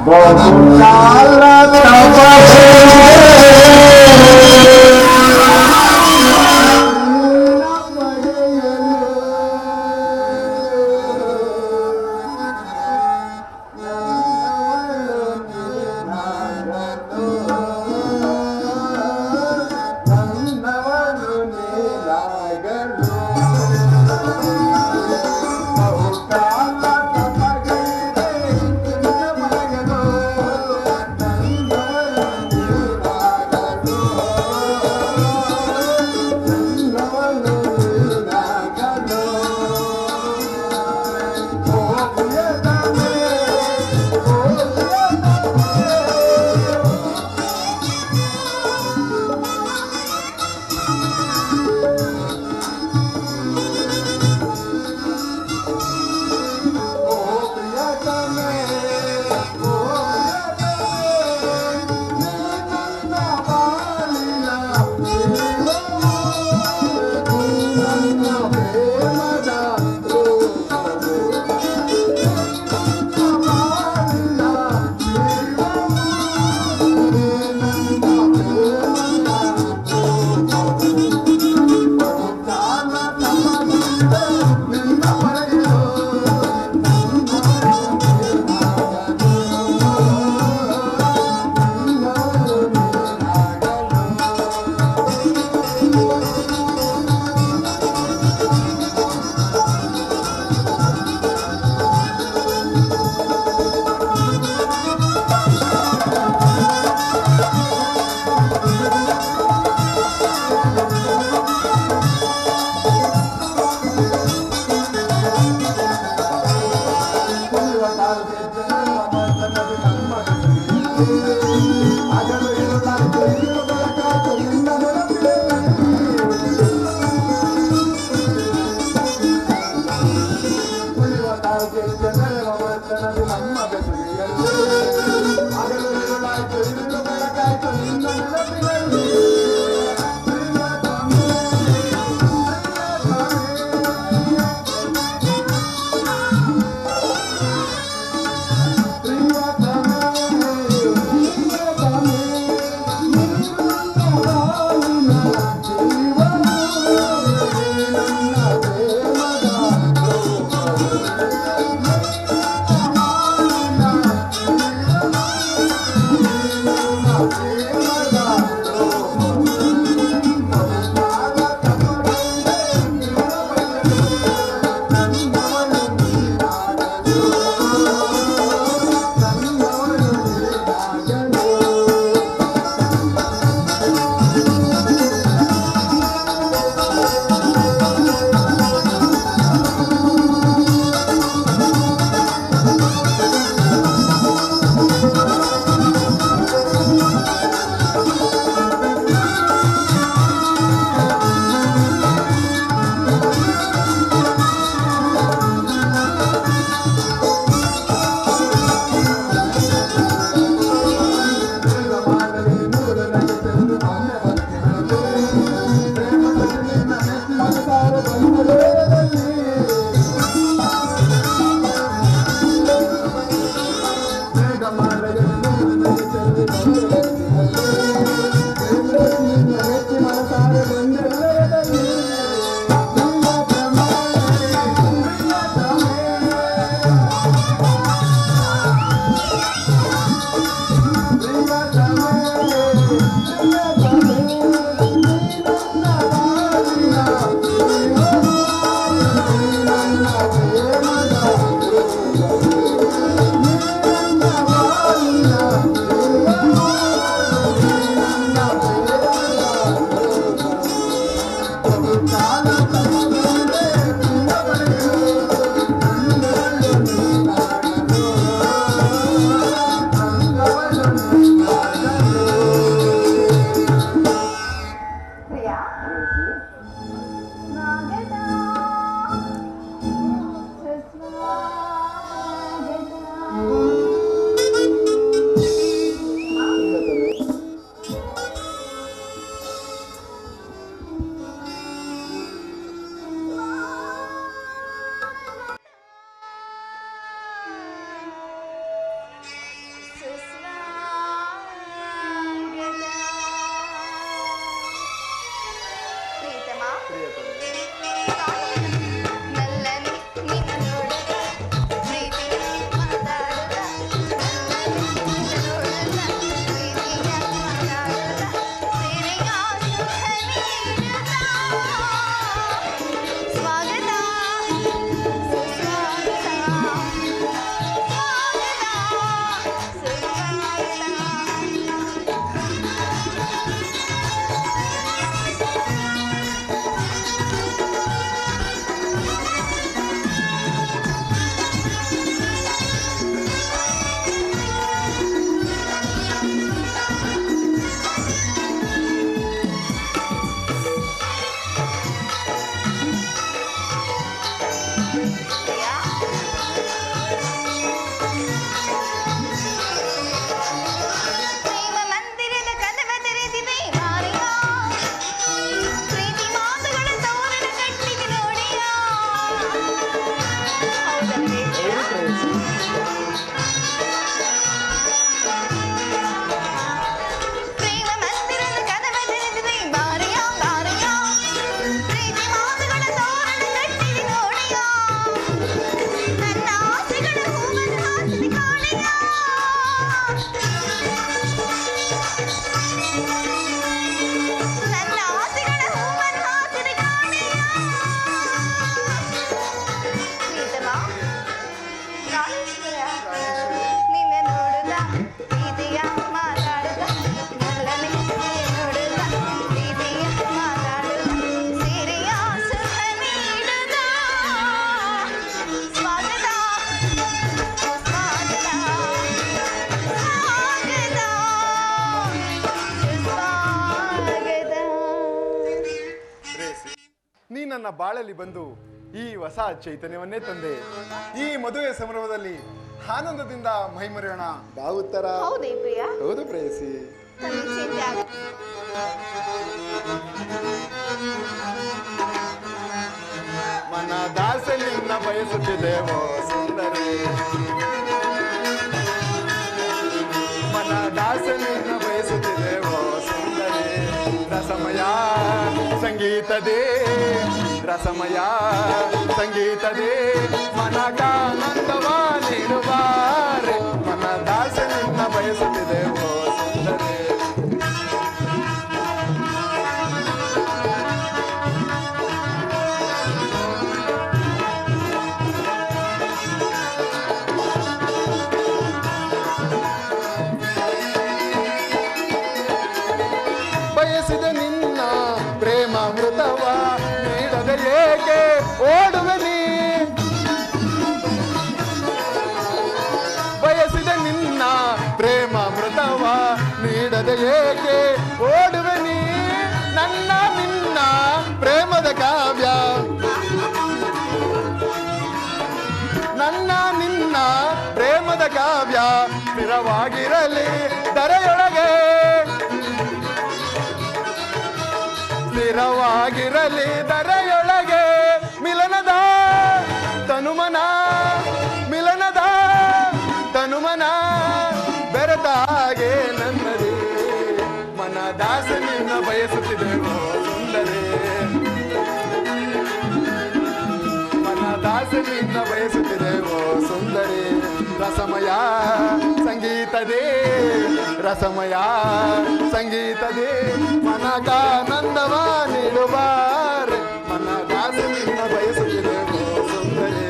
ಬಹುಕಾಲ ನನ್ನ ಬಾಳಲ್ಲಿ ಬಂದು ಈ ಹೊಸ ಚೈತನ್ಯವನ್ನೇ ತಂದೆ. ಈ ಮದುವೆ ಸಂಭ್ರಮದಲ್ಲಿ ಆನಂದದಿಂದ ಮೈಮರೆಯೋಣ. ಬಾವುತ್ತರ. ಹೌದು ಪ್ರೇಯಸಿ. ಮನ ದಾಸನಿಂದ ಬಯಸುತ್ತಿದ್ದೇವೋ ಸುಂದರಿ, ಮನ ದಾಸನಿಂದ ಬಯಸುತ್ತಿದ್ದೇವೋ ಸುಂದರಿ. ರಸಮಯ ಸಂಗೀತದೇ, ರಸಮಯ ಸಂಗೀತದೇ, ಮನಗಾನಂದವ ನೀಡುವಾರೆ. ಮನ ದಾಸನಿಂದ ಬಯಸುತ್ತಿದ್ದೇವೋ ಸುಂದರಿ. ಬಯಸಿದ ನಿನ್ನ ಪ್ರೇಮಾಮೃತವ ನೀಡದೆ ಏಕೆ ಓಡುವೆ ನೀ, ಬಯಸಿದ ನಿನ್ನ ಪ್ರೇಮಾಮೃತವ ನೀಡದೆ ಏಕೆ ಓಡುವೆ ನೀ. ನನ್ನ ನಿನ್ನ ಪ್ರೇಮದ ಕಾವ್ಯ, ನನ್ನ ನಿನ್ನ ಪ್ರೇಮದ ಕಾವ್ಯ ಸ್ಥಿರವಾಗಿರಲಿ ಧರೆಯೊಳಗೆ, ಸ್ಥಿರವಾಗಿರಲಿ ಧರೆಯೊಳಗೆ. ಮಿಲನದ ತನುಮನ, ಮಿಲನದ ತನುಮನ ಬೆರೆತ ಹಾಗೆ ನನ್ನದೇ. ಮನ ದಾಸನಿಂದ ಬಯಸುತ್ತಿದ್ದೇವೋ ಸುಂದರಿ, ಮನ ದಾಸನಿಂದ ಬಯಸುತ್ತಿದ್ದೇವೋ ಸುಂದರಿ. ರಸಮಯ ಸಂಗೀತದೇ, ರಸಮಯ ಸಂಗೀತದೇ, ಮನಗಾನಂದವ ನೀಡುವಾರೆ. ಮನ ದಾಸನಿಂದ ಬಯಸುತ್ತಿದ್ದೇವೋ ಸುಂದರಿ.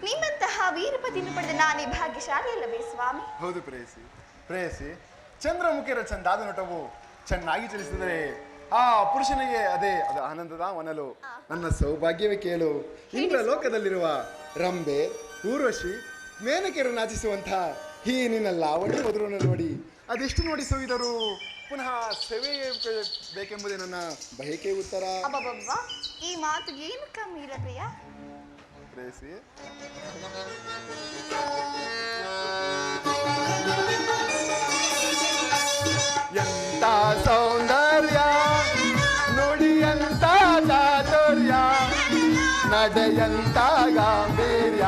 ನಿಮ್ಮಂತಹ ವೀರಪತಿಯನ್ನು ಪಡೆದ ನಾನೇ ಭಾಗ್ಯಶಾಲಿ ಅಲ್ಲವೇ ಸ್ವಾಮಿ? ಹೌದು ಪ್ರೇಯಸಿ. ಪ್ರೇಯಸಿ, ಚಂದ್ರಮುಖಿಯರ ಚಂದಾದ ನೋಟವು ಚೆನ್ನಾಗಿ ಚಲಿಸಿದರೆ ಆ ಪುರುಷನಿಗೆ ಅದೇ ಅದು ಆನಂದದ ವನಲು. ನನ್ನ ಸೌಭಾಗ್ಯವೇ ಕೇಳು. ಇಂದ್ರ ಲೋಕದಲ್ಲಿರುವ ರಂಬೆ, ಊರ್ವಶಿ, ಮೇನಕೆಯರು ನಾಚಿಸುವಂತಹ ಈ ನಿನ್ನ ಲಾವಣ್ಯ ಮಧುರವನ್ನು ನೋಡಿ ಅದೆಷ್ಟು ನೋಡಿ ಸೋಯಿದರು ಪುನಃ ಸೇವೆ ಬೇಕೆಂಬುದೇ ನನ್ನ ಬಯಕೆ ಉತ್ತರ. ಅಬ್ಬಬ್ಬಾ, ಈ ಮಾತು ಏನು ಕಮ್ಮಿ ಇಲ್ಲ ಪ್ರಿಯ. ಪ್ರೇಯಸಿ, ಎಂತ ಸೌಂದರ್ಯ ನೋಡಿ, ಎಂತ ಚಾತುರ್ಯ ನಡೆಯಂತ ಗಾಂಭೀರ್ಯ.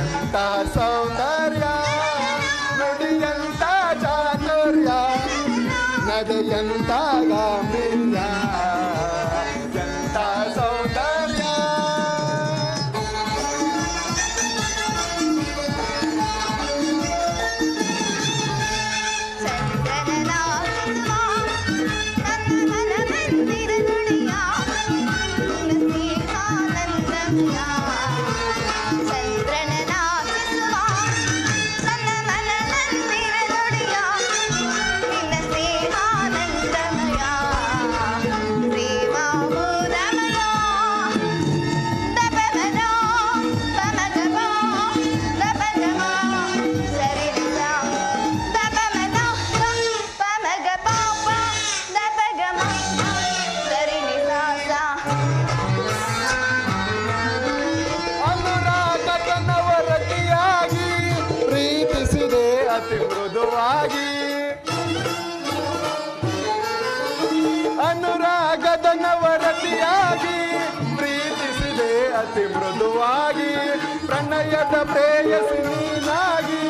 ಎಂತ ಸೌಂದರ್ಯ ನೋಡಿ, ಎಂತ ಚಾತುರ್ಯ ನಡೆಯಂತ ಗಾಂಭೀರ್ಯ. ಎಂತ ಸೌಂದರ್ಯ. ಚಂದ್ರನ ಪ್ರಣಯದ ಪ್ರೇಯಸಿ ನೀನಾಗಿ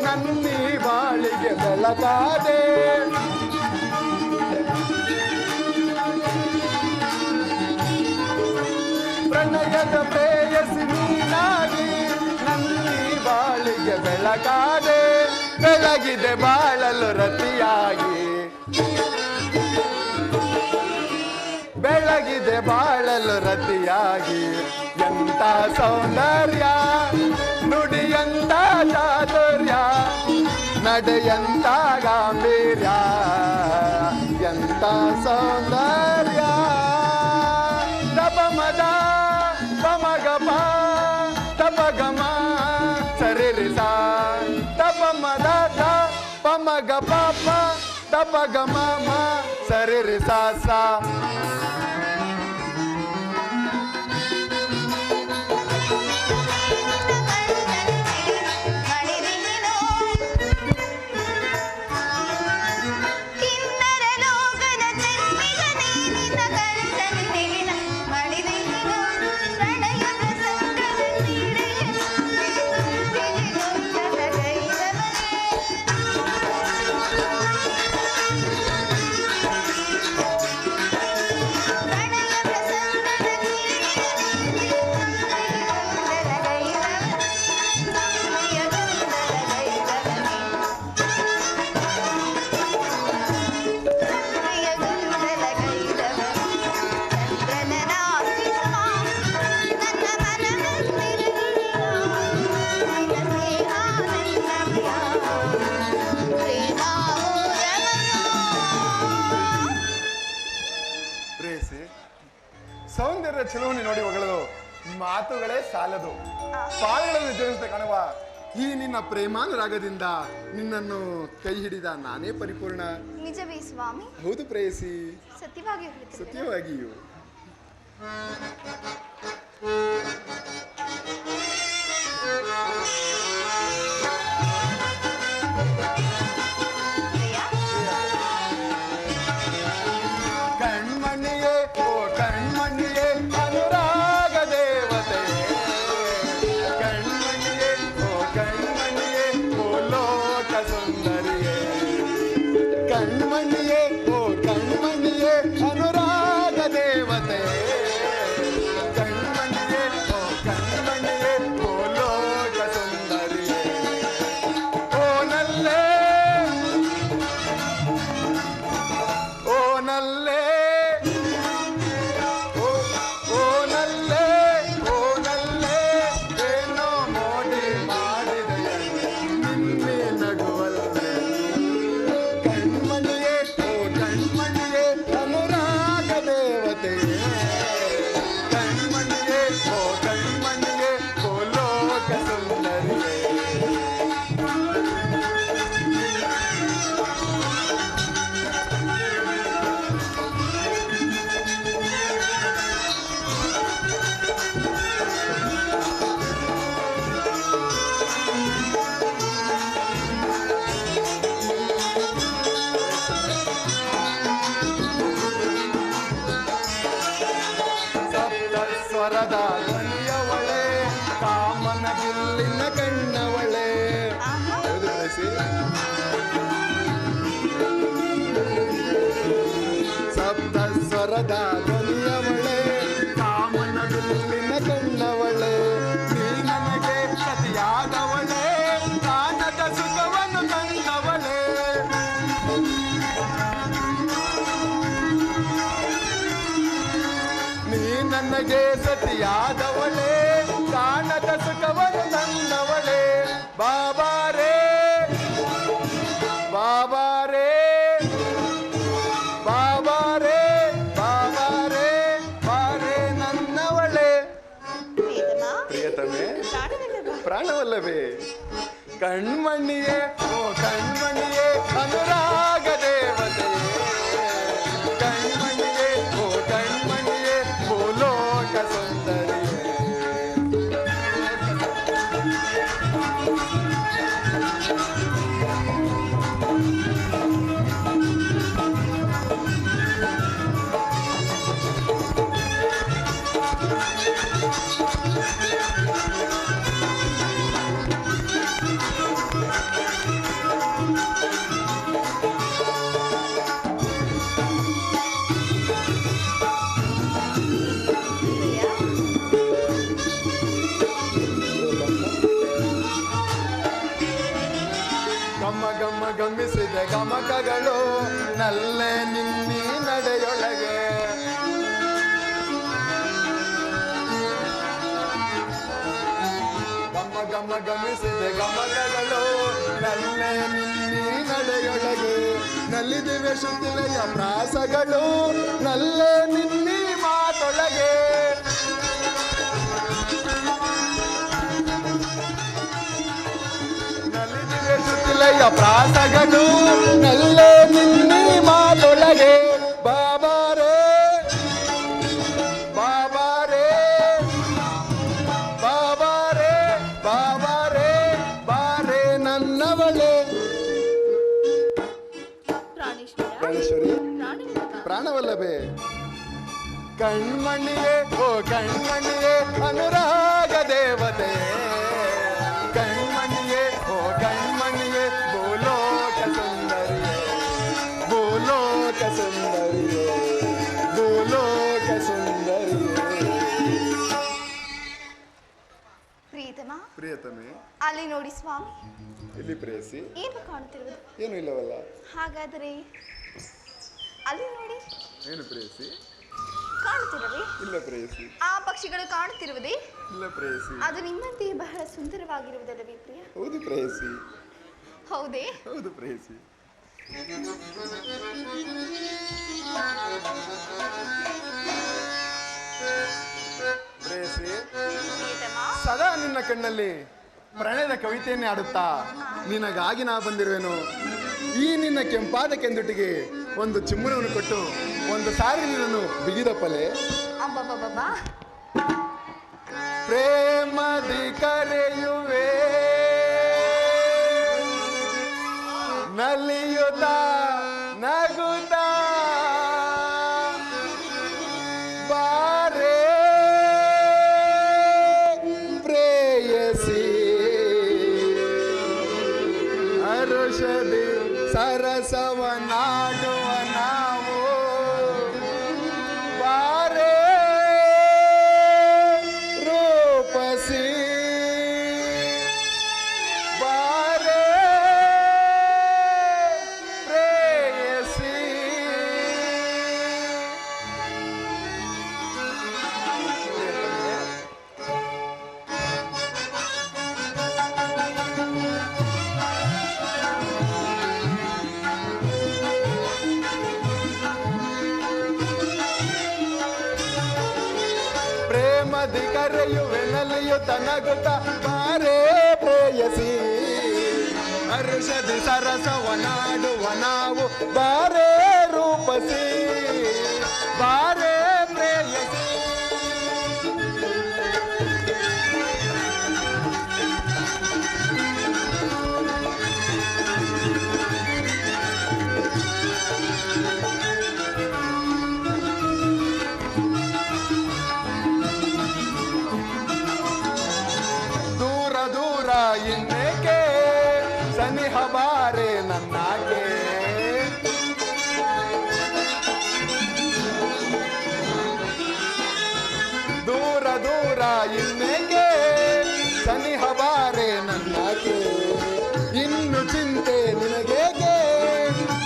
ನನ್ನಿ ಬಾಳಿಗೆ ಬೆಳಕಾದೆ. ಪ್ರಣಯದ ಪ್ರೇಯಸಿ ನೀನಾಗಿ ನನ್ನಿ ಬಾಳಿಗೆ ಬೆಳಕಾದೆ. ಬೆಳಗಿದೆ ಬಾಳಲು ರತಿಯಾಗಿ, ಬೆಳಗಿದೆ ಬಾಳಲು ರತಿಯಾಗಿ. ಎಂತ ಸೌಂದರ್ಯ, ನುಡಿಯಂತ ಚಾತುರ್ಯ, ನಡೆಯಂತ ಗಾಂಭೀರ್ಯ. ಎಂತ ಸೌಂದರ್ಯ. ತಪಮದ ಪಮಗಪ ತಪಗಮ ಸರಿರಿಸ ತಪಮದ ಪಮಗಪ ತಪಗಮ ಸರಿರಿಸ ಸ. ಸೌಂದರ್ಯ ಚೆಲುವನಿ ನೋಡಿ ಹೊಗಳದು ಮಾತುಗಳೇ ಸಾಲದು. ಪಾದಗಳಲ್ಲಿ ಜನಿಸಿದ ಕಾಣುವ ಈ ನಿನ್ನ ಪ್ರೇಮಾನುರಾಗದಿಂದ ನಿನ್ನನ್ನು ಕೈ ಹಿಡಿದ ನಾನೇ ಪರಿಪೂರ್ಣ. ನಿಜವೇ ಸ್ವಾಮಿ? ಹೌದು ಪ್ರೇಯಸಿ, ಸತ್ಯವಾಗಿಯೂ ಹೇಳ್ತಿದ್ದೀರಾ? ಸತ್ಯವಾಗಿಯೂ. ಕಣ್ಮಣಿಯೇ ಓ ಕಣ್ಮಣಿಯೇ ಅನುರಾಗ ದೇವತೆಯೇ. ಕಣ್ಮಣಿಯೇ ಓ ಕಣ್ಮಣಿಯೇ ಓ ಲೋಕ ಸುಂದರಿಯೇ. ಕಣ್ಮಣಿಯೇ ಓ ಕಣ್ಮಣಿಯೇ ಅನುರಾಗ ದೇವತೆಯೇ. ಕಣ್ಮಣಿಯೇ ಓ ಕಣ್ಮಣಿಯೇ ಓ ಲೋಕ ಸುಂದರಿಯೇ. ಓ ನಲ್ಲೇ ಓ ನಲ್ಲೇ ಸ್ವರದ ಧ್ವನಿಯವಳೆ, ಕಾಮನ ಬಿಲ್ಲಿನ ಕಣ್ಣವಳೆ. ಸಪ್ತ ಸ್ವರದ ಧ್ವನಿಯವಳೆ, ಕಾಮನ ಬಿಲ್ಲಿನ ಕಣ್ಣವಳೆ. ನೀ ನನಗೆ ಸತಿಯಾದವಳೆ, ಕಾಣದ ಸುಖವನ್ನು ತಂದವಳೆ. ನೀ ನನಗೆ ಸತಿಯಾದವಳೆ, ಕಾಣದ ಸುಖವನ್ನು ತಂದವಳೆ. ಬಾಬಾರೇ ಬಾಬಾರೇ ಬಾಬಾರೇ ಬಾಬಾರೇ ಬಾರೇ ನನ್ನವಳೆ. ಪ್ರಿಯತಮೆ, ಪ್ರಾಣವಲ್ಲವೇ? ಕಣ್ಮಣಿಯೇ ಓ ಕಣ್ಮಣಿಯೇ ಅನುರಾಗ ದೇವತೆಯೇ. ಕಣ್ಮಣಿಯೇ ಓ ಕಣ್ಮಣಿಯೇ ಓ ಲೋಕ ಸುಂದರಿಯೇ. ನಿನ್ನಿ ನಡೆಯೊಳಗೆ ಗಮ ಗಮ ಗಮಿಸಿದೆ ಗಮಕಗಳು ನಲ್ಲೆ ನಿನ್ನಿ ನಡೆಯೊಳಗೆ ನಲ್ಲಿದಿವೆ ಶುದ್ಧಿಲೆಯ ಪ್ರಾಸಗಳು ನಲ್ಲೆ ನಿನ್ನಿ ಮಾತೊಳಗೆ ನಲ್ಲಿದಿವೆ ಶುದ್ಧಿಲೆಯ ಪ್ರಾಸಗಳು ನಲ್ಲೆ ನಿನ್ನಿ ಮಾತೊಳಗೆ ಬಾಬಾರೇ ಬಾಬಾರೇ ಬಾಬಾರೇ ಬಾಬಾರೇ ಬಾರೇ ನನ್ನವಳೇ ಪ್ರಾಣೇಶ್ವರಿ ಪ್ರಾಣವಲ್ಲಭೆ ಕಣ್ಮಣಿಯೇ ಓ ಕಣ್ಮಣಿಯೇ ಅನುರಾಗ ದೇವತೆ ಕಣ್ಮಣಿಯೇ ಓ ಕಣ್ಮಣಿಯೇ ಭೂಲೋಕ ಸುಂದರಿಯೇ ಭೂಲೋಕ ಸುಂದರಿಯೇ ಭೂಲೋಕ ಸುಂದರಿಯೇ ಪ್ರಿಯತಮೆ ಅಲ್ಲಿ ನೋಡಿ ಸ್ವಾಮಿ. ಇಲ್ಲಿ ಪ್ರೇಯಸಿ ಏನು ಕಾಣುತ್ತಿರುವುದು? ಏನು ಇಲ್ಲವಲ್ಲ. ಹಾಗಾದರೆ ಅಲ್ಲಿ ನೋಡಿ. ಏನು ಪ್ರೇಯಸಿ ಕಾಣುತ್ತಿರವೇ? ಇಲ್ಲ ಪ್ರೇಯಸಿ. ಆ ಪಕ್ಷಿಗಳು ಕಾಣುತ್ತಿರುವುದೇ? ಇಲ್ಲ ಪ್ರೇಯಸಿ. ಅದು ನಿಮ್ಮಂತೆಯೇ ಬಹಳ ಸುಂದರವಾಗಿರುವುದಲ್ಲವೇ ಪ್ರಿಯ? ಹೌದು ಪ್ರೇಯಸಿ. ಹೌದೇ? ಹೌದು ಪ್ರೇಯಸಿ. ಪ್ರೇಯಸಿ ಸದಾ ನಿನ್ನ ಕಣ್ಣಲ್ಲಿ ಪ್ರಣಯದ ಕವಿತೆಯನ್ನೇ ಆಡುತ್ತಾ ನಿನಗಾಗಿ ನಾ ಬಂದಿರುವೆನು. ಈ ನಿನ್ನ ಕೆಂಪಾದ ಕೆಂದುಟಿಗೆ ಒಂದು ಚಿಮ್ಮುನವನ್ನು ಕೊಟ್ಟು ಒಂದು ಸಾರಿ ನಿನ್ನನ್ನು ಬಿಗಿದಪ್ಪಲೆ. ಪ್ರೇಮದಿ ಕರೆಯುವೆ ನಲಿಯುತ್ತ ನಗುತ್ತ ಬಾರೇ ಪ್ರೇಯಸಿ ಹರುಷದಿ ಸರಸವನಾಡುವ ನಾವು ಬಾರೇ ರೂಪಸಿ ಬಾರೇ ಪ್ರೇಯಸಿ. ಪ್ರೇಮದಿ ಕರೆಯುವೆ ನಲಿಯುತ್ತ ನಗುತ್ತ ಬಾರೇ ಪ್ರೇಯಸಿ ಹರುಷದಿ ಸರಸವನಾಡುವ ನಾವು ಬಾರೇ ರೂಪಸಿ ಬಾರೇ ಪ್ರೇಯಸಿ. ದೂರ ದೂರ ಇನ್ನೇಕೆ ಸನಿಹ ಬಾರೆ ನನ್ನಾಗೆ ದೂರ ದೂರ ಇನ್ನೇಕೆ ಸನಿಹ ಬಾರೆ ನನ್ನಾಗೆ ಇನ್ನು ಚಿಂತೆ ನಿನಗೇಕೆ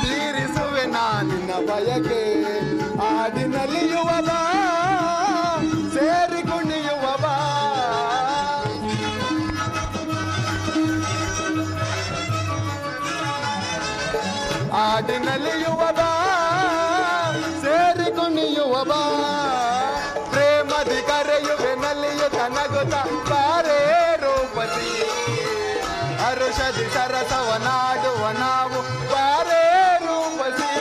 ತೀರಿಸುವೆ ನಿನ್ನ ಬಯಕೆ ಆಡಿನಲಿಯುವ ಬಾ ಸೇರಿ ಕುಣಿಯುವ ಬಾ ಆಡಿನಲಿಯುವ ಬಾ ಸೇರಿ ಕುಣಿಯುವ ಬಾ ಪ್ರೇಮದಿ ಕರೆಯುವೆ ನಲಿಯುತ್ತ ನಗುತ್ತ ಬಾರೇ ರೂಪಸಿ ಹರುಷದಿ ಸರಸವನಾಡುವ ನಾವು ಬಾರೇ ರೂಪಸಿ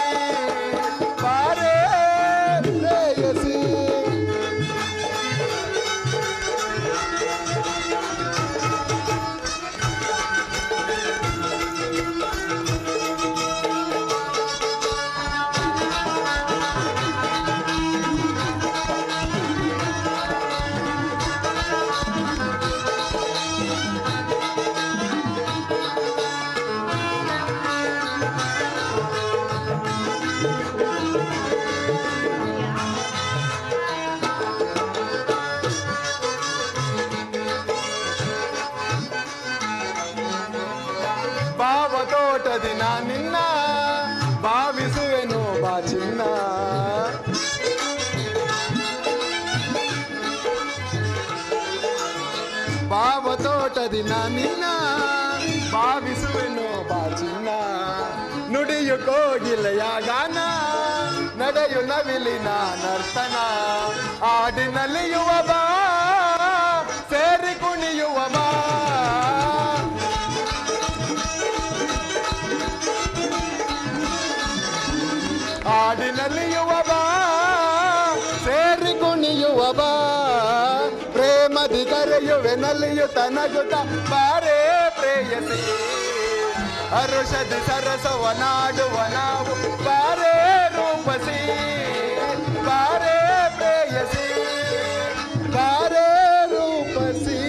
ಬಾರೇ ಪ್ರೇಯಸಿ. ಭಾವ ತೋಟದಿ ನಿನ್ನ ಭಾವಿಸುವೆನು ಬಾಚಿನ್ನ ನಿನ್ನ ಭಾವ ತೋಟದಿನ ನಿನ್ನ ಭಾವಿಸುವೆನು ಬಾಚಿನ್ನ ನುಡಿಯು ಕೋಗಿಲೆಯ ಗಾನ ನಡೆಯು ನವಿಲಿನ ನರ್ತನ ಆಡಿನಲ್ಲಿಯುವ ಬಾ ಸೇರಿ ಕುಣಿಯುವ ಬಾ ಹಾಡಿನಲ್ಲಿಯುವ ಬಾ ಸೇರಿ ಕುಣಿಯುವ ಬಾ ಪ್ರೇಮದಿ ಕರೆಯುವೆ ನಲಿಯುತ್ತ ನಗುತ್ತ ಬಾರೇ ಪ್ರೇಯಸಿ ಹರುಷದಿ ಸರಸವ ನಾಡುವ ನಾವು ಬಾರೇ ರೂಪಸಿ ಬಾರೇ ಪ್ರೇಯಸಿ ಬಾರೇ ರೂಪಸಿ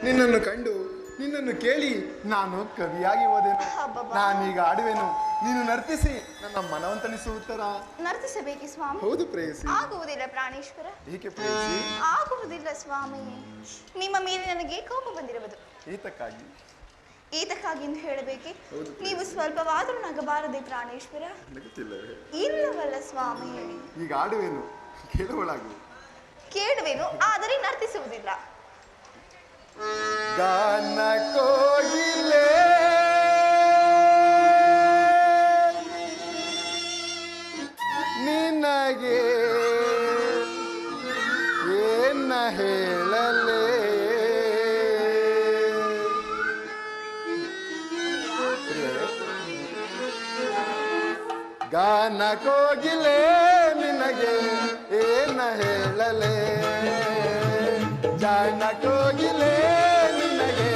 ನಿನ್ನನ್ನು ಕಂಡು ನಿನ್ನನ್ನು ಕೇಳಿ ನಾನು ಕವಿಯಾಗಿ ಹೋದೆನು ನಾನೀಗ ಆಡುವೆನು ನೀನು ನರ್ತಿಸಿ ನನ್ನ ಮನವಂತನಿಸುತ್ತರ ನರ್ತಿಸಬೇಕಿ ಸ್ವಾಮಿ ಹೌದು ಪ್ರೇಯಸಿ ಆಗುವುದಿಲ್ಲ ಪ್ರಾಣೇಶ್ವರ ಏಕೆ ಪ್ರೇಯಸಿ ಆಗುವುದಿಲ್ಲ ಸ್ವಾಮಿ ನಿಮ್ಮ ಮೇಲೆ ನನಗೆ ಕೋಪ ಬಂದಿರುವುದು ಈತಕ್ಕಾಗಿ ಎಂದು ಹೇಳಬೇಕೆ ನೀವು ಸ್ವಲ್ಪವಾದರೂ ನಗಬಾರದೆ ಪ್ರಾಣೇಶ್ವರ ಇಲ್ಲವಲ್ಲ ಸ್ವಾಮಿ ಈಗ ಆಡುವೆನು ಕೇಳುವೆನು ಆದರೆ ನರ್ತಿಸುವುದಿಲ್ಲ ಗಾನ ಕೋಗಿಲೆ ನಿನಗೆ ಏನ ಹೇಳಲೇ ಗಾನ ಕೋಗಿಲೆ ನಿನಗೆ ಏನ ಹೇಳಲೇ ಜಾಣ ಕೋಗಿಲೆ ನಿನಗೆ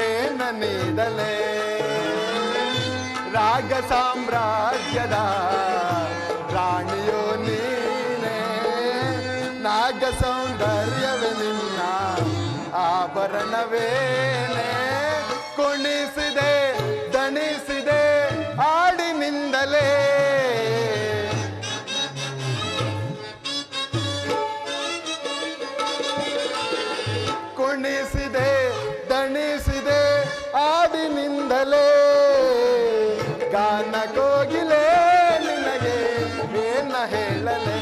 ಏನ ನೀಡಲೇ ರಾಗ ಸಾಮ್ರಾಜ್ಯದ ರಾಣಿಯೋ ನೀನೇ ನಾಗ ಸೌಂದರ್ಯವೇ ನಿನ್ನ ಆಭರಣವೇನೆ ಕುಣಿಸಿದೆ ದಣಿಸಿದೆ ಹಾಡಿನಿಂದಲೇ ಕುಣಿಸಿದೆ ದಣಿಸಿದೆ ಹಾಡಿನಿಂದಲೇ ಗಾನ ಕೋಗಿಲೆ ನಿನಗೆ ಏನ ಹೇಳಲೇ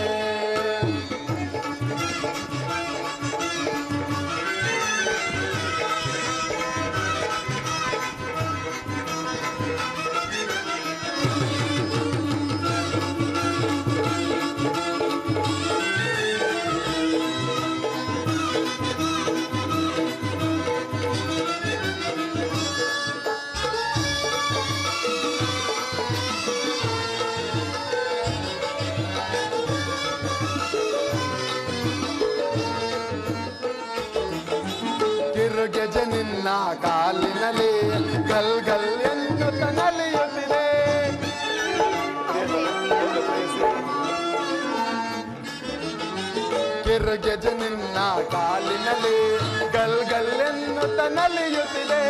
ಗೆಜ ನಿನ್ನ ಕಾಲಿನಲ್ಲಿ ಗಲ್ ಗಲ್ ಎನ್ನುತ್ತ ನಲಿಯುತ್ತಿದೆ ಗೆಜ ನಿನ್ನ ಕಾಲಿನಲ್ಲಿ ಗಲ್ ಗಲ್ ಎನ್ನುತ್ತ ನಲಿಯುತ್ತಿದೆ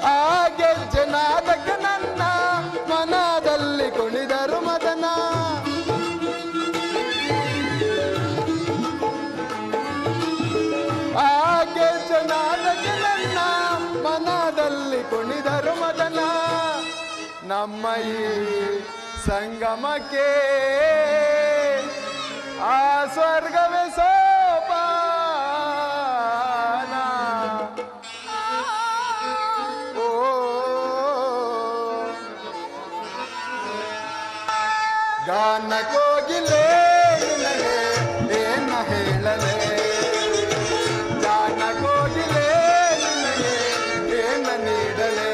ಆ ಗೆಜ್ಜೆನಾದಕ್ಕೆ ನನ್ನ ಮನದಲ್ಲಿ ಕುಣಿದರು ಮದನ ಹಾಗೆ ಜನಾದಕ್ಕೆ ನನ್ನ ಮನದಲ್ಲಿ ಕುಣಿದರು ಮದನ ನಮ್ಮ ಈ ಸಂಗಮಕ್ಕೆ ಆ ಸ್ವರ್ಗವೇ ಸೋಪಾನ. ಓ ಗಾನ ಕೋಗಿಲೆ ನಿನಗೆ ಏನ ಹೇಳಲೆ, ಗಾನ ಕೋಗಿಲೆ ನಿನಗೆ ಏನ ನೀಡಲೆ.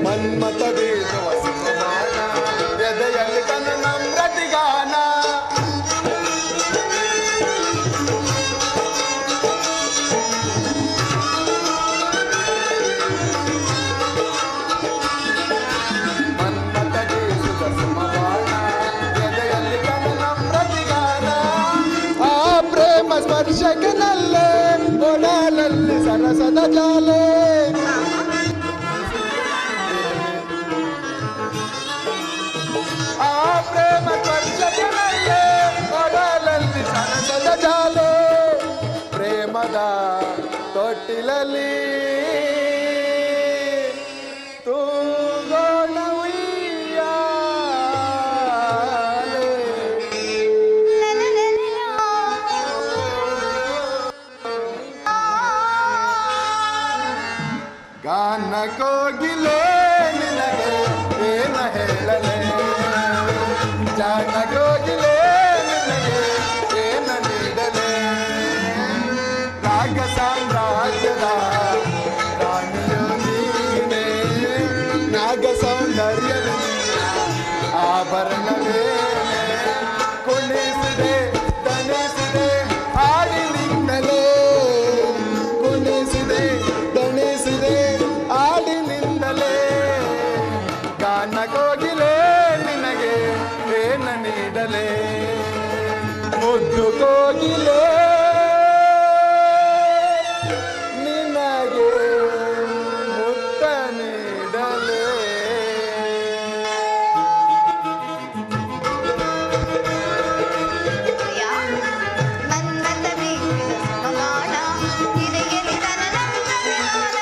ಮನ್ಮತ ಬೀಸುವ ಸಿಂಹನಾದ, ಎದೆಯಲ್ಲಿ ತನ್ನ ನಮ್ರತಿಗಾನ. ಮನ್ಮತ ಬೀಸುವ ಸಿಂಹನಾದ, ಎದೆಯಲ್ಲಿ ತನ್ನ ನಮ್ರತಿಗಾನ. ಆ ಪ್ರೇಮ ಸ್ಪರ್ಶಕನಲ್ಲೇ ಒಡಲಲ್ಲಿ ಸರಸದ ಜಾಲೆ. ಪ್ರೇಮ ಸ್ಪರ್ಶಕನಲ್ಲೇ ಒಡಲಲ್ಲಿ ಸರಸದ ಜಾಲೆ. ಪ್ರೇಮದ ತೊಟ್ಟಿಲಲ್ಲಿ ತೂಗೋಣ ಉಯ್ಯಾಲೆ. ಗಾನ ಕೋಗಿಲೆ ನಿನಗೆ ಏನ ಹೇಳಲೆ, ಜಾಣ ಕೋಗಿಲೆ ನಿನಗೆ ಏನ ನೀಡಲೆ. ರಾಗ ಸಾಮ್ರಾಜ್ಯದ ರಾಣಿಯೋ ನೀನೆ, ನಾಗ ಸೌಂದರ್ಯವೇ ಆಭರಣವೇನೆ. ಕುಣಿಸಿದೆ ದಣಿಸಿದೆ ಆಡಿನಿಂದಲೇ, ಕುಣಿಸಿದೆ ದಣಿಸಿದೆ ಆಡಿನಿಂದಲೇ. ಗಾನ ಕೋಗಿಲೆ ನಿನಗೆ ಏನ ನೀಡಲೆ, ಮುದ್ದು ಕೋಗಿಲೆ ನಿನಗೆ ಮುತ್ತ ನೀಡಲೆ. ಮನ್ಮತ ಬೀಸುವ ಸಿಂಹನಾದ, ಎದೆಯಲ್ಲಿ ತನ್ನ ನಮ್ರತಿಗಾನ.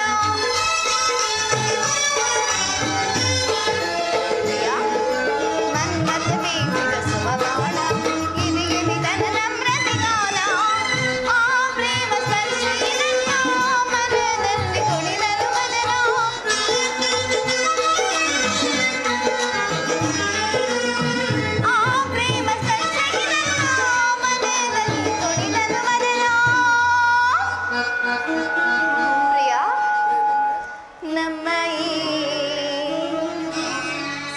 ಮನ್ಮತ ಬೀಸುವ ಸಿಂಹನಾದ, ಎದೆಯಲ್ಲಿ ತನ್ನ ನಮ್ರತಿಗಾನ. ಆ ಪ್ರೇಮ ಸ್ಪರ್ಶಿಸಿದೆನ್ನ ಮನದಲ್ಲಿ ಕುಣಿದನು ಮನನ. ಆ ಪ್ರೇಮ ಸ್ಪರ್ಶಿಸಿದೆನ್ನ ಮನದಲ್ಲಿ ಕುಣಿದನು ಮನನ. ಪ್ರಿಯ, ನಮ್ಮ ಈ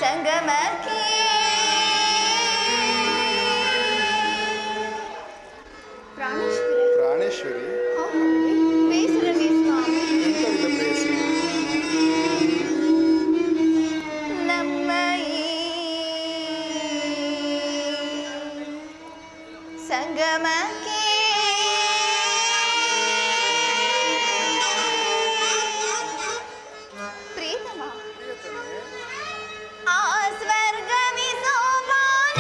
ಸಂಗಮಕ್ಕೆ ಪ್ರಾಣೇಶ್ವರಿ, ಪ್ರಾಣೇಶ್ವರಿ ಬೇಸರವೇ ಸ್ವಾಮಿ. ಎಂತವಿಲ್ಲ ಪ್ರೇಯಸಿ. ನಮ್ಮ ಈ ಸಂಗಮಕ್ಕೆ ಪ್ರೀತಮ ಆ ಸ್ವರ್ಗವೇ ಸೋಪಾನ.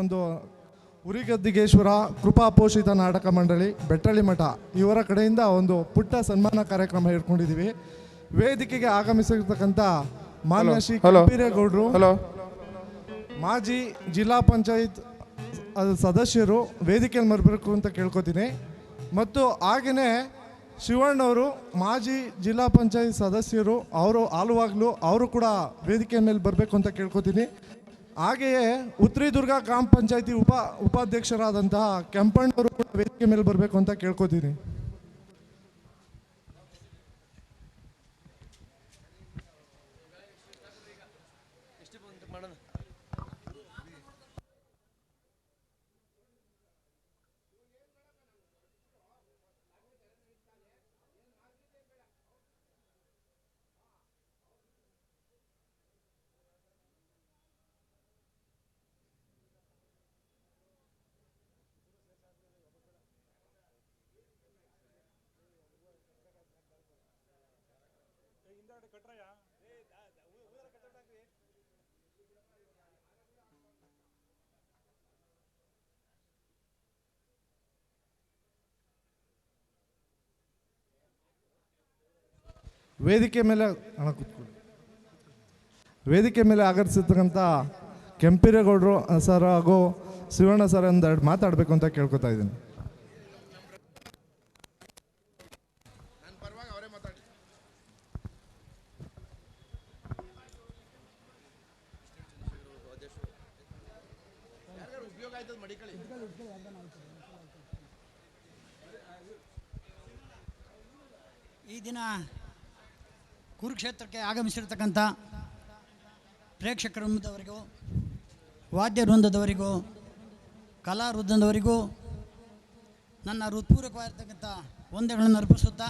ಒಂದು ಉರಿಗದ್ದಿಗೇಶ್ವರ ಕೃಪಾಪೋಷಿತ ನಾಟಕ ಮಂಡಳಿ ಬೆಟ್ಟಳ್ಳಿ ಮಠ ಇವರ ಕಡೆಯಿಂದ ಒಂದು ಪುಟ್ಟ ಸನ್ಮಾನ ಕಾರ್ಯಕ್ರಮ ಇಟ್ಕೊಂಡಿದ್ದೀವಿ. ವೇದಿಕೆಗೆ ಆಗಮಿಸಿರ್ತಕ್ಕಂಥ ಮಾನ್ಯ ಶ್ರೀ ಕಂಪೀರೇಗೌಡರು, ಮಾಜಿ ಜಿಲ್ಲಾ ಪಂಚಾಯತ್ ಸದಸ್ಯರು ವೇದಿಕೆಯಲ್ಲಿ ಬರಬೇಕು ಅಂತ ಕೇಳ್ಕೊತೀನಿ. ಮತ್ತು ಹಾಗೆಯೇ ಶಿವಣ್ಣವರು ಮಾಜಿ ಜಿಲ್ಲಾ ಪಂಚಾಯತ್ ಸದಸ್ಯರು, ಅವರು ಆಲುವಾಗ್ಲು ಅವರು ಕೂಡ ವೇದಿಕೆ ಮೇಲೆ ಬರಬೇಕು ಅಂತ ಕೇಳ್ಕೊತೀನಿ. ಹಾಗೆಯೇ ಉತ್ರಿ ದುರ್ಗ ಗ್ರಾಮ ಪಂಚಾಯತಿ ಉಪಾಧ್ಯಕ್ಷರಾದಂತಹ ಕೆಂಪಣ್ಣವರು ಕೂಡ ವೇದಿಕೆ ಮೇಲೆ ಬರಬೇಕು ಅಂತ ಕೇಳ್ಕೊತೀನಿ. ವೇದಿಕೆ ಮೇಲೆ ಆಗಮಿಸಿರ್ತಕ್ಕಂಥ ಕೆಂಪೀರೇಗೌಡರು ಸರ್ ಹಾಗೂ ಶಿವಣ್ಣ ಸರ್ ಒಂದೆರಡು ಮಾತಾಡಬೇಕು ಅಂತ ಕೇಳ್ಕೊತಾ ಇದ್ದೀನಿ. ಈ ದಿನ ಕುರುಕ್ಷೇತ್ರಕ್ಕೆ ಆಗಮಿಸಿರ್ತಕ್ಕಂಥ ಪ್ರೇಕ್ಷಕ ವೃಂದದವರಿಗೂ, ವಾದ್ಯ ವೃಂದದವರಿಗೂ, ಕಲಾ ವೃಂದದವರಿಗೂ ನನ್ನ ಹೃತ್ಪೂರ್ವಕವಾಗಿರ್ತಕ್ಕಂಥ ವಂದನೆಗಳನ್ನು ಅರ್ಪಿಸುತ್ತಾ,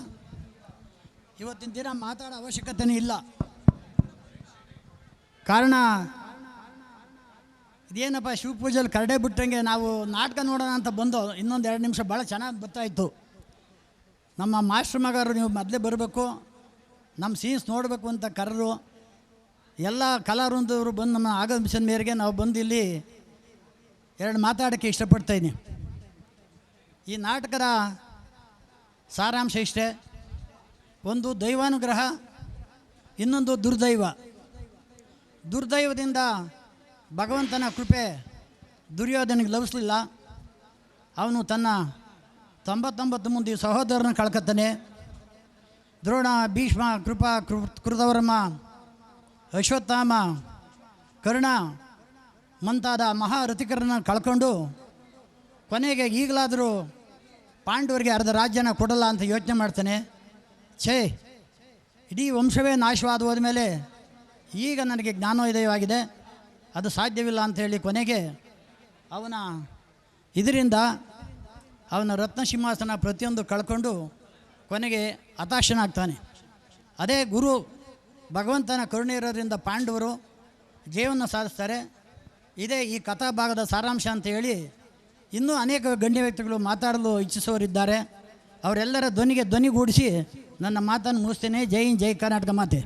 ಇವತ್ತಿನ ದಿನ ಮಾತಾಡೋ ಅವಶ್ಯಕತೆಯೂ ಇಲ್ಲ. ಕಾರಣ ಇದೇನಪ್ಪ ಶಿವಪೂಜೆಯಲ್ಲಿ ಕರಡೆ ಬಿಟ್ಟಂಗೆ ನಾವು ನಾಟಕ ನೋಡೋಣ ಅಂತ ಬಂದು ಇನ್ನೊಂದು 2 ನಿಮಿಷ ಭಾಳ ಚೆನ್ನಾಗಿ ಬರ್ತಾಯಿತ್ತು. ನಮ್ಮ ಮಾಸ್ಟರ್ ಮಗರು ನೀವು ಮೊದಲೇ ಬರಬೇಕು, ನಮ್ಮ ಸೀನ್ಸ್ ನೋಡಬೇಕು ಅಂತ ಕರೆದು ಎಲ್ಲ ಕಲಾವೃಂದವರು ಬಂದು ನಮ್ಮ ಆಗಮಿಸಿದ ಮೇರೆಗೆ ನಾವು ಬಂದು ಇಲ್ಲಿ 2 ಮಾತಾಡೋಕ್ಕೆ ಇಷ್ಟಪಡ್ತಾಯಿದ್ದೀನಿ. ಈ ನಾಟಕದ ಸಾರಾಂಶ ಇಷ್ಟೇ. ಒಂದು ದೈವಾನುಗ್ರಹ, ಇನ್ನೊಂದು ದುರ್ದೈವ. ದುರ್ದೈವದಿಂದ ಭಗವಂತನ ಕೃಪೆ ದುರ್ಯೋಧನಿಗೆ ಲಭಿಸಲಿಲ್ಲ. ಅವನು ತನ್ನ 99 ಮಂದಿ ಸಹೋದರನ ಕಳ್ಕೊತಾನೆ. ದ್ರೋಣ, ಭೀಷ್ಮ, ಕೃಪಾ, ಕೃತವರ್ಮ, ಅಶ್ವತ್ಥಾಮ, ಕರ್ಣ ಮುಂತಾದ ಮಹಾರಥಿಕರನ್ನು ಕಳ್ಕೊಂಡು ಕೊನೆಗೆ ಈಗಲಾದರೂ ಪಾಂಡವರಿಗೆ ಅರ್ಧ ರಾಜ್ಯನ ಕೊಡಲ್ಲ ಅಂತ ಯೋಚನೆ ಮಾಡ್ತಾನೆ. ಇಡೀ ವಂಶವೇ ನಾಶವಾದ ಹೋದ್ಮೇಲೆ ಈಗ ನನಗೆ ಜ್ಞಾನೋದಯವಾಗಿದೆ, ಅದು ಸಾಧ್ಯವಿಲ್ಲ ಅಂಥೇಳಿ ಕೊನೆಗೆ ಅವನ ಇದರಿಂದ ಅವನ ರತ್ನಸಿಂಹಾಸನ ಪ್ರತಿಯೊಂದು ಕಳ್ಕೊಂಡು ಕೊನೆಗೆ ಹತಾಶನಾಗ್ತಾನೆ. ಅದೇ ಗುರು ಭಗವಂತನ ಕರುಣೆ ಇರೋದ್ರಿಂದ ಪಾಂಡವರು ಜಯವನ್ನು ಸಾಧಿಸ್ತಾರೆ. ಇದೇ ಈ ಕಥಾಭಾಗದ ಸಾರಾಂಶ ಅಂತ ಹೇಳಿ ಇನ್ನೂ ಅನೇಕ ಗಣ್ಯ ವ್ಯಕ್ತಿಗಳು ಮಾತಾಡಲು ಇಚ್ಛಿಸುವವರಿದ್ದಾರೆ. ಅವರೆಲ್ಲರ ಧ್ವನಿಗೂಡಿಸಿ ನನ್ನ ಮಾತನ್ನು ಮುಗಿಸ್ತೇನೆ. ಜೈ ಹಿಂದ್, ಜೈ ಕರ್ನಾಟಕ ಮಾತೆ.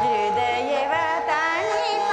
ಹೃದಯವ ತಾಣಿಪ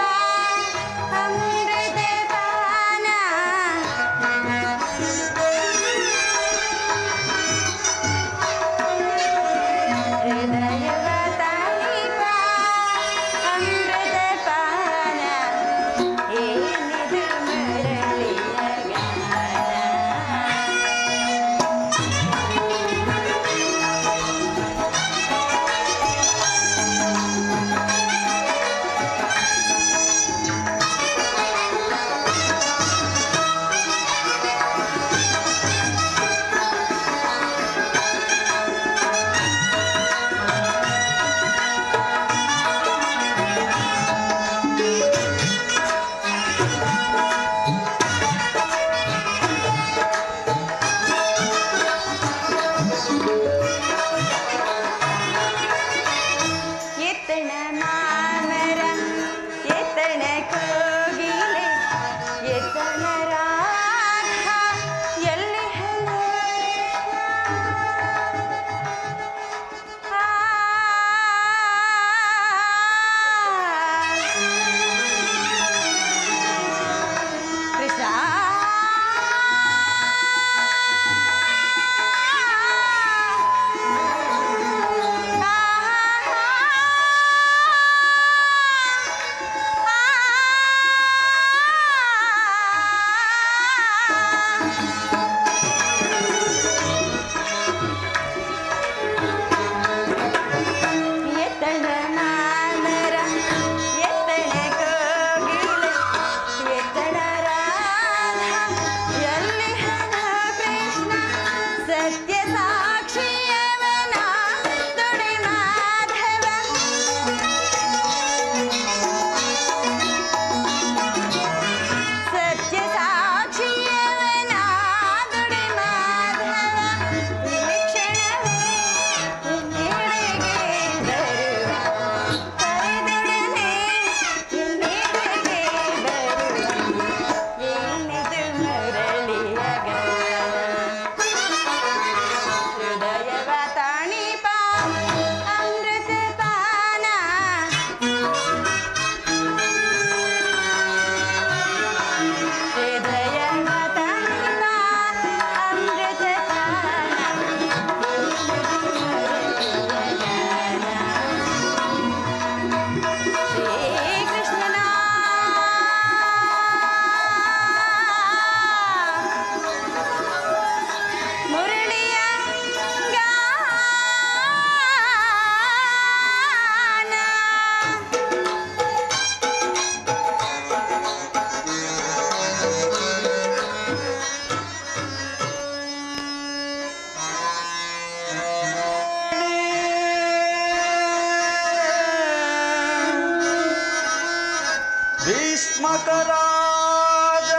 ಧರ್ಮರಾಜ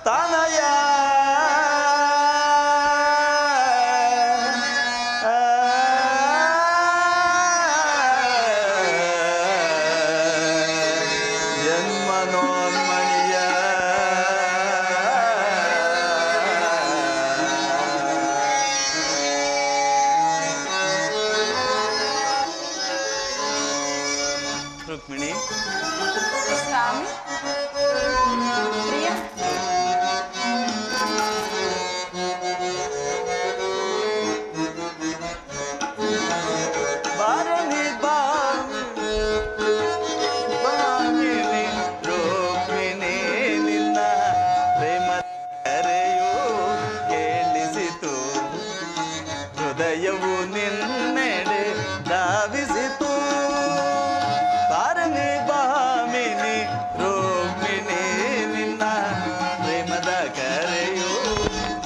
ತನಯ ಜನ್ಮನೋನ್ಮಣಿಯ ರುಕ್ಮಿಣಿ ಸ್ವಾಮಿ ಪ್ರಿಯ ಬಾರನಿ ಬಾಮಿನಿ ರುಕ್ಮಿಣಿ ನಿನ್ನ ಪ್ರೇಮ ಕರೆಯು ಕೇಳಿಸಿತು ಹೃದಯವು ನಿನ್ನೆಡೆ ಧಾವಿಸಿತು ಬಾರನಿ ಬಾಮಿನಿ ರುಕ್ಮಿಣಿ ನಿನ್ನ ಪ್ರೇಮದ ಕರೆಯು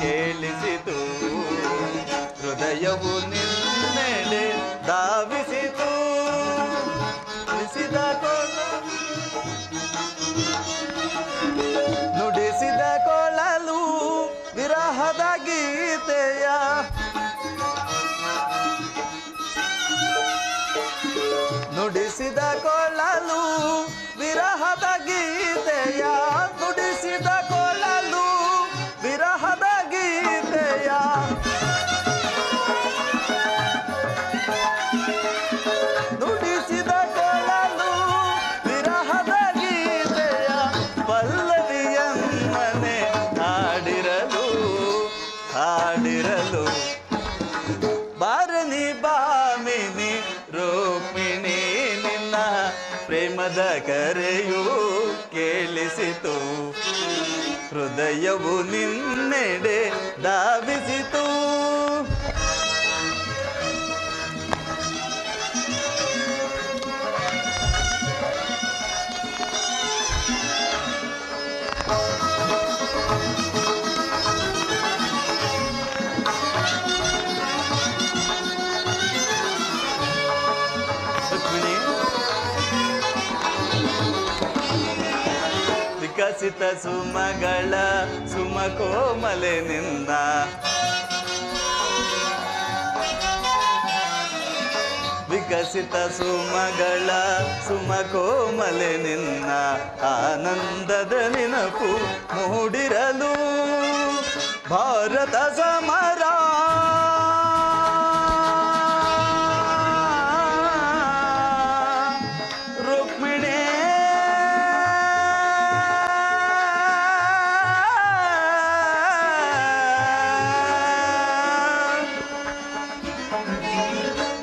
ಕೇಳಿಸಿತು ಹೃದಯವು ನಿನ್ನೆಡೆ ಧಾವಿಸಿತು ನುಡಿಸಿದ ಕೊಳಲು ವಿರಹದ ಗೀತೆಯ ನುಡಿಸಿದ ಕೊಳಲು ವಿರಹದ ಗೀತೆಯ ನುಡಿಸಿದ ಕೊಳಲು ವಿರಹದ ಗೀತೆಯ ನುಡಿಸಿದ ಕೊಳಲು ವಿರಹದ ಗೀತೆಯ ಪಲ್ಲವಿಯನ್ನೇ ಹಾಡಿರಲು ಬಾರನಿ ಬಾಮಿನಿ ರುಕ್ಮಿಣಿ ನಿನ್ನ ಪ್ರೇಮದ ಕರೆಯು ಕೇಳಿಸಿತು ಹೃದಯವು ನಿನ್ನೆಡೆ ಧಾವಿಸಿತು ರುಕ್ಮಿಣಿ ವಿಕಸಿತ ಸುಮಗಳ ಸುಮಕೋಮಲೆ ನಿನ್ನ ವಿಕಸಿತ ಸುಮಗಳ ಸುಮಕೋಮಲೆ ನಿನ್ನ ಆನಂದದ ನೆನಪು ಮೂಡಿರಲು ಭಾರತ ಸಮರ ರುಕ್ಮಿಣಿ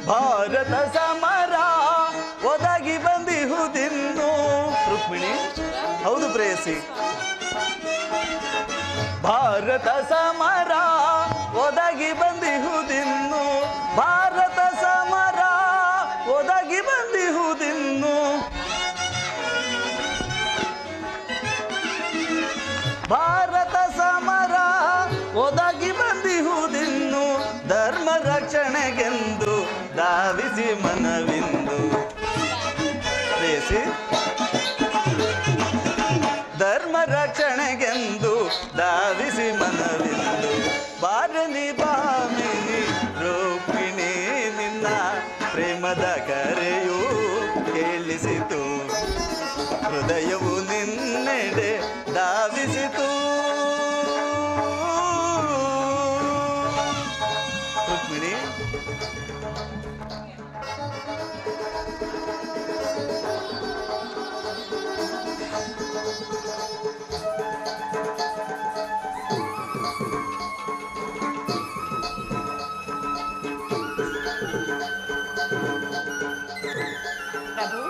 ಭಾರತ ಸಮರ ಒದಗಿ ಬಂದಿಹುದಿನ್ನು ರುಕ್ಮಿಣಿ ಹೌದು ಪ್ರೇಯಸಿ ಭಾರತ ಸಮರ ಒದಗಿ ಬಂದಿಹುದಿನ್ನು ಭಾರತ ಸಮರ ಒದಗಿ ಬಂದಿಹುದಿನ್ನು ಭಾರತ ಸಮರ ಒದಗಿ ಬಂದಿಹುದಿನ್ನು ಧರ್ಮ ರಕ್ಷಣೆಗೆಂದು ಧಾವಿಸಿ ಮನವಿಂದು ಬೇಸಿ ಧರ್ಮ ರಕ್ಷಣೆಗೆಂದು ಧಾವಿಸಿ ಮನವಿಂದು ಬಾರನಿ ಬಾಮಿನಿ ರುಕ್ಮಿಣಿ ನಿನ್ನ ಪ್ರೇಮದ ಕರೆಯು ಕೇಳಿಸಿತು ಹೃದಯವು ನಿನ್ನೆಡೆ ಧಾವಿಸಿತು ರುಕ್ಮಿಣಿ ಪ್ರಭು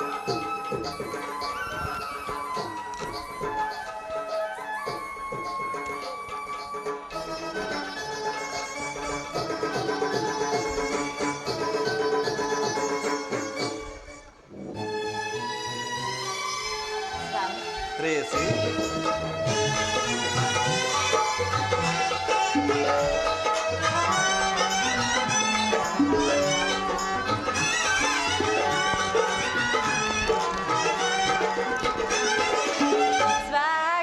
ಪ್ರೇಯಸಿ ಸ್ವಾಮಿ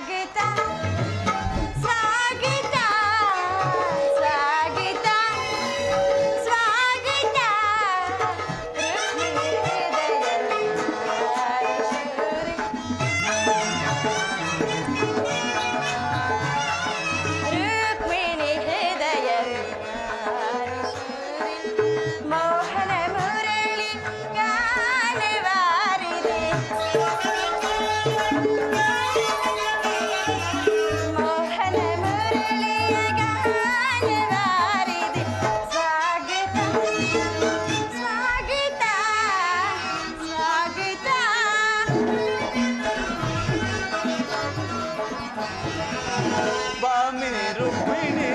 ಬಾಮಿನಿ ರುಕ್ಮಿಣಿ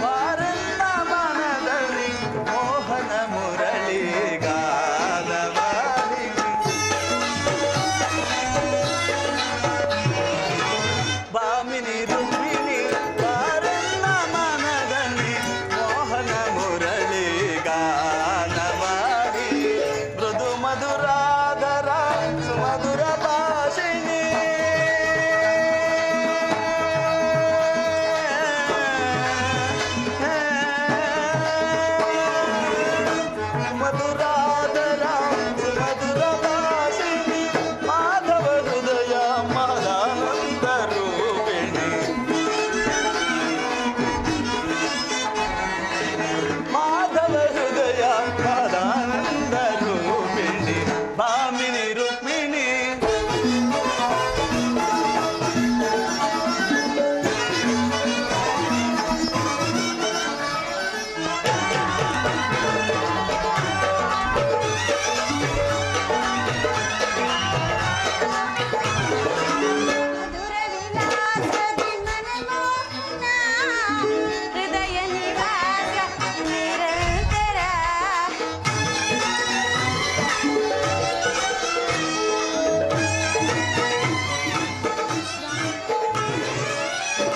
ಬಾರನ್ನ ಮನದಲ್ಲಿ ಮೋಹನ ಮುರಳಿ ಗಾನವಾಡಿ. ಬಾಮಿನಿ ರುಕ್ಮಿಣಿ ಬಾರನ್ನ ಮನದಲ್ಲಿ ಮೋಹನ ಮುರಳಿ ಗಾನವಾಡಿ. ಮೃದು ಮಧುರಾಧರ ಸುಮಧುರ ಭಾಷಿಣಿ ಮಧುರಾಧರ ಸುಮಧುರ ಭಾಷಿಣಿ ಮಾಧವ ಹೃದಯ ಮದಾನಂದ ರೂಪಿಣಿ. ಮಾಧವ ಹೃದಯ ಮದಾನಂದ ರೂಪಿಣಿ ಭಾಮಿನಿ ರುಕ್ಮಿಣಿ. ಮಧುರ ವಿಲಾಸದಿ ಮನಮೋಹನ ಹೃದಯ ನಿವಾಸ ನಿರಂತರ.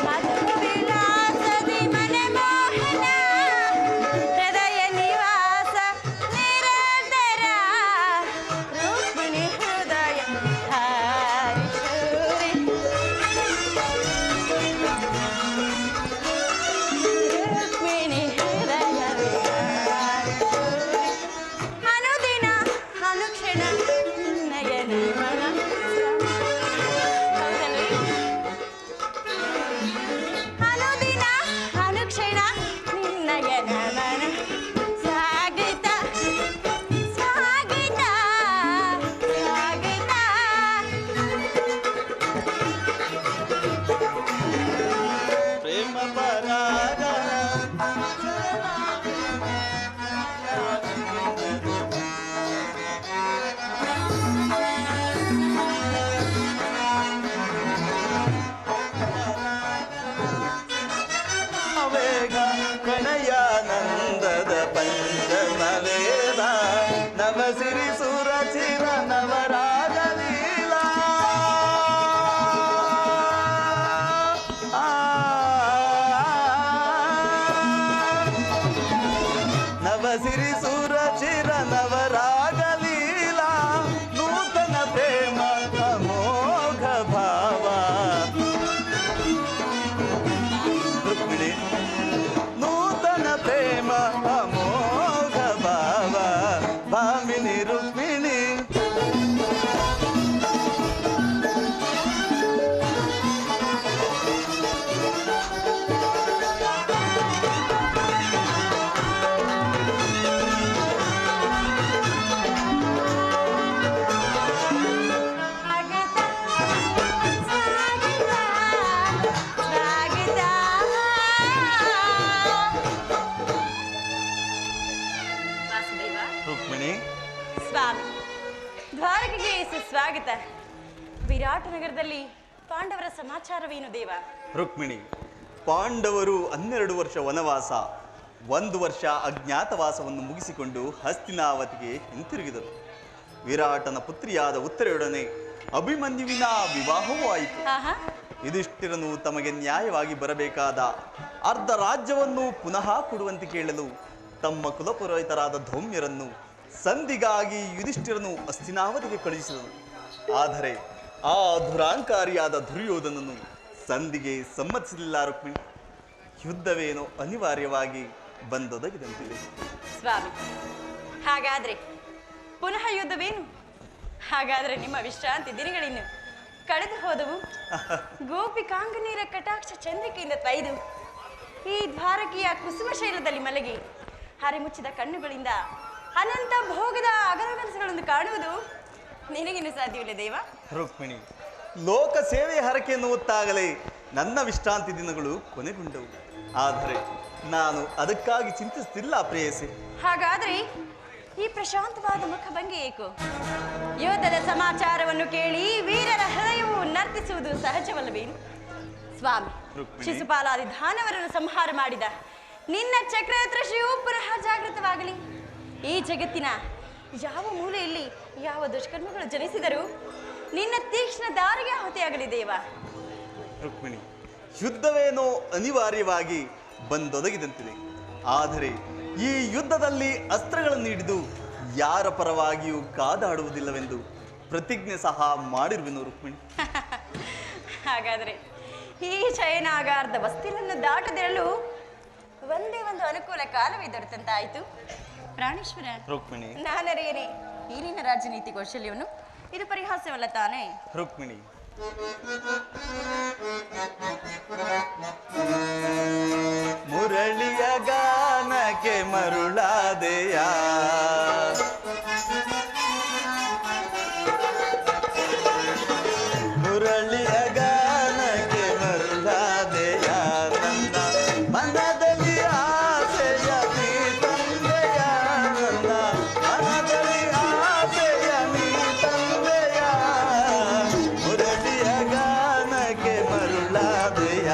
ಮಧುರ ವಿಲಾಸದಿ ಮನಮೋಹನ ಹೃದಯ ನಿವಾಸ ನಿರಂತರ. ರುಕ್ಮಿಣಿ ಹೃದಯ ಹಾರಿಶೂರಿ. ರುಕ್ಮಿಣಿ ಹೃದಯ ಹಾರಿಶೂರಿ. ಅನುದಿನ ಅನುಕ್ಷಣ ನಯನ ಮನ. ಹೌದಲ್ರಿ? ಅನುದಿನ ಅನುಕ್ಷಣ ನಿನ್ನಯನ ಮನ ಸಾಗಿತ ಸಾಗಿತ ಸಾಗಿತ. ಪ್ರೇಮ ಪರಾಗ ವೇಗ ಪ್ರಣಯಾನಂದದ ಪಂಚಮ ವೇದ ನವಸಿರಿ ಸುರಚಿರ ನವರಾಗ ಲೀಲಾ. ನವಸಿರಿ ಸುರಚಿರ ನವರಾಗ ಲೀಲಾ. ನೂತನ ಪ್ರೇಮ ಅಮೋಘ ಭಾವ ರುಕ್ಮಿಣಿ. ನೂತನ ಪ್ರೇಮ ಅಮೋಘ ಭಾವ ಭಾಮಿನಿ ರುಕ್ಮಿಣಿ. ಸಾಗಿತ ಸಾಗಿತ ಸಾಗಿತ. ವಾಸುದೇವ ರುಕ್ಮಿಣಿ ಸ್ವಾಮಿ, ದ್ವಾರಕೆಗೆ ಸುಸ್ವಾಗತ. ವಿರಾಟ ನಗರದಲ್ಲಿ ಪಾಂಡವರ ಸಮಾಚಾರವೇನು ದೇವ? ರುಕ್ಮಿಣಿ, ಪಾಂಡವರು 12 ವರ್ಷ ವನವಾಸ, 1 ವರ್ಷ ಅಜ್ಞಾತವಾಸವನ್ನು ಮುಗಿಸಿಕೊಂಡು ಹಸ್ತಿನಾವತಿಗೆ ಹಿಂತಿರುಗಿದರು. ವಿರಾಟನ ಪುತ್ರಿಯಾದ ಉತ್ತರೆಯೊಡನೆ ಅಭಿಮನ್ಯುವಿನ ವಿವಾಹವೂ ಆಯಿತು. ಆಹಾ, ಯುಧಿಷ್ಠಿರನು ತಮಗೆ ನ್ಯಾಯವಾಗಿ ಬರಬೇಕಾದ ಅರ್ಧ ರಾಜ್ಯವನ್ನು ಪುನಃ ಕೊಡುವಂತೆ ಕೇಳಲು ತಮ್ಮ ಕುಲಪುರೋಹಿತರಾದ ಧೌಮ್ಯರನ್ನು ಸಂಧಿಗಾಗಿ ಯುಧಿಷ್ಠಿರನು ಹಸ್ತಿನಾವತಿಗೆ ಕಳುಹಿಸಿದನು. ಆದರೆ ಆ ದುರಾಂಕಾರಿಯಾದ ದುರ್ಯೋಧನನು ಸಂಧಿಗೆ ಸಮ್ಮತಿಸಲಿಲ್ಲ. ರುಕ್ಮಿಣಿ, ಯುದ್ಧವೇನೋ ಅನಿವಾರ್ಯವಾಗಿ ಬಂದೊದಗಿದಂತಿದೆ. ಸ್ವಾಮಿ, ಹಾಗಾದ್ರೆ ಪುನಃ ಯುದ್ಧವೇನು? ಹಾಗಾದ್ರೆ ನಿಮ್ಮ ವಿಶ್ರಾಂತಿ ದಿನಗಳಿನ್ನು ಕಳೆದು ಹೋದವು. ಗೋಪಿಕಾಂಗನೀರ ಕಟಾಕ್ಷ ಚಂದ್ರಿಕೆಯಿಂದ ತೈದು ಈ ದ್ವಾರಕೆಯ ಕುಸುಮ ಶೈಲದಲ್ಲಿ ಮಲಗಿ ಹರಿಮುಚ್ಚಿದ ಕಣ್ಣುಗಳಿಂದ ಅನಂತ ಭೋಗದ ಅಗಲಕನಸುಗಳನ್ನು ಕಾಣುವುದು ನಿನಗಿನ್ನು ಸಾಧ್ಯವಿಲ್ಲ ದೇವ. ರುಕ್ಮಿಣಿ, ಲೋಕ ಸೇವೆಯ ಹರಕೆ ಎನ್ನುತ್ತಾಗಲೇ ನನ್ನ ವಿಶ್ರಾಂತಿ ದಿನಗಳು ಕೊನೆಗೊಂಡವು. ಆದರೆ ನಾನು ಅದಕ್ಕಾಗಿ ಚಿಂತಿಸುತ್ತಿಲ್ಲ ಪ್ರೇಯಸಿ. ಹಾಗಾದ್ರೆ ಈ ಪ್ರಶಾಂತವಾದ ಮುಖಭಂಗಿ ಏಕೋ? ಯುದ್ಧದ ಸಮಾಚಾರವನ್ನು ಕೇಳಿ ವೀರರ ಹೃದಯವು ನರ್ತಿಸುವುದು ಸಹಜವಲ್ಲವೇನು? ಸ್ವಾಮಿ, ರುಕ್ಮಿಣಿ. ಶಿಶುಪಾಲಾದಿ ದಾನವರನ್ನು ಸಂಹಾರ ಮಾಡಿದ ನಿನ್ನ ಚಕ್ರಹತ್ರ ಶ್ರೀಯೂ ಪುನಃ ಜಾಗೃತವಾಗಲಿ. ಈ ಜಗತ್ತಿನ ಯಾವ ಮೂಲೆಯಲ್ಲಿ ಯಾವ ದುಷ್ಕರ್ಮಗಳು ಜನಿಸಿದರೂ ನಿನ್ನ ತೀಕ್ಷ್ಣ ದಾರಿಗೆ ಆಹುತಿಯಾಗಲಿ ದೇವ. ರುಕ್ಮಿಣಿ, ಯುದ್ಧವೇನೋ ಅನಿವಾರ್ಯವಾಗಿ ಬಂದೊದಗಿದಂತಿದೆ. ಆದರೆ ಈ ಯುದ್ಧದಲ್ಲಿ ಅಸ್ತ್ರಗಳನ್ನು ಹಿಡಿದು ಯಾರ ಪರವಾಗಿಯೂ ಕಾದಾಡುವುದಿಲ್ಲವೆಂದು ಪ್ರತಿಜ್ಞೆ ಸಹ ಮಾಡಿರುವೆನು ರುಕ್ಮಿಣಿ. ಹಾಗಾದರೆ ಈ ಶಯನಾಗಾರದ ಬಸ್ತಿಲನ್ನು ದಾಟದಿರಲು ಒಂದೇ ಒಂದು ಅನುಕೂಲ ಕಾಲವೇ ದೊರೆತಂತಾಯಿತು. ಪ್ರಾಣೇಶ್ವರ, ರುಕ್ಮಿಣಿ, ನಾನರಿಯೇನೆ ಈ ನಿನ್ನ ರಾಜನೀತಿ ಕೌಶಲ್ಯವನ್ನು. ಇದು ಪರಿಹಾಸ್ಯವಲ್ಲ ತಾನೇ? ರುಕ್ಮಿಣಿ, ಮುರಳಿಯ ಗಾನಕ್ಕೆ ಮರುಳಾದೆಯ, ಮುರಳಿಯ ಗಾನಕ್ಕೆ ಮರುಳಾದೆಯ, ನನ್ನ ಮನದಲ್ಲಿ ಆಸೆಯ ನೀ ತಂದೆಯ, ನನ್ನ ಮನದಲ್ಲಿ ಆಸೆಯ ನೀ ತಂದೆಯ, ಮುರಳಿಯ ಗಾನಕ್ಕೆ ಮರುಳಾದೆಯ.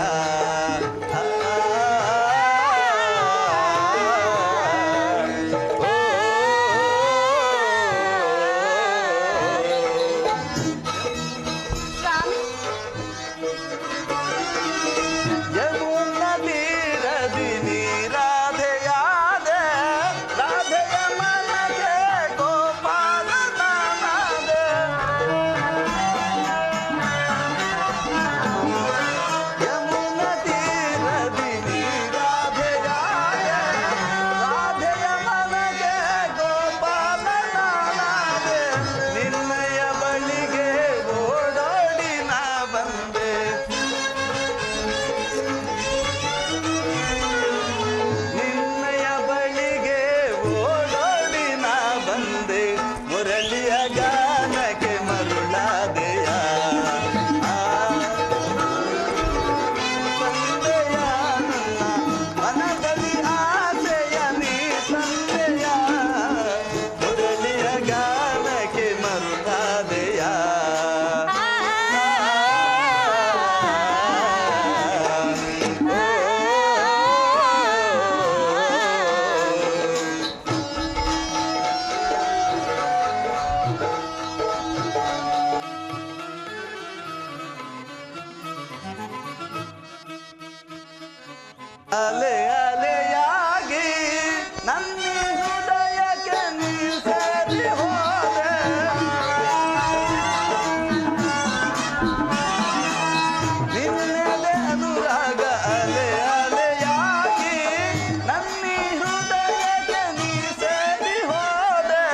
ಸ್ವಾಮಿ, ಯಮುನ ತೀರದಿ ನೀರಾಧೆಯಾದೆ, ರಾಧೆಯ ಮನಗೆ ಗೋಪಾಲನಾದೆ. ಯಮುನ ತೀರದಿ ನೀರಾಧೆಯಾದೆ, ರಾಧೆಯ ಮನಗೆ ಗೋಪಾಲನಾದೆ. ನಿನ್ನಯ ಬಳಿಗೆ ಓಡೋಡಿ ನಾ ಬಂದೆ, ನಿನ್ನಯ ಬಳಿಗೆ ಓಡೋಡಿ ನಾ ಬಂದೆ, ಮುರಳಿಯ ಗಾನಕ್ಕೆ ಮರುಳಾದೆಯ. ತಂದೆಯ ನನ್ನ ಮನದಲ್ಲಿ ಆಸೆಯ ನೀ ತಂದೆಯ, ಮುರಳಿಯ ಗಾನಕ್ಕೆ ಮರುಳಾದೆಯ. ಅಲೆ ಅಲೆಯಾಗಿ ನನ್ನ ಹೃದಯಕ್ಕೆ ನೀ ಸೇರಿ ಹೋದೆ, ನಿನ್ನದೆ ಅನುರಾಗ. ಅಲೆ ಅಲೆಯಾಗಿ ನನ್ನ ಹೃದಯಕ್ಕೆ ನೀ ಸೇರಿ ಹೋದೆ,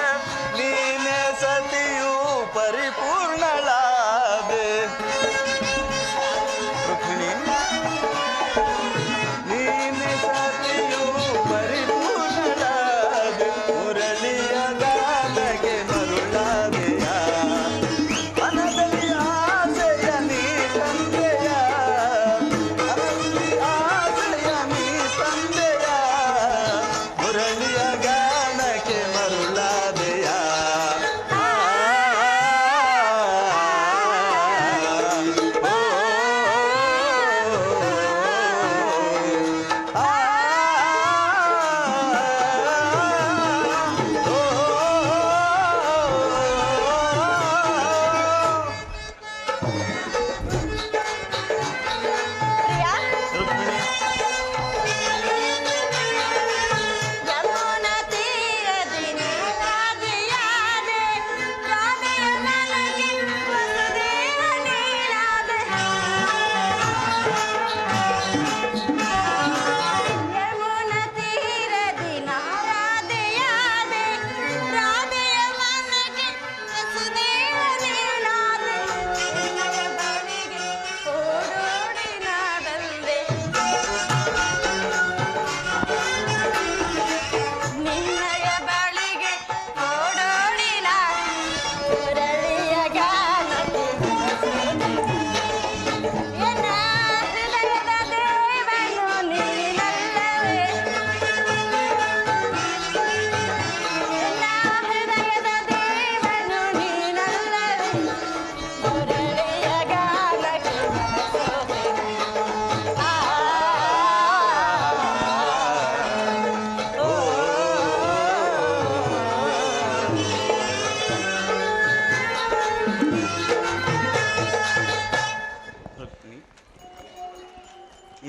ನೀನೆ ಸತಿಯು ಪರಿಪೂರ್ಣಳಾದೆ. ರುಕ್ಮಿಣಿ, ನೀನೆ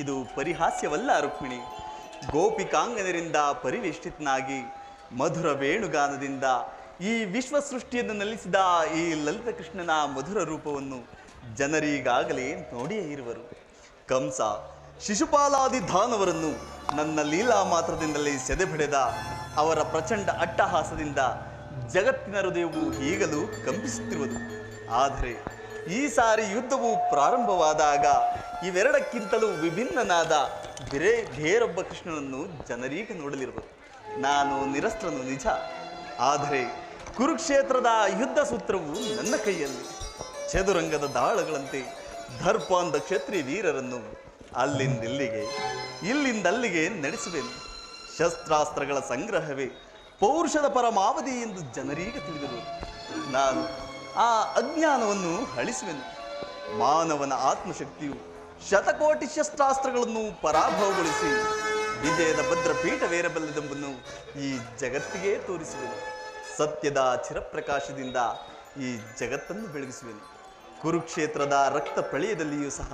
ಇದು ಪರಿಹಾಸ್ಯವಲ್ಲ ರುಕ್ಮಿಣಿ. ಗೋಪಿಕಾಂಗನರಿಂದ ಪರಿವೇಷ್ಟಿತನಾಗಿ ಮಧುರ ವೇಣುಗಾನದಿಂದ ಈ ವಿಶ್ವ ಸೃಷ್ಟಿಯನ್ನು ನಲಿಸಿದ ಈ ಲಲಿತ ಕೃಷ್ಣನ ಮಧುರ ರೂಪವನ್ನು ಜನರೀಗಾಗಲೇ ನೋಡಿಯೇ ಇರುವರು. ಕಂಸ ಶಿಶುಪಾಲಾದಿ ದಾನವರನ್ನು ನನ್ನ ಲೀಲಾ ಮಾತ್ರದಿಂದಲೇ ಸೆದೆಬಡಿದ ಅವರ ಪ್ರಚಂಡ ಅಟ್ಟಹಾಸದಿಂದ ಜಗತ್ತಿನ ಹೃದಯವು ಈಗಲೂ ಕಂಪಿಸುತ್ತಿರುವುದು. ಆದರೆ ಈ ಸಾರಿ ಯುದ್ಧವು ಪ್ರಾರಂಭವಾದಾಗ ಇವೆರಡಕ್ಕಿಂತಲೂ ವಿಭಿನ್ನನಾದ ಬೇರೊಬ್ಬ ಕೃಷ್ಣನನ್ನು ಜನರೀಗ ನೋಡಲಿರುವರು. ನಾನು ನಿರಸ್ತ್ರನು ನಿಜ, ಆದರೆ ಕುರುಕ್ಷೇತ್ರದ ಯುದ್ಧ ಸೂತ್ರವು ನನ್ನ ಕೈಯಲ್ಲಿ. ಚದುರಂಗದ ದಾಳಗಳಂತೆ ದರ್ಪಾಂಧ ಕ್ಷತ್ರಿಯ ವೀರರನ್ನು ಅಲ್ಲಿಂದಿಲ್ಲಿಗೆ ಇಲ್ಲಿಂದಲ್ಲಿಗೆ ನಡೆಸುವೆನು. ಶಸ್ತ್ರಾಸ್ತ್ರಗಳ ಸಂಗ್ರಹವೇ ಪೌರುಷದ ಪರಮಾವಧಿ ಎಂದು ಜನರೀಗ ತಿಳಿದರು. ನಾನು ಆ ಅಜ್ಞಾನವನ್ನು ಅಳಿಸುವೆನು. ಮಾನವನ ಆತ್ಮಶಕ್ತಿಯು ಶತಕೋಟಿ ಶಸ್ತ್ರಾಸ್ತ್ರಗಳನ್ನು ಪರಾಭವಗೊಳಿಸಿ ವಿಜಯದ ಭದ್ರಪೀಠವೇರಬಲ್ಲದೆಂಬುದನ್ನು ಈ ಜಗತ್ತಿಗೆ ತೋರಿಸುವೆನು. ಸತ್ಯದ ಚಿರಪ್ರಕಾಶದಿಂದ ಈ ಜಗತ್ತನ್ನು ಬೆಳಗಿಸುವೆನು. ಕುರುಕ್ಷೇತ್ರದ ರಕ್ತ ಪ್ರಳಯದಲ್ಲಿಯೂ ಸಹ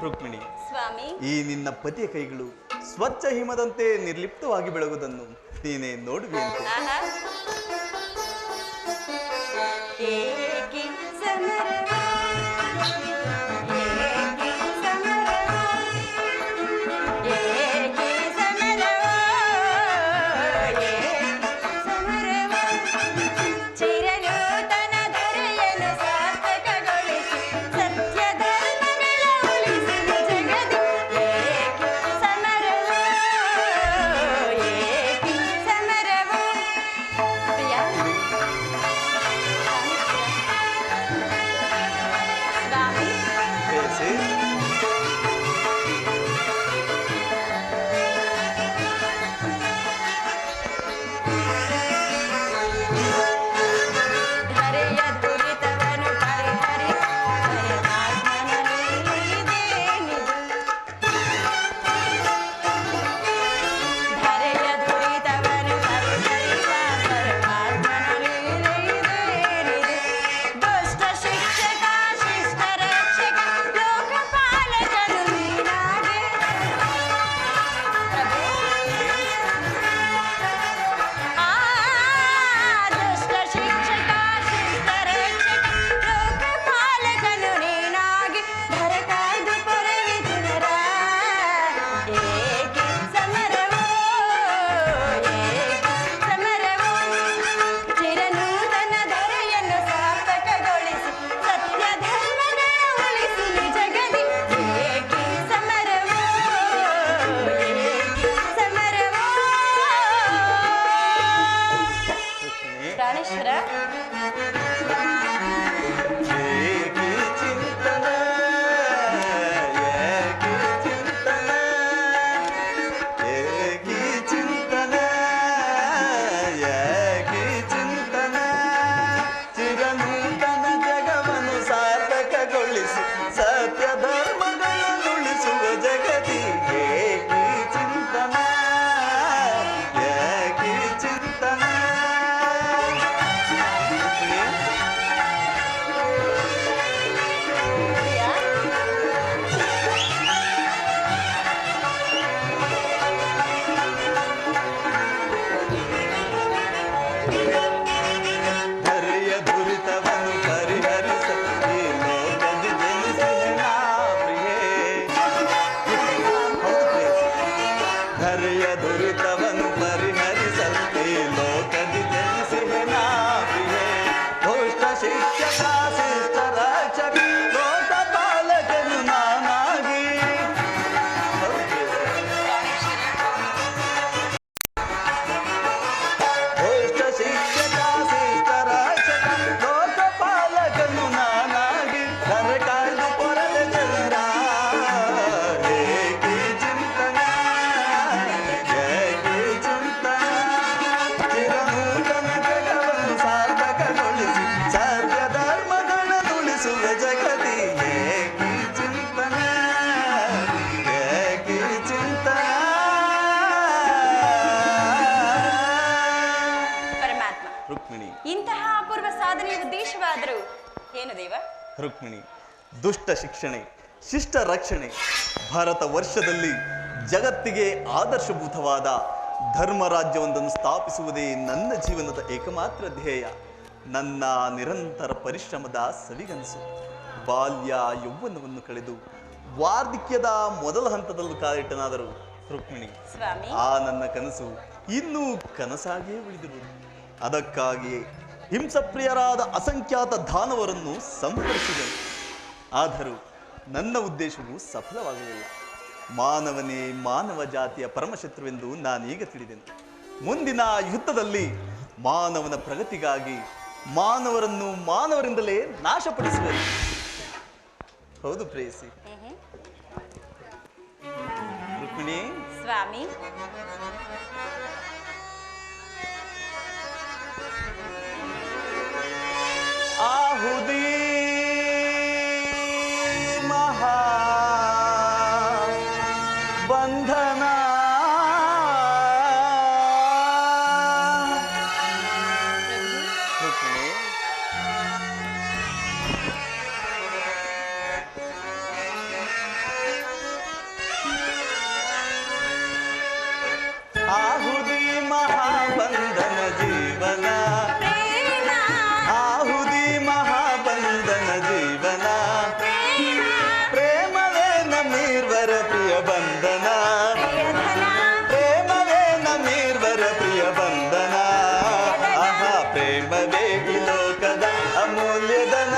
ರುಕ್ಮಿಣಿ, ಸ್ವಾಮಿ, ಈ ನಿನ್ನ ಪತಿಯ ಕೈಗಳು ಸ್ವಚ್ಛ ಹಿಮದಂತೆ ನಿರ್ಲಿಪ್ತವಾಗಿ ಬೆಳಗುವುದನ್ನು ನೀನೇ ನೋಡುವೆಯಂತೆ. ಏಕೆ ಸಮರವ, ಏಕೆ ಸಮರವ, ಏಕೆ ಸಮರವ, ಏಕೆ ಸಮರವ, ಚಿರನೂತನ ದೊರೆಯಲು ಸಾರ್ಥಕಗೊಳಿಸಿ ಸತ್ಯ ಧರ್ಮಗಳ ಉಳಿಸಿದ ಜಗದಿ. ಏಕೆ ಸಮರವ, ಏಕೆ ಸಮರವ. ಪ್ರಿಯ ಸ್ವಾಮಿ, ಬೇಸೆ, ಧರೆಯ ದುರಿತವನ್ನು ಪರಿಹರಿಸಿ ಪರಮಾತ್ಮನಲ್ಲಿದ್ದೇನಿದು. ಧರೆಯ ದುರಿತವನ್ನು ಪರಿಹರಿಸ ಪರಮಾತ್ಮನಲ್ಲಿದ್ದೇನಿದು. ದುಷ್ಟ ಶಿಕ್ಷಕ ಶಿಷ್ಟ ರಕ್ಷಕ ಲೋಕಪಾಲಕನು ನೀನಾಗೆ. ಪ್ರಭು, ಆ ದುಷ್ಟ ಶಿಕ್ಷಕ ಶಿಷ್ಟ ರಕ್ಷಕ ಲೋಕಪಾಲಕನು ನೀನಾಗಿ ಧರೆ ಕಾಯ್ದು ಪೊರೆವಿದುನರ. ಏಕೆ ಸಮರವೋ, ಏಕೆ ಸಮರವೋ, ಚಿರನೂತನ ದೊರೆಯನ್ನು ಸಾರ್ಥಕಗೊಳಿಸಿ ಸತ್ಯ ಧರ್ಮಗಳ ಉಳಿಸಲಿ ಜಗದಿ. ಏಕೆ ಸಮರವೋ, ಏಕೆ ಸಮರವೋ. ರುಕ್ಮಿಣಿ, ಪ್ರಾಣೇಶ್ವರ, ಏಕೆ ಚಿಂತನ, ಏಕೆ ಚಿಂತನ, ಏಕೆ ಚಿಂತನ, ಏಕೆ ಚಿಂತನ, ಚಿರನೂತನ ಜಗವನ್ನು ಸಾರ್ಥಕಗೊಳಿಸಿ ಸತ್ಯ ಧರ್ಮಗಳನ್ನು ಉಳಿಸುವ ಜಗತಿ. ಏಕೆ ಚಿಂತನ, ಏಕೆ ಚಿಂತನ. ಪ್ರಿಯ ಧರೆಯ ದುರಿತವನ್ನು ಪರಿಹರಿಸ ಈ ಲೋಕದಿ ಜನಿಸಿದೆ ನಾ ಪ್ರಿಯೆ. ಹೌದು ಪ್ರಿಯೆ. ಧರೆಯ ದುರಿತವನ್ನು ಪರಿಹರಿಸಲು ಈ ಲೋಕದಿ ಜನಿಸಿದೆ ನಾ ಪ್ರಿಯೆ. ದುಷ್ಟ ಶಿಕ್ಷಕ ಶಿಷ್ಟ ರಕ್ಷಕ ಲೋಕಪಾಲಕನು ನಾನಾಗಿ. ಹೌದು ಪ್ರಿಯೆ. ದುಷ್ಟ ಶಿಕ್ಷಕ ಶಿಷ್ಟ ರಕ್ಷಕ ಲೋಕಪಾಲಕನು ನಾನಾಗಿ ಧರೆ ಕಾಯ್ದು ಪೊರೆದ ಚಂದ್ರ. ಏಕೆ ಚಿಂತನ, ಏಕೆ ಚಿಂತನ, ಚಿರನೂತನ ಜಗವನ್ನು ಸಾರ್ಥಕಗೊಳಿಸಿ ಸತ್ಯ ಧರ್ಮಗಳನ್ನು ಉಳಿಸುವ ಜಗತಿ. ಏಕೆ ಚಿಂತನ, ಏಕೆ ಚಿಂತನ. ಪರಮಾತ್ಮ, ರುಕ್ಮಿಣಿ, ಇಂತಹ ಅಪೂರ್ವ ಸಾಧನೆಯ ಉದ್ದೇಶವಾದರೂ ಏನು ದೇವ? ರುಕ್ಮಿಣಿ, ದುಷ್ಟ ಶಿಕ್ಷಣೆ, ಶಿಷ್ಟ ರಕ್ಷಣೆ, ಭಾರತ ವರ್ಷದಲ್ಲಿ ಜಗತ್ತಿಗೆ ಆದರ್ಶಭೂತವಾದ ಧರ್ಮರಾಜ್ಯವೊಂದನ್ನು ಸ್ಥಾಪಿಸುವುದೇ ನನ್ನ ಜೀವನದ ಏಕಮಾತ್ರ ಧ್ಯೇಯ. ನನ್ನ ನಿರಂತರ ಪರಿಶ್ರಮದ ಸವಿಗನಸು. ಬಾಲ್ಯ ಯೌವನವನ್ನು ಕಳೆದು ವಾರ್ಧಕ್ಯದ ಮೊದಲ ಹಂತದಲ್ಲೂ ಕಾಲಿಟ್ಟನಾದರೂ ರುಕ್ಮಿಣಿ, ಸ್ವಾಮಿ, ಆ ನನ್ನ ಕನಸು ಇನ್ನೂ ಕನಸಾಗಿಯೇ ಉಳಿದಿರುವುದು. ಅದಕ್ಕಾಗಿಯೇ ಹಿಂಸಪ್ರಿಯರಾದ ಅಸಂಖ್ಯಾತ ದಾನವರನ್ನು ಸಂಹರಿಸಿದನು. ಆದರೂ ನನ್ನ ಉದ್ದೇಶವು ಸಫಲವಾಗಲಿಲ್ಲ. ಮಾನವನೇ ಮಾನವ ಜಾತಿಯ ಪರಮಶತ್ರುವೆಂದು ನಾನೀಗ ತಿಳಿದೆನು. ಮುಂದಿನ ಯುದ್ಧದಲ್ಲಿ ಮಾನವನ ಪ್ರಗತಿಗಾಗಿ ಮಾನವರನ್ನು ಮಾನವರಿಂದಲೇ ನಾಶಪಡಿಸುವರು. ಹೌದು ಪ್ರೇಯಸಿ. ರುಕ್ಮಿಣಿ, ಸ್ವಾಮಿ, ಆಹುತಿ ಮಹಾ ಬಂಧನ ರುಕ್ಮಿಣಿ, ಆಹುತಿ ಮಹಾಬಂಧನ ಜೀವನ, ಪ್ರೇಮ, ಆಹುತಿ ಮಹಾಬಂಧನ ಜೀವನ, ಪ್ರೇಮ, ಪ್ರೇಮವೇ ನಮ್ಮೀರ್ವರ ಪ್ರಿಯ ಬಂಧನ, ಪ್ರಿಯಧನ, ಪ್ರೇಮವೇ ನಮ್ಮೀರ್ವರ ಪ್ರಿಯ ಬಂಧನ. ಆಹಾ, ಪ್ರೇಮವೇ ಈ ಲೋಕದ ಅಮೂಲ್ಯಧನ,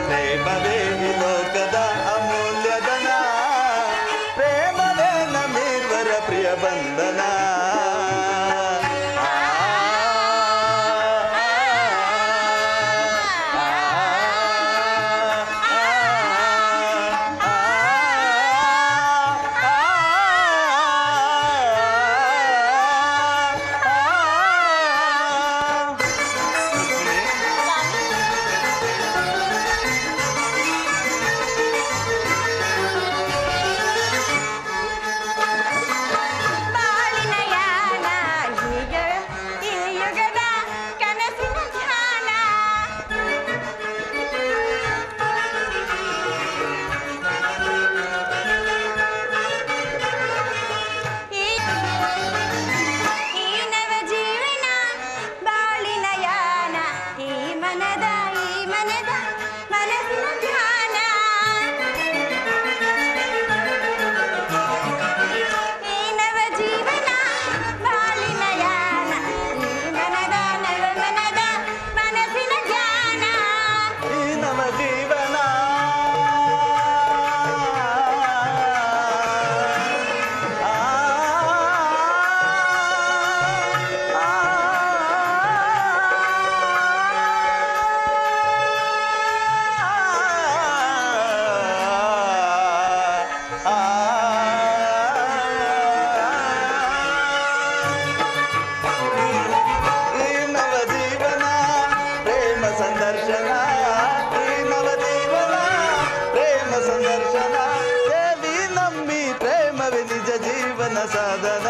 ಪ್ರೇಮವೇ ಈ ಲೋಕದ ಅಮೂಲ್ಯಧನ, ಪ್ರೇಮವೇ ನಮ್ಮೀರ್ವರ ಪ್ರಿಯ ಬಂಧನ. ಬಾಳಿನ ಯಾನ, ಈ ಯುಗದ ಕನಸಿನ ಧ್ಯಾನ. ಈ ನವ ಜೀವನ ಬಾಳಿನ ಯಾನ, ಈ ಮನದ ಮನಸ್ಸಿನ ಧ್ಯಾನ. ಈ ನವ ಜೀವನ ಬಾಳಿನ ಯಾನ, ಈ ಮನದ ಮನಸ್ಸಿನ ಧ್ಯಾನ. ಈ ನವ ಜೀವನ ಈ ನವ ಜೀವನ ಪ್ರೇಮ ಸಂದರ್ಶನ, ಈ ನವ ಜೀವನ ಪ್ರೇಮ ಸಂದರ್ಶನ. ದೇವಿ ನಂಬಿ ಪ್ರೇಮವೇ ನಿಜ ಜೀವನ ಸಾಧನ,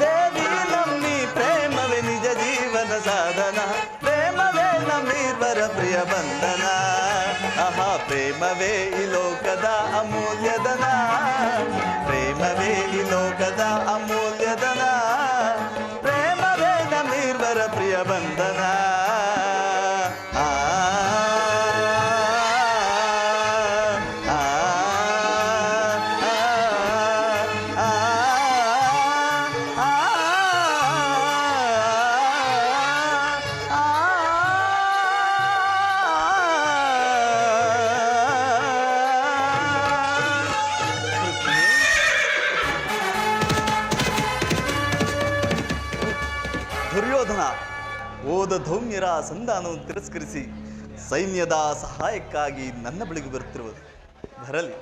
ದೇವಿ ನಂಬಿ ಪ್ರೇಮವೇ ನಿಜ ಜೀವನ ಸಾಧನ, ಪ್ರೇಮವೇ ನಮ್ಮೀರ್ವರ ಪ್ರಿಯ ಬಂಧನ. ಆಹಾ, ಪ್ರೇಮವೇ ಈ ಲೋಕದ ಅಮೂಲ್ಯಧನ, ಪ್ರೇಮವೇ ಈ ಲೋಕದ ಅಮೂಲ್ಯಧನ, ಪ್ರೇಮವೇ ನಮ್ಮೀರ್ವರ ಪ್ರಿಯ ಬಂಧನ. ಆ ಆ, ಆ, ಆ, ದುರ್ಯೋಧನ ಓದ ಧೌಮ್ಯರ ಸಂಧಾನವನ್ನು ತಿರಸ್ಕರಿಸಿ ಸೈನ್ಯದ ಸಹಾಯಕ್ಕಾಗಿ ನನ್ನ ಬಳಿಗೆ ಬರುತ್ತಿರುವುದು. ಬರಲಿ.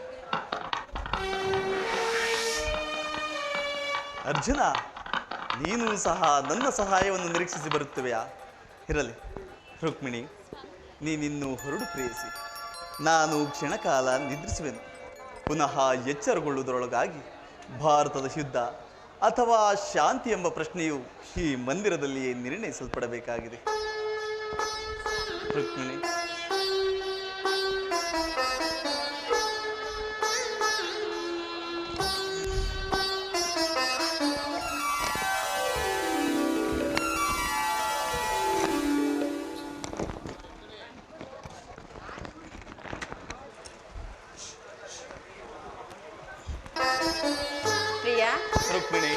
ಅರ್ಜುನ, ನೀನು ಸಹ ನನ್ನ ಸಹಾಯವನ್ನು ನಿರೀಕ್ಷಿಸಿ ಬರುತ್ತವೆಯಾ? ಇರಲಿ. ರುಕ್ಮಿಣಿ, ನೀನಿನ್ನೂ ಹೊರಡು ಪ್ರೇಯಸಿ. ನಾನು ಕ್ಷಣಕಾಲ ನಿದ್ರಿಸುವೆನು. ಪುನಃ ಎಚ್ಚರಗೊಳ್ಳುವುದರೊಳಗಾಗಿ ಭಾರತದ ಯುದ್ಧ ಅಥವಾ ಶಾಂತಿ ಎಂಬ ಪ್ರಶ್ನೆಯು ಈ ಮಂದಿರದಲ್ಲಿಯೇ ನಿರ್ಣಯಿಸಲ್ಪಡಬೇಕಾಗಿದೆ. ರುಕ್ಮಿಣಿ, ರುಕ್ಮಿಣಿ,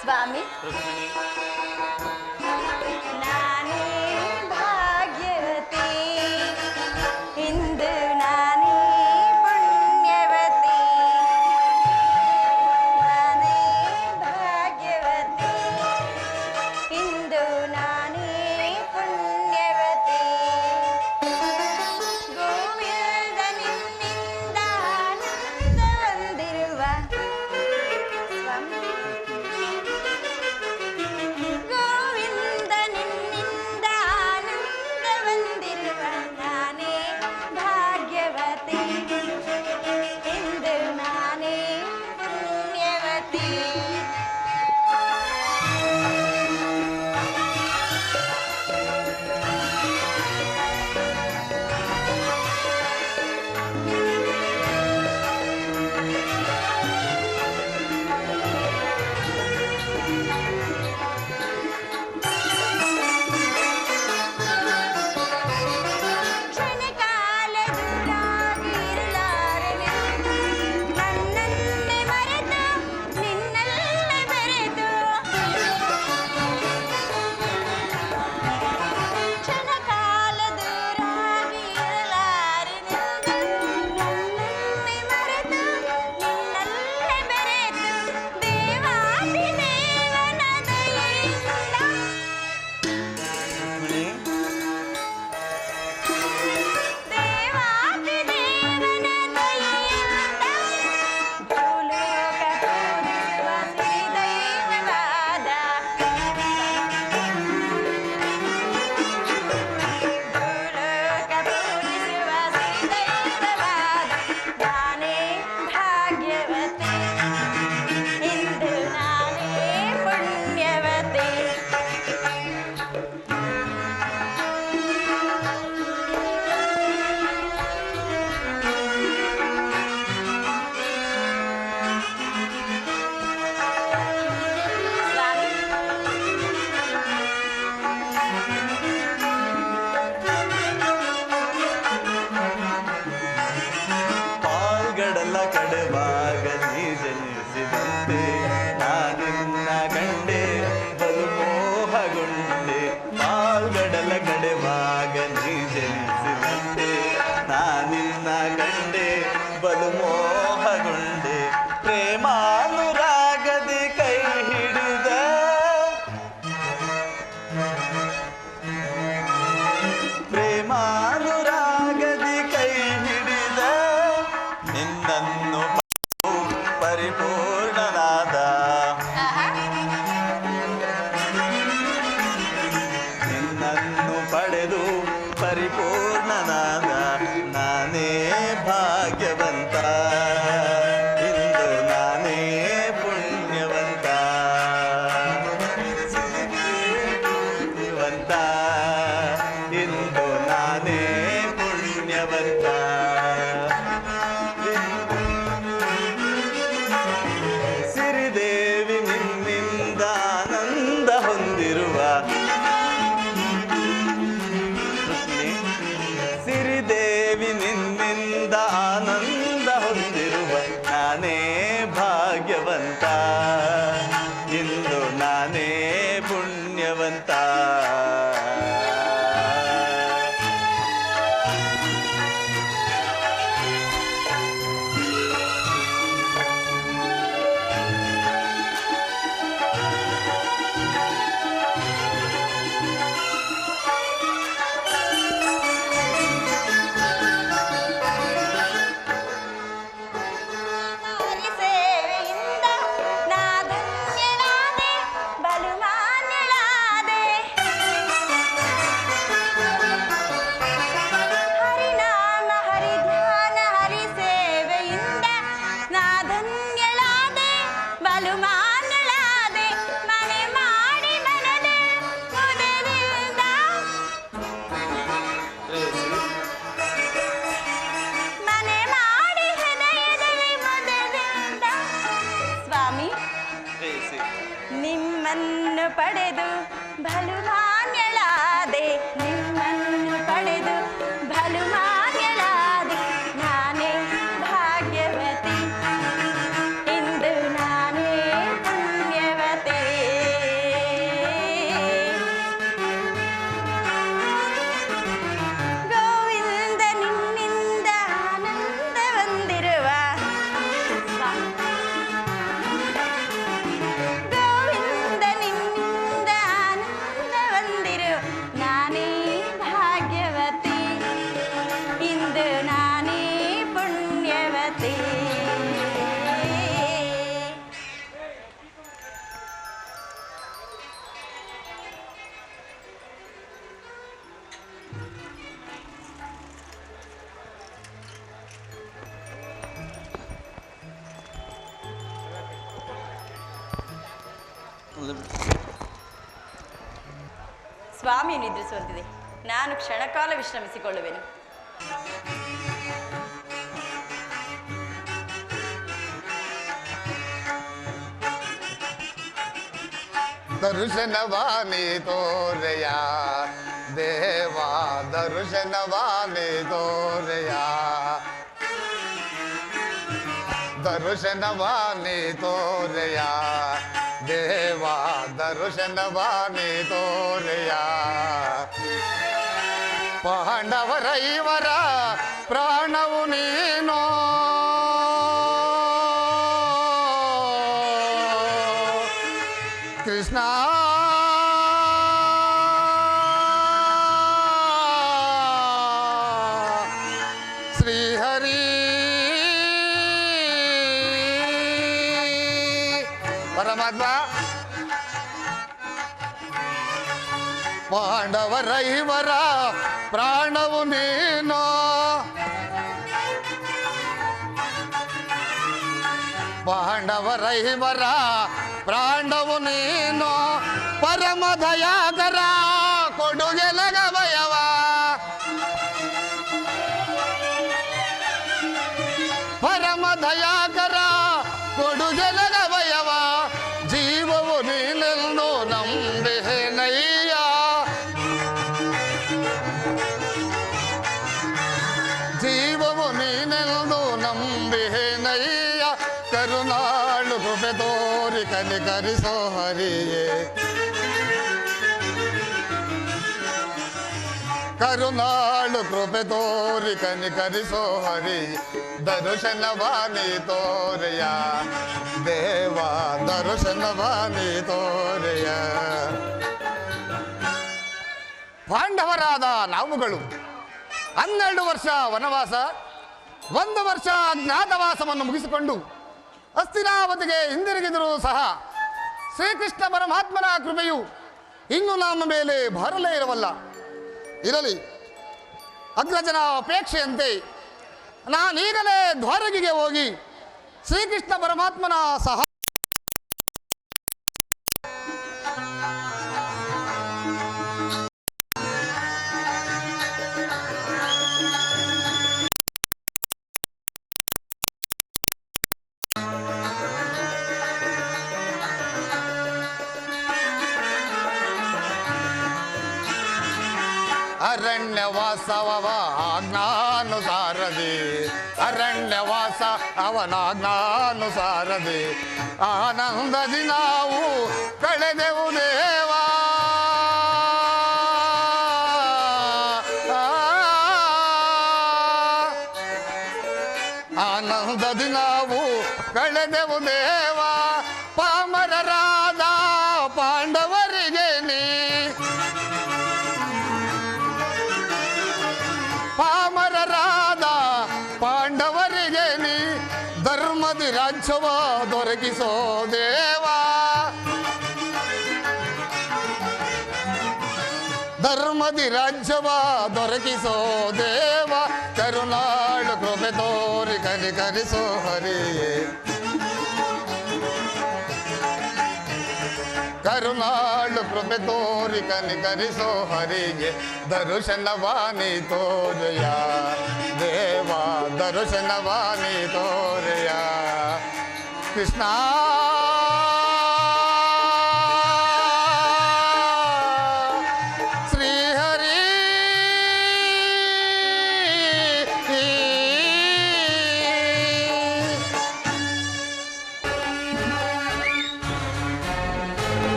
ಸ್ವಾಮಿ, ರುಕ್ಮಿಣಿ, ನಾನೇ ಭಾಗ್ಯವತಿ, ಇಂದು ನಾನೇ ಪುಣ್ಯವತಿ, ನಾನೇ ಭಾಗ್ಯವತಿ, ಇಂದು ನಾನೇ ಪುಣ್ಯವತಿ. ಗೋವಿಂದ ನಿನ್ನಿಂದ ಆನಂದ ಹೊಂದಿರುವ ಸ್ವಾಮಿ, ಗೋವಿಂದ ನಿನ್ನಿಂದ ಆನಂದ ಬಂದಿರುವ ನಾನೇ ಭಾಗ್ಯವತಿ, ಇಂದು ನಾನೇ ಪುಣ್ಯವತಿ. ಕ್ಷಣಕಾಲ ದೂರಾಗಿರಲಾರೆನೆ, ನನ್ನನ್ನೇ ಮರೆತು ನಿನ್ನಲ್ಲೇ ಬೆರೆತು. ಕ್ಷಣಕಾಲ ದೂರಾಗಿರಲಾರೆನೆ, ನನ್ನನ್ನೇ ಮರೆತು ನಿನ್ನಲ್ಲೇ ಬೆರೆತು. ದೇವಾದಿ ದೇವನ ದಯೆಯಿಂದ, ರುಕ್ಮಿಣಿ, ದೇವಾದಿ ದೇವನ ದಯೆಯಿಂದ ಭೂಲೋಕ ಪೂಜಿಸುವ ಸಿರಿದೈವವಾದ, ಭೂಲೋಕ ಪೂಜಿಸುವ ಸಿರಿದೈವವಾದ ನಾನೇ ಭಾಗ್ಯವತಿ, ಇಂದು ನಾನೇ ಪುಣ್ಯವತಿ. ಸ್ವಾಮಿ, ಪಾಲ್ಗಡಲ ಕಡೆವಾಗ ನೀ ಜನಿಸಿದಂತೆ ನಾನಿನ್ನ ಕಂಡೆ ಬಲು ಮೋಹಗೊಂಡೆ. ಪಾಲ್ಗಡಲ ಕಡೆವಾಗ ನೀ ಜನಿಸಿದಂತೆ ನಾನಿನ್ನ ಕಂಡೆ ಬಲು ಮೋಹಗೊಂಡೆ. ಪ್ರೇಮಾನುರಾಗದೆ ಕೈ ಹಿಡಿದ, ಪ್ರೇಮಾನುರಾಗದೆ ಕೈ ಹಿಡಿದ, ನಿನ್ನನ್ನು ಪರಿಪೂರ್ಣನಾದ, ನಿನ್ನನ್ನು ಪಡೆದು ಪರಿಪೂರ್ಣನಾದ ನಾನೇ ಭಾಗ್ಯವಂತ, ಇಂದು ನಾನೇ ಪುಣ್ಯವಂತ, ಪುಣ್ಯವಂತ, ಇಂದು ನಾನೇ ಪುಣ್ಯವಂತ. ಸಿರಿದೇವಿ ನಿನ್ನಿಂದ ಆನಂದ ಹೊಂದಿರುವ, ರುಕ್ಮಿಣಿ, ಸಿರಿದೇವಿ ನಿನ್ನಿಂದ ಆನಂದ ಹೊಂದಿರುವ ನಾನೇ ಭಾಗ್ಯವಂತ, ಇಂದು ನಾನೇ ಪುಣ್ಯವಂತ. ಹರಿ ಸೇವೆಯಿಂದ ನಾ ಧನ್ಯಳಾದೆ, ಬಲು ಮಾನ್ಯಳಾದೆ. ಹರಿನಾಮ ಹರಿ ಧ್ಯಾನ ಹರಿ ಸೇವೆಯಿಂದ ನಾ ಧನ್ಯಳಾದೆ, ಬಲು ಮಾನ್ಯಳಾದೆ. ಮನೆ ಮಾಡಿ ಮನದೆ ಮುದದಿಂದ, ಮನೆ ಮಾಡಿ ಹೃದಯದಲ್ಲಿ ಮುದದಿಂದ. ಸ್ವಾಮಿ, ನಿಮ್ಮನ್ನು ಪಡೆದು ಬಲು ಮಾನ್ಯಳಾದೆ, ನಿಮ್ಮನ್ನು ಪಡೆದು ಬಲು ಸ್ವಾಮಿಯು ನಿದ್ರಿಸುವಂತಿದೆ, ನಾನು ಕ್ಷಣಕಾಲ ವಿಶ್ರಮಿಸಿಕೊಳ್ಳುವೆನು. ದರ್ಶನವಾನಿ ತೋರೆಯ ದೇವಾ, ದರ್ಶನವಾನಿ ತೋರೆಯ, ದರ್ಶನವಾನಿ ತೋರೆಯ ದೇವಾ, ದರ್ಶನವಾನಿ ತೋರೆಯ. ಪಾಂಡವರ ಇವರ ಪ್ರಾಣವು ನೀನೋ, ಕೃಷ್ಣ ಶ್ರೀಹರಿ ಪರಮಾತ್ಮ. ಪಾಂಡವರ ಇವರ ಪ್ರಾಣವು ನೀನೋ, ಪಾಂಡವರ ಇವರ ಪ್ರಾಣವು ನೀನು, ಪರಮ ದಯಾಕರ ಕೊಡುಗೆಲಗವಯವ, ಪರಮ ದಯಾಕರ ಕೊಡುಗೆಲಗವಯವ, ಜೀವವು ನೀನೆಂದು ನಂಬಿಹೆನಯ್ಯ, ಜೀವವು ನೀನೆಂದು ನಂಬಿಹೆನಯ್ಯ, ಕರುಣಾಳು ಕೃಪೆ ತೋರಿ ಕನಿಕರಿಸೋ ಹರಿಯೇ, ಕರುಣಾಳು ಕೃಪೆ ತೋರಿ ಕನಿಕರಿಸೋ ಹರಿ, ದರ್ಶನವಾನಿ ತೋರೆಯ ದೇವಾ, ದರ್ಶನವಾನಿ ತೋರೆಯ. ಪಾಂಡವರಾದ ನಾವುಗಳು 12 ವರ್ಷ ವನವಾಸ, 1 ವರ್ಷ ಅಜ್ಞಾತವಾಸವನ್ನು ಮುಗಿಸಿಕೊಂಡು ಹಸ್ತಿನಾವತಿಗೆ ಹಿಂದಿರುಗಿದರೂ ಸಹ ಶ್ರೀಕೃಷ್ಣ ಪರಮಾತ್ಮನ ಕೃಪೆಯು ಇನ್ನು ನಮ್ಮ ಮೇಲೆ ಬರಲೇ ಇರವಲ್ಲ. ಇರಲಿ, ಅಗ್ರಜನ ಅಪೇಕ್ಷೆಯಂತೆ ನಾನೀಗಲೇ ದ್ವಾರಕಿಗೆ ಹೋಗಿ ಶ್ರೀಕೃಷ್ಣ ಪರಮಾತ್ಮನ ಸಹ ಅರಣ್ಯವಾಸವ ಆಜ್ಞಾನುಸಾರದಿ, ಅರಣ್ಯವಾಸ ಅವನಾಜ್ಞಾನುಸಾರದಿ, ಆನಂದದಿ ನಾವು ಕಳೆದೆವು ದೇವಾ, ಆನಂದದಿ ನಾವು ಕಳೆದೆವು ದೇವಾ, ಪಾಮರರಾದ ಪಾಂಡವರಿಗೆ ನೀ, ಪಾಮರರಾದ ಪಾಂಡವರಿಗೆ ನೀ ಧರ್ಮದಿ ರಾಜ್ಯವ ದೊರಕಿಸೋ ದೇವಾ, ಧರ್ಮದಿ ರಾಜ್ಯವ ದೊರಕಿಸೋ ದೇವ, ಕರುಣಾಳು ಕೃಪೆ ತೋರಿ ಕನಿಕರಿಸೋ ಹರಿಯೇ, ಕರುಣಾಳು ಕೃಪೆ ತೋರಿ ಕನಿಕರಿಸೋ ಹರಿಗೆ, ದರ್ಶನವಾನಿ ತೋರೆಯ ದೇವಾ, ದರ್ಶನವಾನಿ ತೋರೆಯ. ಕೃಷ್ಣ ಶ್ರೀಹರಿ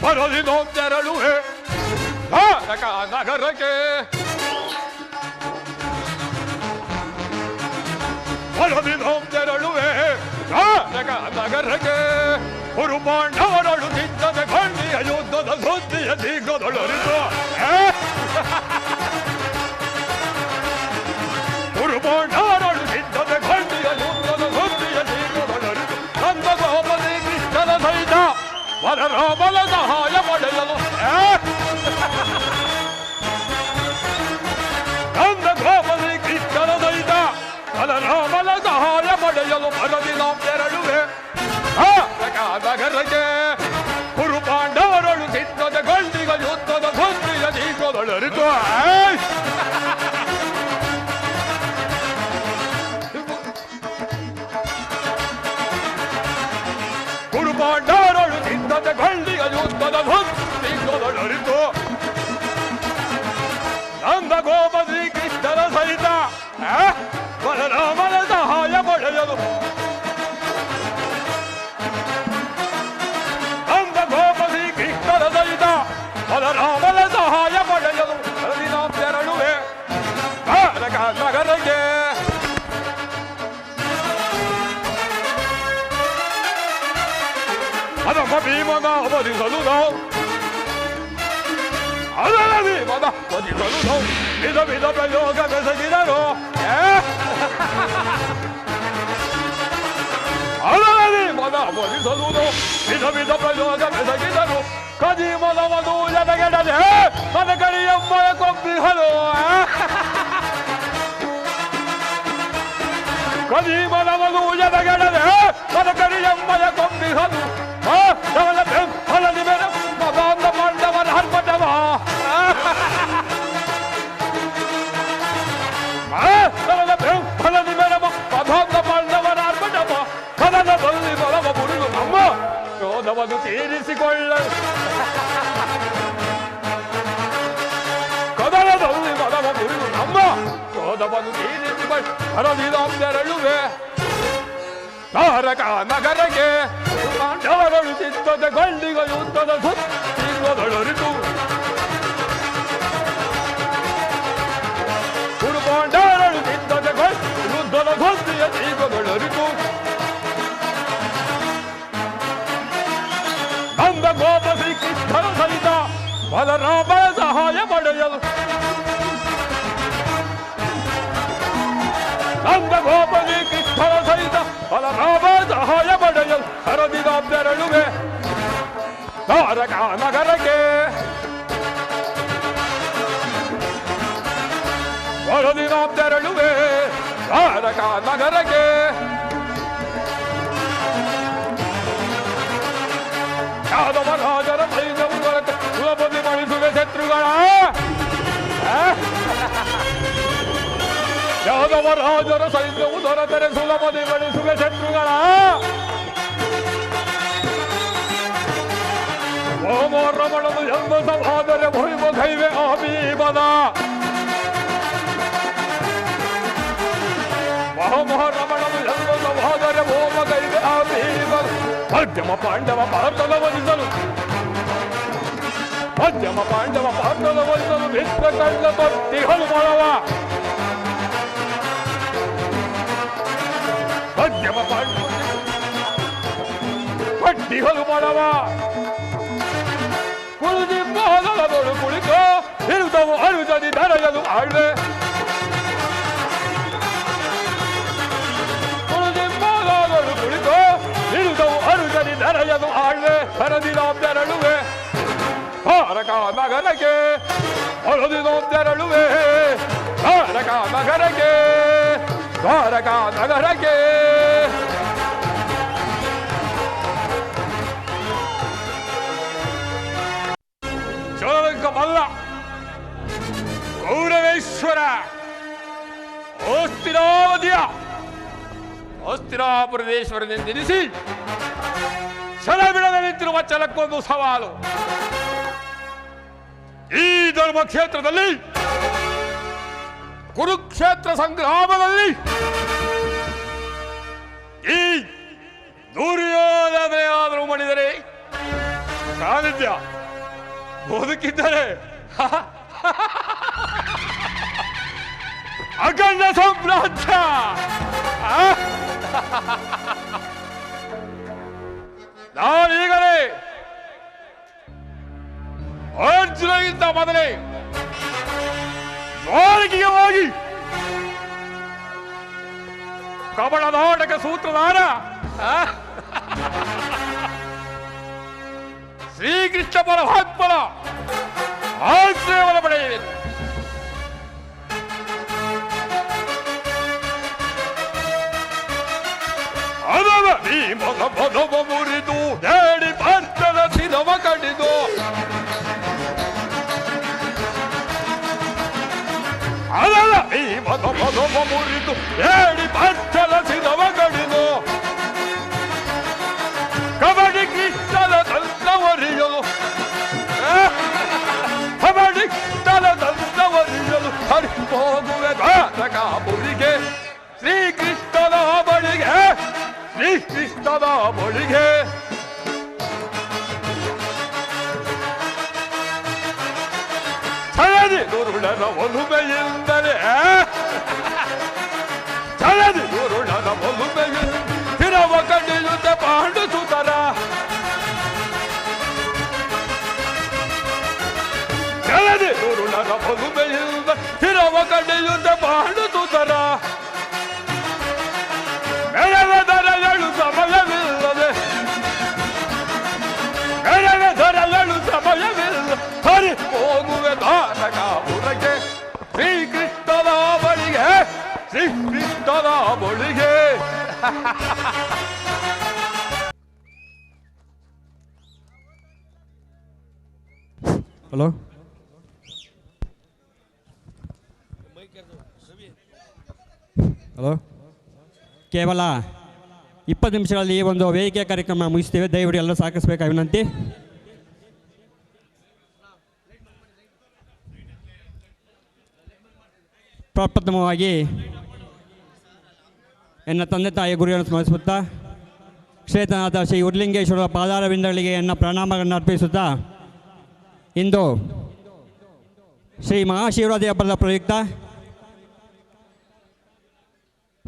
ಬರಲಿನೋ ತೆರಳುವೆ ಭಾರತ ನಗರಕ್ಕೆ, ಬರಲಿನೋ ತೆರಳುವೆ ಭಾರತ ನಗರಕ್ಕೆ, ಗುರು ಪಾಂಡವರಳು ನಿಂತದೆ ಖಂಡಿಯ ಯುದ್ಧದ ಸುದ್ದಿಯ ದಿಗ್ಗದೊಳರಿತು, ಗುರು ಪಾಂಡವರಳು ನಿಂತದೆ ಖಂಡಿಯ ಯುದ್ಧದ ಸುದ್ದಿಯ ದಿಗ್ಗದೊಳರಿತು, ನಂದ ಗೋಪದಿ ಕೃಷ್ಣನ ಸಹಿತ ವರರಾಮನ ಸಹಾಯ ಪಡೆಯಲು, ನಂದ ಗೋಪದಿ ಕೃಷ್ಣನ ಸಹಿತ ವರರಾಮನ ಸಹಾಯ ಪಡೆಯಲು ಬರದಿ ನಾವು ತೆರಳುವೆ. ಗುರುಪಾಂಡವರೊಳು ನಿಂತದೆ ಗಳ್ಳಿಯ ಯುದ್ಧದ ಧ್ವನಿಗೊಳರಿತು ನಂದ ಗೋಪ ಶ್ರೀಕೃಷ್ಣನ ಸಹಿತ ಬಲರಾಮನ ಸಹಾಯ ಪಡೆಯಲು ನಂದ ಗೋಪ ಶ್ರೀಕೃಷ್ಣನ ಸಹಿತ ಬಲರಾಮನ ಸಹಾಯ ಪಡೆಯಲು ತೆರಳುವೆ ನಗರಕ್ಕೆ ಅದಮ್ಮ ಭೀಮನ ವಧಿಸಲು ನಾವು ಅದರ ಭೀಮನ ವಧಿಸಲು ನಾವು ವಿಧ ವಿಧ ಪ್ರಯೋಗ ಬೆಸಗಿದರು ಅದರ ಭೀಮನ ವಧಿಸಲು ನಾವು ವಿಧ ವಿಧ ಪ್ರಯೋಗ ಬೆಸಗಿದರು ಕದೀಮನವನು ಎದಗೆಡದೆ ಮನಕರಿಯಮ್ಮ ಕೊಂಬಿಹಲು ಕದೀಮನವನು ಎದಗೆಡದೆ ಮನಕರಿಯಮ್ಮಯ ಕೊಂಬಿಹಲು ಮದಾಂಧ ಪಾಂಡವರ ಹರ್ಪಟವ ಫಲದಿ ಮೇಡಮ ಮದಾಂಧ ಪಾಂಡವರ ಹರ್ಪಟವ ಕದನದಲ್ಲಿ ಬಲವ ಮುರಿದು ನಮ್ಮ ಕ್ರೋಧವನ್ನು ತೀರಿಸಿಕೊಳ್ಳ ಕದನದಲ್ಲಿ ಬಲವ ಮುರಿದು ನಮ್ಮ ಕ್ರೋಧವನ್ನು ತೀರಿಸಿಕೊಳ್ಳ ಹರದಿದಾಂಬೆರಳುವೆ ತಾರಕ ನಗರಕ್ಕೆ ಪಾಂಡವರಳು ಚಿತ್ತದ ಗಳ್ಳಿಗ ಯುದ್ಧದ ಸುತ್ತಿಗೊಳರಿತು ಗುರು ಪಾಂಡವರಳು ಚಿತ್ತದ ಯುದ್ಧದ ಸುತ್ತಿಯ ತೀಗೊಳರಿತು ನಂದ ಗೋಪ ಶ್ರೀಕೃಷ್ಣನ ಸಹಿತ ಬಲರಾಮನ ಸಹಾಯ ಪಡೆಯಲು ನಂದ ಗೋಪ ಶ್ರೀಕೃಷ್ಣನ ಸಹಿತ ಬಲರಾಮ ಸಹಾಯ ಪಡೆಯಲು ಹರದಿದಾಂಬೆರಳುವೆ ತಾರಕ ನಗರಕ್ಕೆ ಹರದಿದಾಂಬೆರಳುವೆ ತಾರಕ ನಗರಕ್ಕೆ ಯಾದವ ರಾಜರ ಸೈನ್ಯವು ದೊರೆತ ಸುಲಭದಿ ಮಣಿಸುವೆ ಶತ್ರುಗಳ ಯಾದವ ರಾಜರ ಸೈನ್ಯವು ದೊರೆತರೆ ಸುಲಭದಿ ಮಣಿಸುವೆ ಶತ್ರುಗಳ ಓಮರಮಣನು ಎಂಬ ಸಹೋದರ ಭೈವ ಕೈವೆ ಅಭೀಮನ ಮಹೋಮರಮಣನು ಎಂಬ ಸಹೋದರ ಭೋಮ ಕೈವೆ ಅಭೀಮನ ಮಧ್ಯಮ ಪಾಂಡವ ಪಾರ್ಥನ ವಧಿಸಲು ಮಧ್ಯಮ ಪಾಂಡವ ಪಾರ್ಥನ ವಧಿಸಲು ಮಿತ್ರ ಕಳ್ಳ ತೊಟ್ಟಿಗಳು ಮಾಡವ ಮಧ್ಯಮ ಪಾಂಡವ ಪಟ್ಟಿಗಳು ಮಾಡವ ಕುಳಿದಿ ಮೋದಲದೊಳು ಕುಳಿತು ಇರುತ್ತವು ಅರುಜನಿ ದರೆಯಲು ಆಳ್ವೆ ಕುಳಿದಿ ಮೋದಲದೊಳು ಕುಳಿತು ಇರುತ್ತವು ಅರುಜನಿ ದರೆಯಲು ಆಳ್ವೆ ಹರದಿದಾಂಬೆರಳುವೆ ತಾರಕ ನಗರಕ್ಕೆ ಹರದಿದಾಂಬೆರಳುವೆ ತಾರಕ ನಗರಕ್ಕೆ ತಾರಕ ನಗರಕ್ಕೆ ಮಲ್ಲ ಗೌರವೇಶ್ವರ ಅಸ್ಥಿರಾಪುರದೇಶ್ವರನೆಂದೆನಿಸಿ ಛಲ ಬಿಡದೆ ನಿಂತಿರುವ ಛಲಕ್ಕೊಂದು ಸವಾಲು. ಈ ಧರ್ಮಕ್ಷೇತ್ರದಲ್ಲಿ ಕುರುಕ್ಷೇತ್ರ ಸಂಗ್ರಾಮದಲ್ಲಿ ಈ ದುರ್ಯೋಧನೆಯಾದರೂ ಮಣಿದರೆ ಸಾನ್ನಿಧ್ಯ ಬದುಕಿದ್ದರೆ ಅಖಂಡ ಸಾಮ್ರಾಜ್ಯ ನಾನೀಗಲೇ ಅರ್ಜುನಗಿಂತ ಮೊದಲೇ ದ್ವಾರಕೆಗೆ ಹೋಗಿ ಕಬಳ ನಾಟಕ ಸೂತ್ರಧಾರ ಶ್ರೀಕೃಷ್ಣ ಪರಮಾತ್ಮನ ಆಶ್ರಯವನ್ನು ಪಡೆಯಬೇಕು. ಅದರ ಭೀಮನ ಪದವ ಮುರಿದು ಹೇಳಿ ಭರ್ತನ ಶಿರವ ಕಡಿದು ಅದರ ಭೀಮನ ಪದವ ಮುರಿದು ಹೇಳಿ ಭರ್ತನ ಶಿರವ ಕಡಿದು ಕಬಡ್ಡಿ ನಾಟಕ ಬಳಿಗೆ ಶ್ರೀಕೃಷ್ಣನ ಬಳಿಗೆ ಶ್ರೀಕೃಷ್ಣನ ಬಳಿಗೆ ಛಲದಿ ದುರುಳನ ಒಲುಮೆಯಿಂದಲೇ ಛಲದಿ ದುರುಳನ ಒಲುಮೆಯಿಂದ ಸ್ಥಿರವ ಕಂಡಿಯುತ್ತ ಪಾಂಡು ಸುತರ ಛಲದಿ ದುರುಳನ ಒಲುಮೆಯಿಂದ ಸ್ಥಿರವ ಕಂಡಿಯುತ್ತ ಪಾಂಡು ಸುತರ ಮೆರವ ದರಗಳು ಸಮಯವಿಲ್ಲದೆ ಮೆರವ ದರಗಳು ಸಮಯವಿಲ್ಲ ಹರಿ ಹೋಗುವೆ ನಾಟಕಪುರಕ್ಕೆ ಶ್ರೀಕೃಷ್ಣನ ಬಳಿಗೆ ಶ್ರೀಕೃಷ್ಣನ ಬಳಿಗೆ ಹಲೋ ಹಲೋ ಕೇವಲ 20 ನಿಮಿಷಗಳಲ್ಲಿ ಈ ಒಂದು ವೇದಿಕೆ ಕಾರ್ಯಕ್ರಮ ಮುಗಿಸ್ತೇವೆ. ದಯವಿಟ್ಟು ಎಲ್ಲ ಸಹಕರಿಸಬೇಕಾಗಿ ವಿನಂತಿ. ಪ್ರಪ್ರಥಮವಾಗಿ ಎನ್ನ ತಂದೆ ತಾಯಿ ಗುರುಗಳನ್ನು ಸ್ಮರಿಸುತ್ತಾ ಕ್ಷೇತ್ರನಾಥ ಶ್ರೀ ಉರ್ಲಿಂಗೇಶ್ವರ ಪಾದಾರವಿಂದಗಳಿಗೆ ಎನ್ನ ಪ್ರಣಾಮಗಳನ್ನು ಅರ್ಪಿಸುತ್ತಾ ಇಂದು ಶ್ರೀ ಮಹಾಶಿವರಾತ್ರಿ ಹಬ್ಬದ ಪ್ರಯುಕ್ತ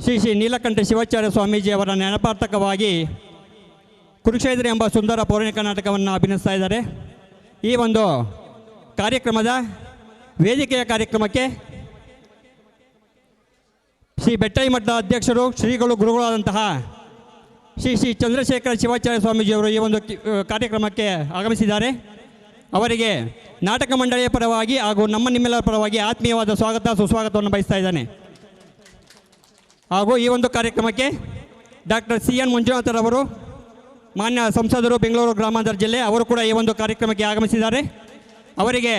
ಶ್ರೀ ಶ್ರೀ ನೀಲಕಂಠ ಶಿವಾಚಾರ್ಯ ಸ್ವಾಮೀಜಿಯವರ ನೆನಪಾರ್ಥಕವಾಗಿ ಕುರುಕ್ಷೇತ್ರ ಎಂಬ ಸುಂದರ ಪೌರಾಣಿಕ ನಾಟಕವನ್ನು ಅಭಿನಯಿಸ್ತಾ ಇದ್ದಾರೆ. ಈ ಒಂದು ಕಾರ್ಯಕ್ರಮದ ವೇದಿಕೆಯ ಕಾರ್ಯಕ್ರಮಕ್ಕೆ ಶ್ರೀ ಬೆಟ್ಟೈ ಮಠದ ಅಧ್ಯಕ್ಷರು ಶ್ರೀಗಳು ಗುರುಗಳಾದಂತಹ ಶ್ರೀ ಶ್ರೀ ಚಂದ್ರಶೇಖರ ಶಿವಾಚಾರ್ಯ ಸ್ವಾಮೀಜಿಯವರು ಈ ಒಂದು ಕಾರ್ಯಕ್ರಮಕ್ಕೆ ಆಗಮಿಸಿದ್ದಾರೆ. ಅವರಿಗೆ ನಾಟಕ ಮಂಡಳಿಯ ಪರವಾಗಿ ಹಾಗೂ ನಿಮ್ಮೆಲ್ಲರ ಪರವಾಗಿ ಆತ್ಮೀಯವಾದ ಸ್ವಾಗತ ಸುಸ್ವಾಗತವನ್ನು ಬಯಸ್ತಾ ಇದ್ದಾನೆ. ಹಾಗೂ ಈ ಒಂದು ಕಾರ್ಯಕ್ರಮಕ್ಕೆ ಡಾಕ್ಟರ್ CN ಮಂಜುನಾಥರವರು ಮಾನ್ಯ ಸಂಸದರು ಬೆಂಗಳೂರು ಗ್ರಾಮಾಂತರ ಜಿಲ್ಲೆ ಅವರು ಕೂಡ ಈ ಒಂದು ಕಾರ್ಯಕ್ರಮಕ್ಕೆ ಆಗಮಿಸಿದ್ದಾರೆ. ಅವರಿಗೆ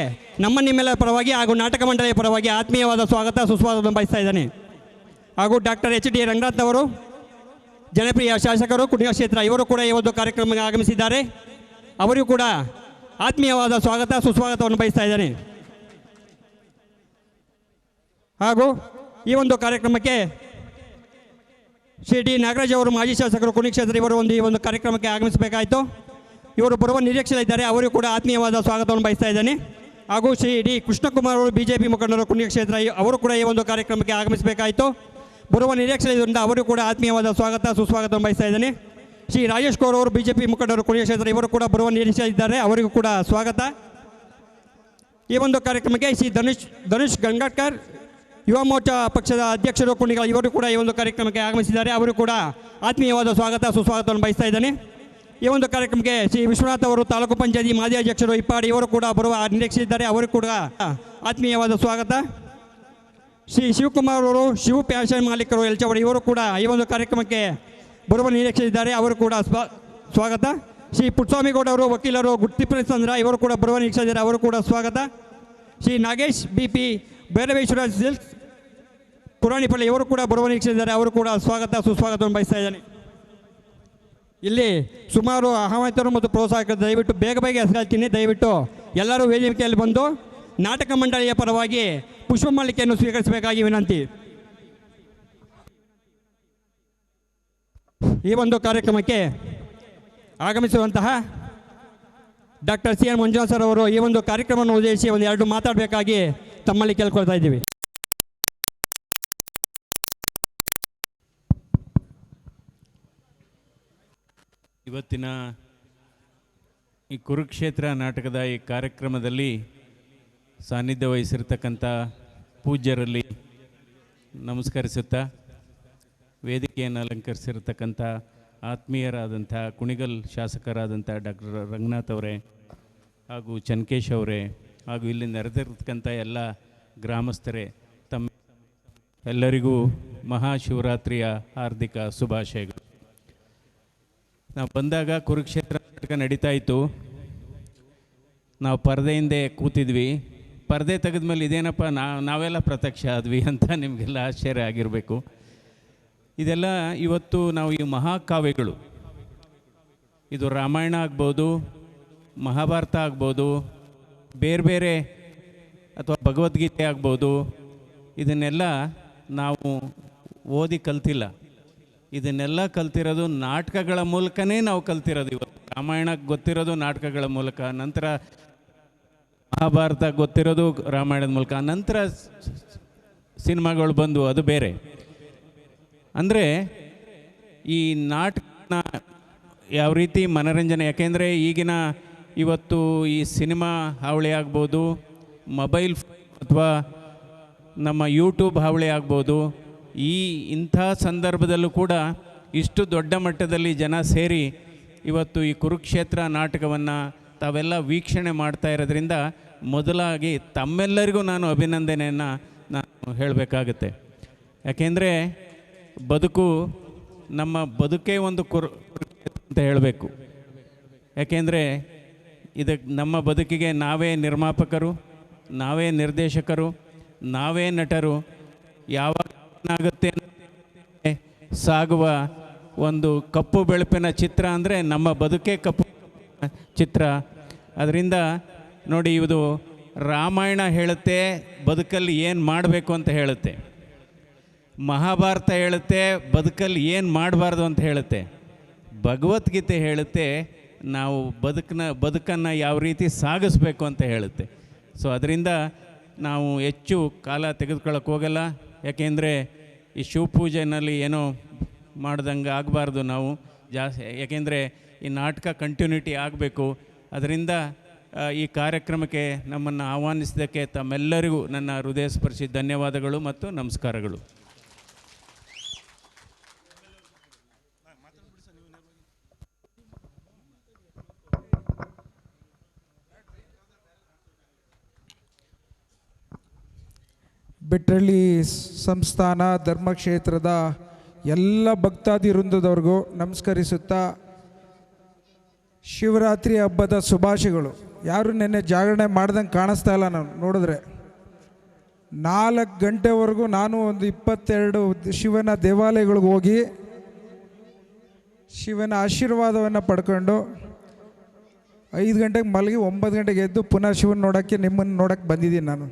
ನಿಮ್ಮೆಲ್ಲರ ಪರವಾಗಿ ಹಾಗೂ ನಾಟಕ ಮಂಡಳಿಯ ಪರವಾಗಿ ಆತ್ಮೀಯವಾದ ಸ್ವಾಗತ ಸುಸ್ವಾಗತವನ್ನು ಬಯಸ್ತಾ ಇದ್ದಾನೆ. ಹಾಗೂ ಡಾಕ್ಟರ್ HD ರಂಗನಾಥ್ ಅವರು ಜನಪ್ರಿಯ ಶಾಸಕರು ಕುಣಿಗಲ್ ಕ್ಷೇತ್ರ ಇವರು ಕೂಡ ಈ ಒಂದು ಕಾರ್ಯಕ್ರಮಕ್ಕೆ ಆಗಮಿಸಿದ್ದಾರೆ. ಅವರಿಗೂ ಕೂಡ ಆತ್ಮೀಯವಾದ ಸ್ವಾಗತ ಸುಸ್ವಾಗತವನ್ನು ಬಯಸ್ತಾ ಇದ್ದಾನೆ. ಹಾಗೂ ಈ ಒಂದು ಕಾರ್ಯಕ್ರಮಕ್ಕೆ ಶ್ರೀ ಡಿ ನಾಗರಾಜ್ ಅವರು ಮಾಜಿ ಶಾಸಕರು ಕುಣಿಗಲ್ ಕ್ಷೇತ್ರ ಇವರು ಈ ಒಂದು ಕಾರ್ಯಕ್ರಮಕ್ಕೆ ಆಗಮಿಸಬೇಕಾಯಿತು. ಇವರು ಬರುವ ನಿರೀಕ್ಷೆಯಲ್ಲಿದ್ದಾರೆ. ಅವರಿಗೂ ಕೂಡ ಆತ್ಮೀಯವಾದ ಸ್ವಾಗತವನ್ನು ಬಯಸ್ತಾ ಇದ್ದಾನೆ. ಹಾಗೂ ಶ್ರೀ ಡಿ ಕೃಷ್ಣಕುಮಾರ್ ಅವರು BJP ಮುಖಂಡರು ಕುಣಿಗಲ್ ಕ್ಷೇತ್ರ ಅವರು ಕೂಡ ಈ ಒಂದು ಕಾರ್ಯಕ್ರಮಕ್ಕೆ ಆಗಮಿಸಬೇಕಾಯಿತು. ಬರುವ ನಿರೀಕ್ಷೆಯಿಂದ ಅವರು ಕೂಡ ಆತ್ಮೀಯವಾದ ಸ್ವಾಗತ ಸುಸ್ವಾಗತವನ್ನು ಬಯಸ್ತಾ ಇದ್ದಾನೆ. ಶ್ರೀ ರಾಜೇಶ್ ಗೌರ್ ಅವರು BJP ಮುಖಂಡರು ಕುಣಿಗಲ್ ಕ್ಷೇತ್ರ ಇವರು ಕೂಡ ಬರುವ ನಿರೀಕ್ಷೆಯಿದ್ದಾರೆ. ಅವರಿಗೂ ಕೂಡ ಸ್ವಾಗತ. ಈ ಒಂದು ಕಾರ್ಯಕ್ರಮಕ್ಕೆ ಶ್ರೀ ಧನುಷ್ ಗಂಗಾಡ್ಕರ್ ಯುವ ಮೋರ್ಚಾ ಪಕ್ಷದ ಅಧ್ಯಕ್ಷರು ಕುಣಿಗಲ್ ಇವರು ಕೂಡ ಈ ಒಂದು ಕಾರ್ಯಕ್ರಮಕ್ಕೆ ಆಗಮಿಸಿದ್ದಾರೆ. ಅವರು ಕೂಡ ಆತ್ಮೀಯವಾದ ಸ್ವಾಗತ ಸುಸ್ವಾಗತವನ್ನು ಬಯಸ್ತಾ ಇದ್ದಾನೆ. ಈ ಒಂದು ಕಾರ್ಯಕ್ರಮಕ್ಕೆ ಶ್ರೀ ವಿಶ್ವನಾಥ್ ಅವರು ತಾಲೂಕು ಪಂಚಾಯತಿ ಮಾಜಿ ಅಧ್ಯಕ್ಷರು ಇಪ್ಪಾಡಿ ಇವರು ಕೂಡ ಬರುವ ನಿರೀಕ್ಷಿಸಿದ್ದಾರೆ. ಅವರು ಕೂಡ ಆತ್ಮೀಯವಾದ ಸ್ವಾಗತ. ಶ್ರೀ ಶಿವಕುಮಾರ್ ಅವರು ಶಿವ ಪ್ಯಾಷನ್ ಮಾಲೀಕರು ಎಲ್ಚವಡಿ ಇವರು ಕೂಡ ಈ ಒಂದು ಕಾರ್ಯಕ್ರಮಕ್ಕೆ ಬರುವ ನಿರೀಕ್ಷಿಸಿದ್ದಾರೆ. ಅವರು ಕೂಡ ಸ್ವಾಗತ. ಶ್ರೀ ಪುಟ್ಟಸ್ವಾಮಿಗೌಡ ಅವರು ವಕೀಲರು ಗುತ್ತಿಪ್ರಸಂದ್ರ ಇವರು ಕೂಡ ಬರುವ ನಿರೀಕ್ಷಿಸಿದ್ದಾರೆ. ಅವರು ಕೂಡ ಸ್ವಾಗತ. ಶ್ರೀ ನಾಗೇಶ್ BP ಭೈರವೇಶ್ವರ ಸಿಲ್ಕ್ಸ್ ಪುರಾಣಿಪಳ್ಳಿ ಇವರು ಕೂಡ ಬರುವ ನಿರೀಕ್ಷಿಸಿದ್ದಾರೆ. ಅವರು ಕೂಡ ಸ್ವಾಗತ ಸುಸ್ವಾಗತವನ್ನು ಬಯಸ್ತಾ ಇದ್ದಾನೆ. ಇಲ್ಲಿ ಸುಮಾರು ಆಹ್ವಾನಿತರು ಮತ್ತು ಪ್ರೋತ್ಸಾಹಕರು ದಯವಿಟ್ಟು ಬೇಗ ಹೆಸರಾಗ್ತೀನಿ. ದಯವಿಟ್ಟು ಎಲ್ಲರೂ ವೇದಿಕೆಯಲ್ಲಿ ಬಂದು ನಾಟಕ ಮಂಡಳಿಯ ಪರವಾಗಿ ಪುಷ್ಪಮಾಲಿಕೆಯನ್ನು ಸ್ವೀಕರಿಸಬೇಕಾಗಿ ವಿನಂತಿ. ಈ ಒಂದು ಕಾರ್ಯಕ್ರಮಕ್ಕೆ ಆಗಮಿಸುವಂತಹ ಡಾಕ್ಟರ್ CN ಮಂಜುನಾಥ್ ಸರ್ ಅವರು ಈ ಒಂದು ಕಾರ್ಯಕ್ರಮವನ್ನು ಉದ್ದೇಶಿಸಿ ಒಂದು ಎರಡು ಮಾತಾಡಬೇಕಾಗಿ ತಮ್ಮಲ್ಲಿ ಕೇಳ್ಕೊಳ್ತಾ ಇದ್ದೀವಿ. ಇವತ್ತಿನ ಈ ಕುರುಕ್ಷೇತ್ರ ನಾಟಕದ ಈ ಕಾರ್ಯಕ್ರಮದಲ್ಲಿ ಸಾನ್ನಿಧ್ಯ ವಹಿಸಿರ್ತಕ್ಕಂಥ ಪೂಜ್ಯರಲ್ಲಿ ನಮಸ್ಕರಿಸುತ್ತಾ ವೇದಿಕೆಯನ್ನು ಅಲಂಕರಿಸಿರ್ತಕ್ಕಂಥ ಆತ್ಮೀಯರಾದಂಥ ಕುಣಿಗಲ್ ಶಾಸಕರಾದಂಥ ಡಾಕ್ಟರ್ ರಂಗನಾಥ್ ಅವರೇ ಹಾಗೂ ಚನ್ಕೇಶ್ ಅವರೇ ಹಾಗೂ ಇಲ್ಲಿ ನೆರೆದಿರ್ತಕ್ಕಂಥ ಎಲ್ಲ ಗ್ರಾಮಸ್ಥರೇ ತಮ್ಮ ಎಲ್ಲರಿಗೂ ಮಹಾಶಿವರಾತ್ರಿಯ ಹಾರ್ದಿಕ ಶುಭಾಶಯಗಳು. ನಾವು ಬಂದಾಗ ಕುರುಕ್ಷೇತ್ರ ನಾಟಕ ನಡೀತಾ ಇತ್ತು. ನಾವು ಪರದೆ ಹಿಂದೆ ಕೂತಿದ್ವಿ. ಪರದೆ ತೆಗೆದ್ಮೇಲೆ ಇದೇನಪ್ಪ ನಾವೆಲ್ಲ ಪ್ರತ್ಯಕ್ಷ ಆದ್ವಿ ಅಂತ ನಿಮಗೆಲ್ಲ ಆಶ್ಚರ್ಯ ಆಗಿರಬೇಕು. ಇದೆಲ್ಲ ಇವತ್ತು ನಾವು ಈ ಮಹಾಕಾವ್ಯಗಳು, ಇದು ರಾಮಾಯಣ ಆಗ್ಬೋದು, ಮಹಾಭಾರತ ಆಗ್ಬೋದು, ಬೇರೆ ಬೇರೆ ಅಥವಾ ಭಗವದ್ಗೀತೆ ಆಗ್ಬೋದು, ಇದನ್ನೆಲ್ಲ ನಾವು ಓದಿ ಕಲ್ತಿಲ್ಲ. ಇದನ್ನೆಲ್ಲ ಕಲ್ತಿರೋದು ನಾಟಕಗಳ ಮೂಲಕನೇ ನಾವು ಕಲ್ತಿರೋದು. ಇವತ್ತು ರಾಮಾಯಣ ಗೊತ್ತಿರೋದು ನಾಟಕಗಳ ಮೂಲಕ, ನಂತರ ಮಹಾಭಾರತ ಗೊತ್ತಿರೋದು ರಾಮಾಯಣದ ಮೂಲಕ, ನಂತರ ಸಿನಿಮಾಗಳು ಬಂದು ಅದು ಬೇರೆ. ಅಂದರೆ ಈ ನಾಟಕನ ಯಾವ ರೀತಿ ಮನೋರಂಜನೆ, ಯಾಕೆಂದರೆ ಈಗಿನ ಇವತ್ತು ಈ ಸಿನಿಮಾ ಹಾವಳಿ ಆಗ್ಬೋದು, ಮೊಬೈಲ್ ಅಥವಾ ನಮ್ಮ ಯೂಟ್ಯೂಬ್ ಹಾವಳಿ ಆಗ್ಬೋದು, ಇಂಥ ಸಂದರ್ಭದಲ್ಲೂ ಕೂಡ ಇಷ್ಟು ದೊಡ್ಡ ಮಟ್ಟದಲ್ಲಿ ಜನ ಸೇರಿ ಇವತ್ತು ಈ ಕುರುಕ್ಷೇತ್ರ ನಾಟಕವನ್ನು ತಾವೆಲ್ಲ ವೀಕ್ಷಣೆ ಮಾಡ್ತಾ ಇರೋದ್ರಿಂದ ಮೊದಲಾಗಿ ತಮ್ಮೆಲ್ಲರಿಗೂ ನಾನು ಅಭಿನಂದನೆಯನ್ನು ನಾನು ಹೇಳಬೇಕಾಗತ್ತೆ. ಯಾಕೆಂದರೆ ಬದುಕು, ನಮ್ಮ ಬದುಕೇ ಒಂದು ಅಂತ ಹೇಳಬೇಕು. ಯಾಕೆಂದರೆ ಇದಕ್ಕೆ ನಮ್ಮ ಬದುಕಿಗೆ ನಾವೇ ನಿರ್ಮಾಪಕರು, ನಾವೇ ನಿರ್ದೇಶಕರು, ನಾವೇ ನಟರು. ಯಾವಾಗ ಏನಾಗುತ್ತೆ ಸಾಗುವ ಒಂದು ಕಪ್ಪು ಬೆಳಪಿನ ಚಿತ್ರ ಅಂದರೆ ನಮ್ಮ ಬದುಕೇ ಕಪ್ಪು ಚಿತ್ರ. ಅದರಿಂದ ನೋಡಿ, ಇದು ರಾಮಾಯಣ ಹೇಳುತ್ತೆ ಬದುಕಲ್ಲಿ ಏನು ಮಾಡಬೇಕು ಅಂತ ಹೇಳುತ್ತೆ, ಮಹಾಭಾರತ ಹೇಳುತ್ತೆ ಬದುಕಲ್ಲಿ ಏನು ಮಾಡಬಾರ್ದು ಅಂತ ಹೇಳುತ್ತೆ, ಭಗವದ್ಗೀತೆ ಹೇಳುತ್ತೆ ನಾವು ಬದುಕನ್ನು ಯಾವ ರೀತಿ ಸಾಗಿಸ್ಬೇಕು ಅಂತ ಹೇಳುತ್ತೆ. ಸೊ ಅದರಿಂದ ನಾವು ಹೆಚ್ಚು ಕಾಲ ತೆಗೆದುಕೊಳ್ಳೋಕೆ ಹೋಗಲ್ಲ. ಯಾಕೆಂದರೆ ಈ ಶಿವಪೂಜೆಯಲ್ಲಿ ಏನೋ ಮಾಡ್ದಂಗೆ ಆಗಬಾರ್ದು ನಾವು ಜಾಸ್ತಿ. ಯಾಕೆಂದರೆ ಈ ನಾಟಕ ಕಂಟಿನ್ಯೂಟಿ ಆಗಬೇಕು. ಅದರಿಂದ ಈ ಕಾರ್ಯಕ್ರಮಕ್ಕೆ ನಮ್ಮನ್ನು ಆಹ್ವಾನಿಸಿದ್ದಕ್ಕೆ ತಮ್ಮೆಲ್ಲರಿಗೂ ನನ್ನ ಹೃದಯ ಸ್ಪರ್ಶಿ ಧನ್ಯವಾದಗಳು ಮತ್ತು ನಮಸ್ಕಾರಗಳು. ಬೆಟ್ಟಳ್ಳಿ ಸಂಸ್ಥಾನ ಧರ್ಮಕ್ಷೇತ್ರದ ಎಲ್ಲ ಭಕ್ತಾದಿ ವೃಂದದವ್ರಿಗೂ ನಮಸ್ಕರಿಸುತ್ತಾ, ಶಿವರಾತ್ರಿ ಹಬ್ಬದ ಶುಭಾಶಯಗಳು. ಯಾರು ನೆನ್ನೆ ಜಾಗರಣೆ ಮಾಡ್ದಂಗೆ ಕಾಣಿಸ್ತಾ ಇಲ್ಲ. ನಾನು ನೋಡಿದ್ರೆ 4 ಗಂಟೆವರೆಗೂ ನಾನು ಒಂದು 22 ಶಿವನ ದೇವಾಲಯಗಳಿಗೆ ಹೋಗಿ ಶಿವನ ಆಶೀರ್ವಾದವನ್ನು ಪಡ್ಕೊಂಡು 5 ಗಂಟೆಗೆ ಮಲಗಿ 9 ಗಂಟೆಗೆ ಎದ್ದು ಪುನಃ ಶಿವನ ನೋಡೋಕ್ಕೆ, ನಿಮ್ಮನ್ನು ನೋಡೋಕ್ಕೆ ಬಂದಿದ್ದೀನಿ. ನಾನು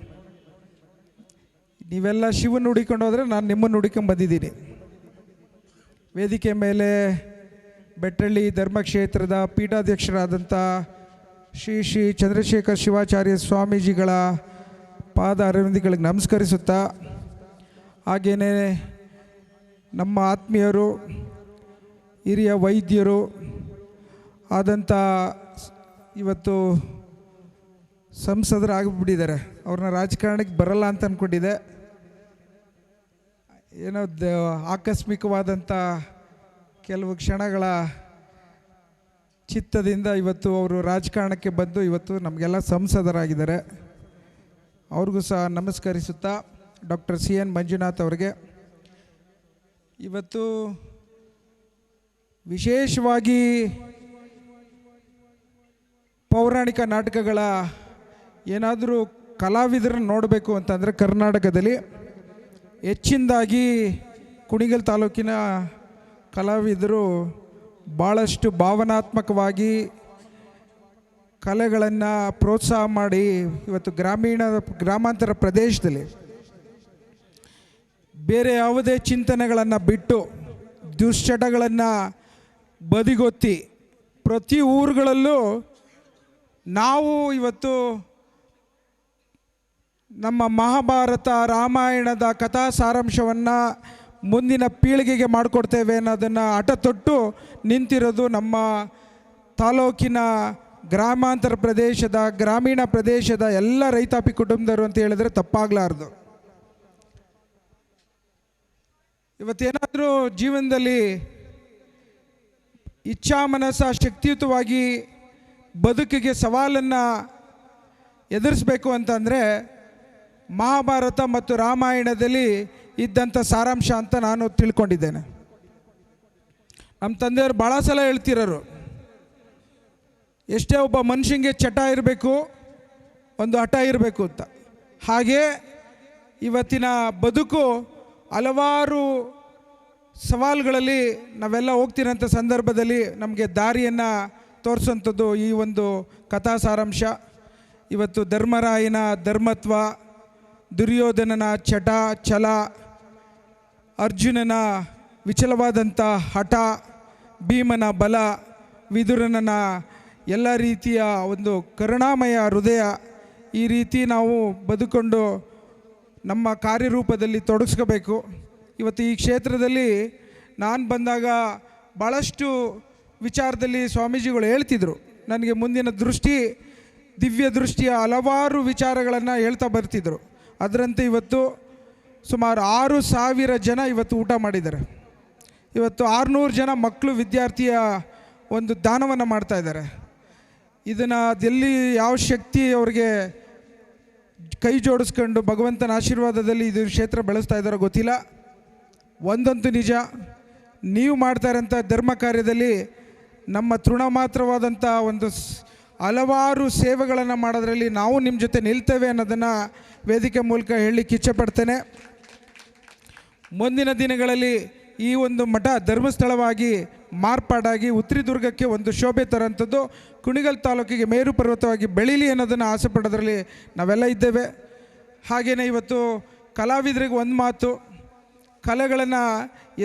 ನೀವೆಲ್ಲ ಶಿವನ ಹುಡಿಕೊಂಡು ಹೋದರೆ ನಾನು ನಿಮ್ಮನ್ನು ಹುಡಿಕೊಂಡು ಬಂದಿದ್ದೀನಿ. ವೇದಿಕೆ ಮೇಲೆ ಬೆಟ್ಟಳ್ಳಿ ಧರ್ಮಕ್ಷೇತ್ರದ ಪೀಠಾಧ್ಯಕ್ಷರಾದಂಥ ಶ್ರೀ ಶ್ರೀ ಚಂದ್ರಶೇಖರ್ ಶಿವಾಚಾರ್ಯ ಸ್ವಾಮೀಜಿಗಳ ಪಾದ ಅರವಿಂದಗಳಿಗೆ ನಮಸ್ಕರಿಸುತ್ತಾ, ಹಾಗೆಯೇ ನಮ್ಮ ಆತ್ಮೀಯರು, ಹಿರಿಯ ವೈದ್ಯರು ಆದಂಥ ಇವತ್ತು ಸಂಸದರಾಗಿಬಿಟ್ಟಿದ್ದಾರೆ. ಅವ್ರನ್ನ ರಾಜಕಾರಣಕ್ಕೆ ಬರಲ್ಲ ಅಂತ ಅಂದ್ಕೊಂಡಿದ್ದೆ. ಏನೋ ಆಕಸ್ಮಿಕವಾದಂಥ ಕೆಲವು ಕ್ಷಣಗಳ ಚಿತ್ತದಿಂದ ಇವತ್ತು ಅವರು ರಾಜಕಾರಣಕ್ಕೆ ಬಂದು ಇವತ್ತು ನಮಗೆಲ್ಲ ಸಂಸದರಾಗಿದ್ದಾರೆ. ಅವ್ರಿಗೂ ಸಹ ನಮಸ್ಕರಿಸುತ್ತಾ, ಡಾಕ್ಟರ್ CN ಮಂಜುನಾಥ್ ಅವರಿಗೆ ಇವತ್ತು ವಿಶೇಷವಾಗಿ ಪೌರಾಣಿಕ ನಾಟಕಗಳ ಏನಾದರೂ ಕಲಾವಿದರನ್ನು ನೋಡಬೇಕು ಅಂತಂದರೆ ಕರ್ನಾಟಕದಲ್ಲಿ ಹೆಚ್ಚಿನದಾಗಿ ಕುಣಿಗಲ್ ತಾಲೂಕಿನ ಕಲಾವಿದರು ಭಾಳಷ್ಟು ಭಾವನಾತ್ಮಕವಾಗಿ ಕಲೆಗಳನ್ನು ಪ್ರೋತ್ಸಾಹ ಮಾಡಿ ಇವತ್ತು ಗ್ರಾಮಾಂತರ ಪ್ರದೇಶದಲ್ಲಿ ಬೇರೆ ಯಾವುದೇ ಚಿಂತನೆಗಳನ್ನು ಬಿಟ್ಟು ದುಶ್ಚಟಗಳನ್ನು ಬದಿಗೊತ್ತಿ ಪ್ರತಿ ಊರುಗಳಲ್ಲೂ ನಾವು ಇವತ್ತು ನಮ್ಮ ಮಹಾಭಾರತ ರಾಮಾಯಣದ ಕಥಾ ಸಾರಾಂಶವನ್ನು ಮುಂದಿನ ಪೀಳಿಗೆಗೆ ಮಾಡಿಕೊಡ್ತೇವೆ ಅನ್ನೋದನ್ನು ಹಠ ತೊಟ್ಟು ನಿಂತಿರೋದು ನಮ್ಮ ತಾಲೂಕಿನ ಗ್ರಾಮಾಂತರ ಪ್ರದೇಶದ ಗ್ರಾಮೀಣ ಪ್ರದೇಶದ ಎಲ್ಲ ರೈತಾಪಿ ಕುಟುಂಬದವರು ಅಂತ ಹೇಳಿದ್ರೆ ತಪ್ಪಾಗಲಾರ್ದು. ಇವತ್ತೇನಾದರೂ ಜೀವನದಲ್ಲಿ ಇಚ್ಛಾಮನಸ ಶಕ್ತಿಯುತವಾಗಿ ಬದುಕಿಗೆ ಸವಾಲನ್ನು ಎದುರಿಸಬೇಕು ಅಂತಂದರೆ ಮಹಾಭಾರತ ಮತ್ತು ರಾಮಾಯಣದಲ್ಲಿ ಇದ್ದಂಥ ಸಾರಾಂಶ ಅಂತ ನಾನು ತಿಳ್ಕೊಂಡಿದ್ದೇನೆ. ನಮ್ಮ ತಂದೆಯವರು ಭಾಳ ಸಲ ಹೇಳ್ತಿರೋರು, ಎಷ್ಟೇ ಒಬ್ಬ ಮನುಷ್ಯನಿಗೆ ಚಟ ಇರಬೇಕು, ಒಂದು ಹಠ ಇರಬೇಕು ಅಂತ. ಹಾಗೆ ಇವತ್ತಿನ ಬದುಕು ಹಲವಾರು ಸವಾಲುಗಳಲ್ಲಿ ನಾವೆಲ್ಲ ಹೋಗ್ತಿರೋಂಥ ಸಂದರ್ಭದಲ್ಲಿ ನಮಗೆ ದಾರಿಯನ್ನು ತೋರಿಸೋಂಥದ್ದು ಈ ಒಂದು ಕಥಾ ಸಾರಾಂಶ. ಇವತ್ತು ಧರ್ಮರಾಯನ ಧರ್ಮತ್ವ, ದುರ್ಯೋಧನನ ಚಟ ಛಲ, ಅರ್ಜುನನ ವಿಚಲವಾದಂಥ ಹಠ, ಭೀಮನ ಬಲ, ವಿದುರನ ಎಲ್ಲ ರೀತಿಯ ಒಂದು ಕರುಣಾಮಯ ಹೃದಯ, ಈ ರೀತಿ ನಾವು ಬದುಕೊಂಡು ನಮ್ಮ ಕಾರ್ಯರೂಪದಲ್ಲಿ ತೊಡಗಿಸ್ಕೋಬೇಕು. ಇವತ್ತು ಈ ಕ್ಷೇತ್ರದಲ್ಲಿ ನಾನು ಬಂದಾಗ ಭಾಳಷ್ಟು ವಿಚಾರದಲ್ಲಿ ಸ್ವಾಮೀಜಿಗಳು ಹೇಳ್ತಿದ್ರು. ನನಗೆ ಮುಂದಿನ ದೃಷ್ಟಿ, ದಿವ್ಯ ದೃಷ್ಟಿಯ ಹಲವಾರು ವಿಚಾರಗಳನ್ನು ಹೇಳ್ತಾ ಬರ್ತಿದ್ರು. ಅದರಂತೆ ಇವತ್ತು ಸುಮಾರು 6,000 ಜನ ಇವತ್ತು ಊಟ ಮಾಡಿದ್ದಾರೆ. ಇವತ್ತು 600 ಜನ ಮಕ್ಕಳು ವಿದ್ಯಾರ್ಥಿಯ ಒಂದು ದಾನವನ್ನು ಮಾಡ್ತಾಯಿದ್ದಾರೆ. ಇದನ್ನು ಎಲ್ಲಿ ಯಾವ ಶಕ್ತಿ ಅವ್ರಿಗೆ ಕೈ ಜೋಡಿಸ್ಕೊಂಡು ಭಗವಂತನ ಆಶೀರ್ವಾದದಲ್ಲಿ ಇದು ಕ್ಷೇತ್ರ ಬೆಳೆಸ್ತಾ ಇದ್ದಾರೋ ಗೊತ್ತಿಲ್ಲ. ಒಂದಂತೂ ನಿಜ, ನೀವು ಮಾಡ್ತಾ ಇರೋಂಥ ಧರ್ಮ ಕಾರ್ಯದಲ್ಲಿ ನಮ್ಮ ತೃಣ ಮಾತ್ರವಾದಂಥ ಒಂದು ಹಲವಾರು ಸೇವೆಗಳನ್ನು ಮಾಡೋದ್ರಲ್ಲಿ ನಾವು ನಿಮ್ಮ ಜೊತೆ ನಿಲ್ತೇವೆ ಅನ್ನೋದನ್ನು ವೇದಿಕೆ ಮೂಲಕ ಹೇಳಲಿಕ್ಕೆ ಇಚ್ಛೆಪಡ್ತೇನೆ. ಮುಂದಿನ ದಿನಗಳಲ್ಲಿ ಈ ಒಂದು ಮಠ ಧರ್ಮಸ್ಥಳವಾಗಿ ಮಾರ್ಪಾಡಾಗಿ ಉತ್ರಿದುರ್ಗಕ್ಕೆ ಒಂದು ಶೋಭೆ ತರೋಂಥದ್ದು, ಕುಣಿಗಲ್ ತಾಲೂಕಿಗೆ ಮೇರು ಪರ್ವತವಾಗಿ ಬೆಳೀಲಿ ಅನ್ನೋದನ್ನು ಆಸೆ ಪಡೋದ್ರಲ್ಲಿ ನಾವೆಲ್ಲ ಇದ್ದೇವೆ. ಹಾಗೆಯೇ ಇವತ್ತು ಕಲಾವಿದರಿಗೆ ಒಂದು ಮಾತು, ಕಲೆಗಳನ್ನು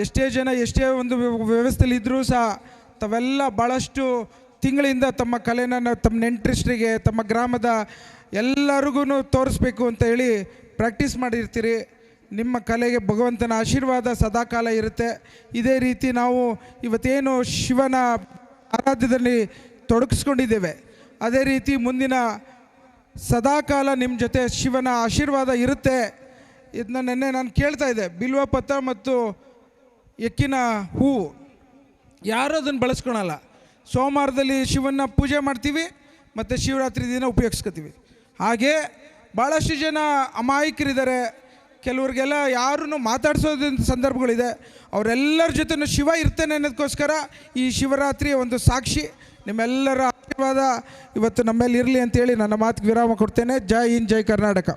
ಎಷ್ಟೇ ಜನ ಎಷ್ಟೇ ಒಂದು ವ್ಯವಸ್ಥೆಯಲ್ಲಿ ಇದ್ದರೂ ಸಹ ತಾವೆಲ್ಲ ಭಾಳಷ್ಟು ತಿಂಗಳಿಂದ ತಮ್ಮ ಕಲೆನ ತಮ್ಮ ನೆಂಟರಿಷ್ಟರಿಗೆ, ತಮ್ಮ ಗ್ರಾಮದ ಎಲ್ಲರಿಗೂ ತೋರಿಸ್ಬೇಕು ಅಂತ ಹೇಳಿ ಪ್ರಾಕ್ಟೀಸ್ ಮಾಡಿರ್ತೀರಿ. ನಿಮ್ಮ ಕಲೆಗೆ ಭಗವಂತನ ಆಶೀರ್ವಾದ ಸದಾಕಾಲ ಇರುತ್ತೆ. ಇದೇ ರೀತಿ ನಾವು ಇವತ್ತೇನು ಶಿವನ ಆರಾಧ್ಯದಲ್ಲಿ ತೊಡಗಿಸ್ಕೊಂಡಿದ್ದೇವೆ, ಅದೇ ರೀತಿ ಮುಂದಿನ ಸದಾಕಾಲ ನಿಮ್ಮ ಜೊತೆ ಶಿವನ ಆಶೀರ್ವಾದ ಇರುತ್ತೆ. ಇದನ್ನ ನೆನ್ನೆ ನಾನು ಕೇಳ್ತಾ ಇದ್ದೆ, ಬಿಲ್ವ ಪತ್ರ ಮತ್ತು ಎಕ್ಕಿನ ಹೂವು ಯಾರೂ ಅದನ್ನು ಬಳಸ್ಕೊಳಲ್ಲ. ಸೋಮವಾರದಲ್ಲಿ ಶಿವನ ಪೂಜೆ ಮಾಡ್ತೀವಿ ಮತ್ತು ಶಿವರಾತ್ರಿ ದಿನ ಉಪಯೋಗಿಸ್ಕೊತೀವಿ. ಹಾಗೆ ಭಾಳಷ್ಟು ಜನ ಅಮಾಯಕರಿದ್ದಾರೆ. ಕೆಲವ್ರಿಗೆಲ್ಲ ಯಾರೂ ಮಾತಾಡಿಸೋದಂಥ ಸಂದರ್ಭಗಳಿದೆ. ಅವರೆಲ್ಲರ ಜೊತೆನೂ ಶಿವ ಇರ್ತಾನೆ ಅನ್ನೋದಕ್ಕೋಸ್ಕರ ಈ ಶಿವರಾತ್ರಿಯ ಒಂದು ಸಾಕ್ಷಿ. ನಿಮ್ಮೆಲ್ಲರ ಆಶೀರ್ವಾದ ಇವತ್ತು ನಮ್ಮೇಲೆ ಇರಲಿ ಅಂತೇಳಿ ನನ್ನ ಮಾತಿಗೆ ವಿರಾಮ ಕೊಡ್ತೇನೆ. ಜೈ ಹಿಂದ್, ಜೈ ಕರ್ನಾಟಕ.